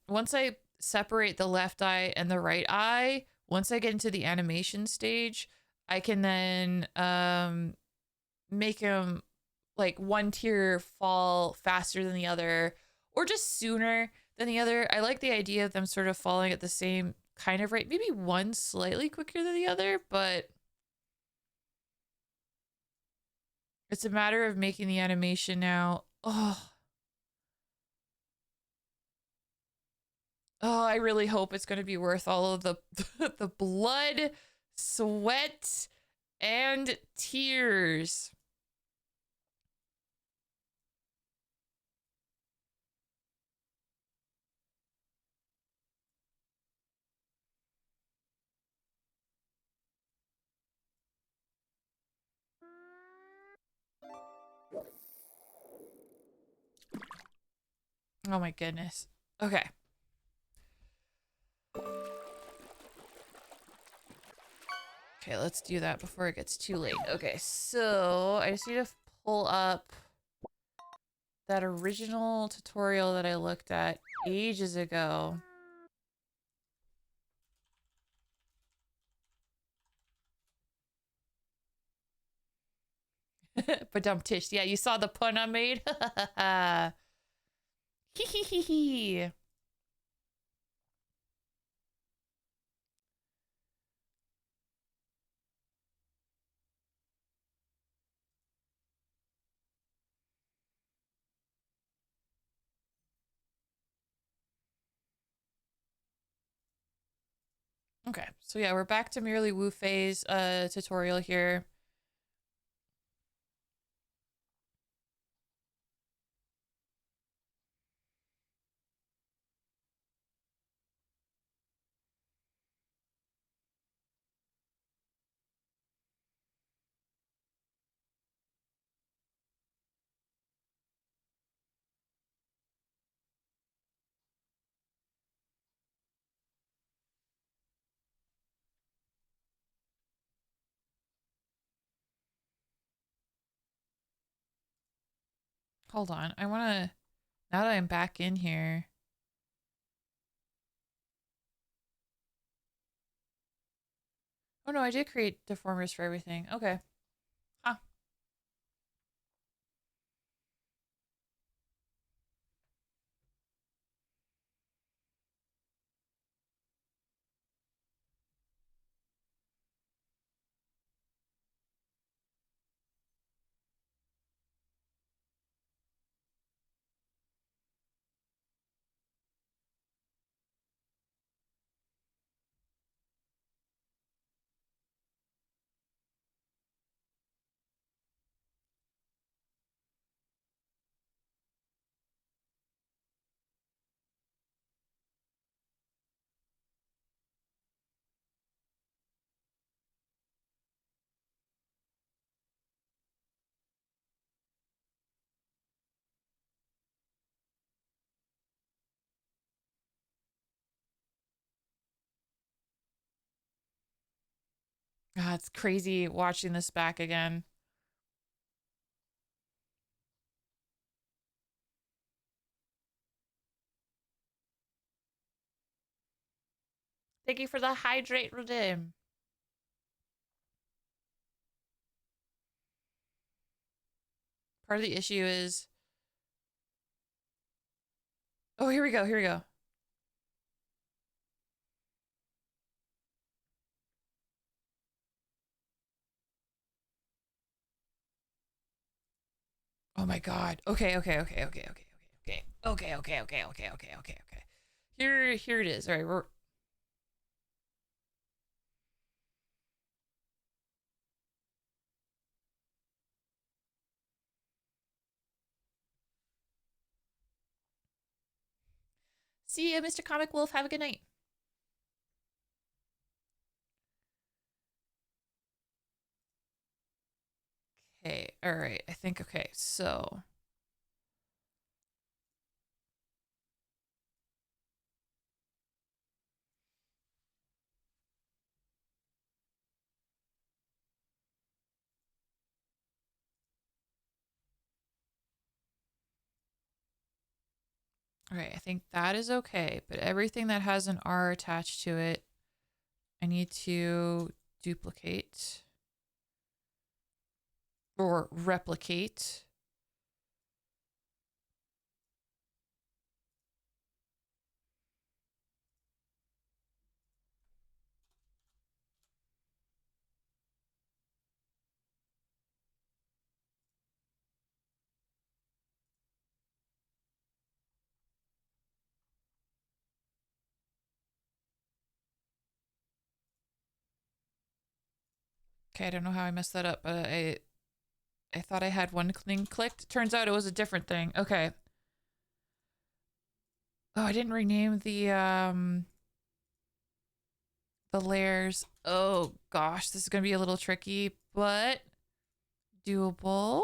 A: once I separate the left eye and the right eye, once I get into the animation stage, I can then make him like one tear fall faster than the other or just sooner than the other. I like the idea of them sort of falling at the same kind of rate, maybe one slightly quicker than the other, but it's a matter of making the animation now. Oh, I really hope it's going to be worth all of the the blood, sweat, and tears. Oh my goodness. Okay. Okay, let's do that before it gets too late. Okay, so I just need to pull up that original tutorial that I looked at ages ago. But dump tish. Yeah, you saw the pun I made? Hee hee hee hee. Okay, so yeah, we're back to merely Wu Fei's tutorial here. Hold on, I want to, now that I'm back in here. Oh no, I did create deformers for everything. Okay. Huh. God, it's crazy watching this back again. Thank you for the hydrate redeem. Part of the issue is, oh, here we go. Here we go. Oh my God. Okay, okay, okay, okay, okay, okay, okay, okay, okay, okay, okay, okay, okay. Here it is. All right, we're. See you, Mr. Comic Wolf. Have a good night. Okay, all right. I think, okay, so. All right, I think that is okay, but everything that has an R attached to it, I need to duplicate or replicate. Okay, I don't know how I messed that up, but I thought I had one thing clicked. Turns out it was a different thing. Okay. Oh, I didn't rename the layers. Oh gosh, this is gonna be a little tricky, but doable.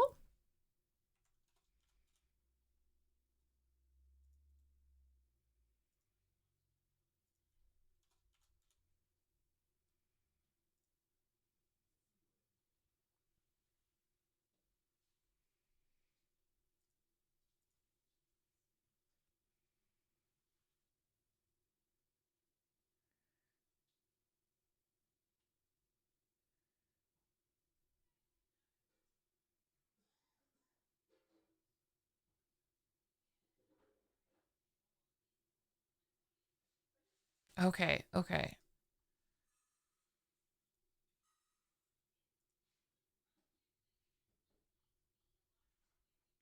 A: Okay, okay.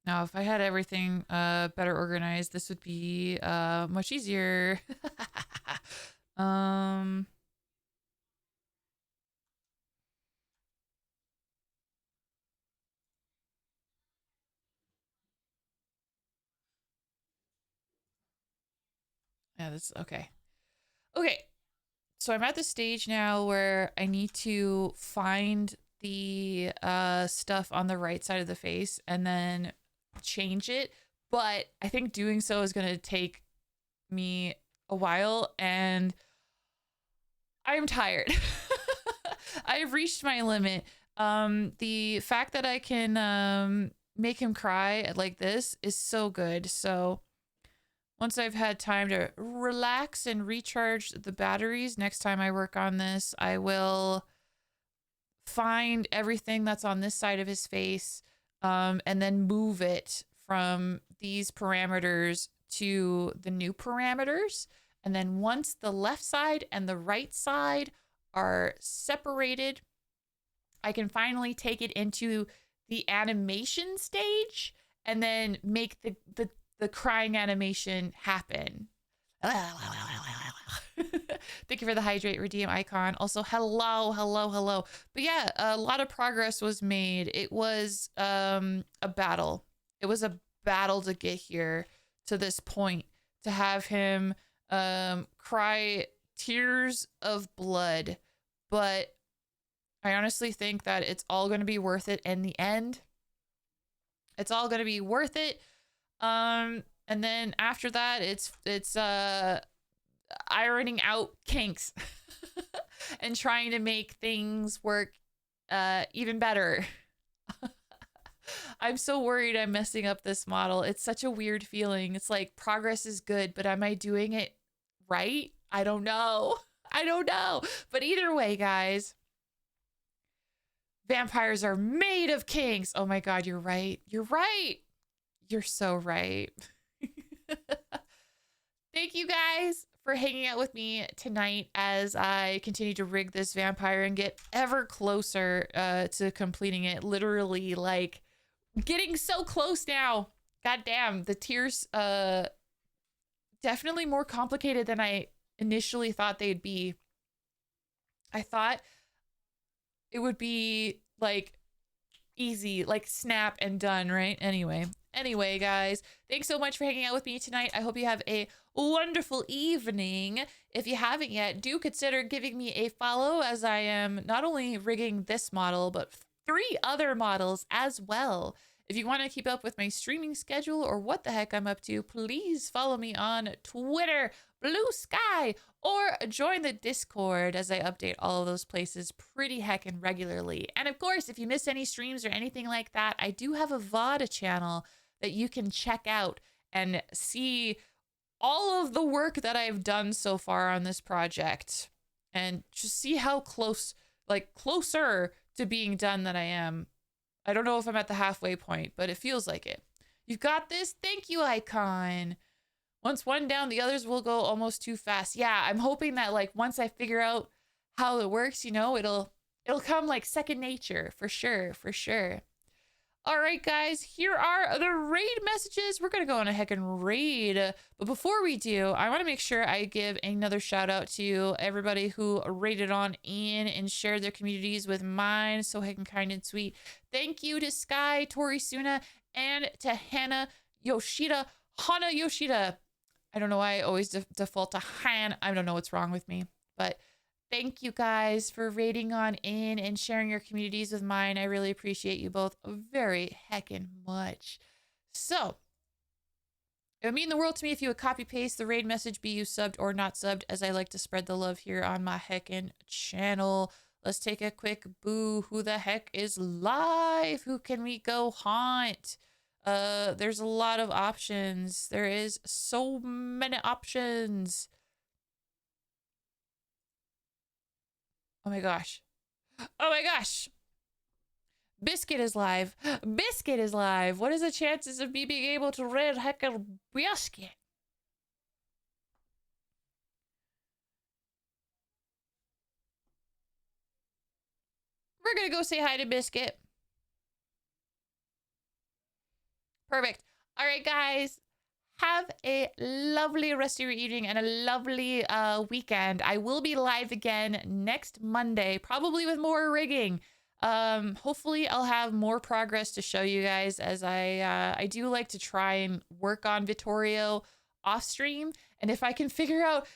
A: Now, if I had everything better organized, this would be much easier. um, yeah, that's okay. Okay, so I'm at the stage now where I need to find the stuff on the right side of the face and then change it. But I think doing so is going to take me a while, and I'm tired. I've reached my limit. The fact that I can make him cry like this is so good. So once I've had time to relax and recharge the batteries, next time I work on this, I will find everything that's on this side of his face, and then move it from these parameters to the new parameters. And then once the left side and the right side are separated, I can finally take it into the animation stage and then make the crying animation happen. Thank you for the hydrate redeem icon. Also, hello, hello, hello. But yeah, a lot of progress was made. It was a battle. It was a battle to get here to this point, to have him cry tears of blood. But I honestly think that it's all going to be worth it in the end. It's all going to be worth it. And then after that, it's ironing out kinks and trying to make things work even better. I'm so worried I'm messing up this model. It's such a weird feeling. It's like progress is good, but am I doing it right? I don't know. I don't know. But either way, guys, vampires are made of kinks. Oh my God, you're right. You're right. You're so right. Thank you guys for hanging out with me tonight as I continue to rig this vampire and get ever closer to completing it. Literally, like, getting so close now. God damn, the tears definitely more complicated than I initially thought they'd be. I thought it would be like easy, like snap and done, right? Anyway, guys, thanks so much for hanging out with me tonight. I hope you have a wonderful evening. If you haven't yet, do consider giving me a follow, as I am not only rigging this model, but 3 other models as well. If you want to keep up with my streaming schedule or what the heck I'm up to, please follow me on Twitter, Blue Sky, or join the Discord, as I update all of those places pretty heckin' regularly. And of course, if you miss any streams or anything like that, I do have a VOD channel that you can check out and see all of the work that I've done so far on this project, and just see how closer to being done that I am. I don't know if I'm at the halfway point, but it feels like it. You've got this. Thank you, icon. Once one down, the others will go almost too fast. Yeah, I'm hoping that, like, once I figure out how it works, you know, it'll come like second nature, for sure. All right, guys, here are the raid messages. We're going to go on a heckin' raid. But before we do, I want to make sure I give another shout out to everybody who raided on in and shared their communities with mine. So heckin' kind and sweet. Thank you to Sky, Tori Suna, and to Hana Yoshida. I don't know why I always default to Han. I don't know what's wrong with me. But thank you guys for raiding on in and sharing your communities with mine. I really appreciate you both very heckin' much. So, it would mean the world to me if you would copy paste the raid message, be you subbed or not subbed, as I like to spread the love here on my heckin' channel. Let's take a quick boo. Who the heck is live? Who can we go haunt? There's a lot of options. There is so many options. Oh my gosh. Oh my gosh. Biscuit is live. Biscuit is live. What is the chances of me being able to raid Hacker Biscuit? We're gonna go say hi to Biscuit. Perfect. All right, guys. Have a lovely rest of your evening and a lovely weekend. I will be live again next Monday, probably with more rigging. Hopefully I'll have more progress to show you guys, as I do like to try and work on Vittorio off stream. And if I can figure out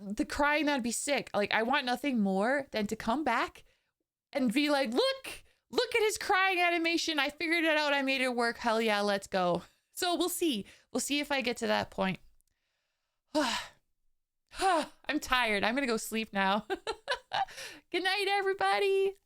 A: the crying, that'd be sick. Like, I want nothing more than to come back and be like, look at his crying animation. I figured it out. I made it work. Hell yeah, let's go. So we'll see. We'll see if I get to that point. I'm tired. I'm going to go sleep now. Good night, everybody.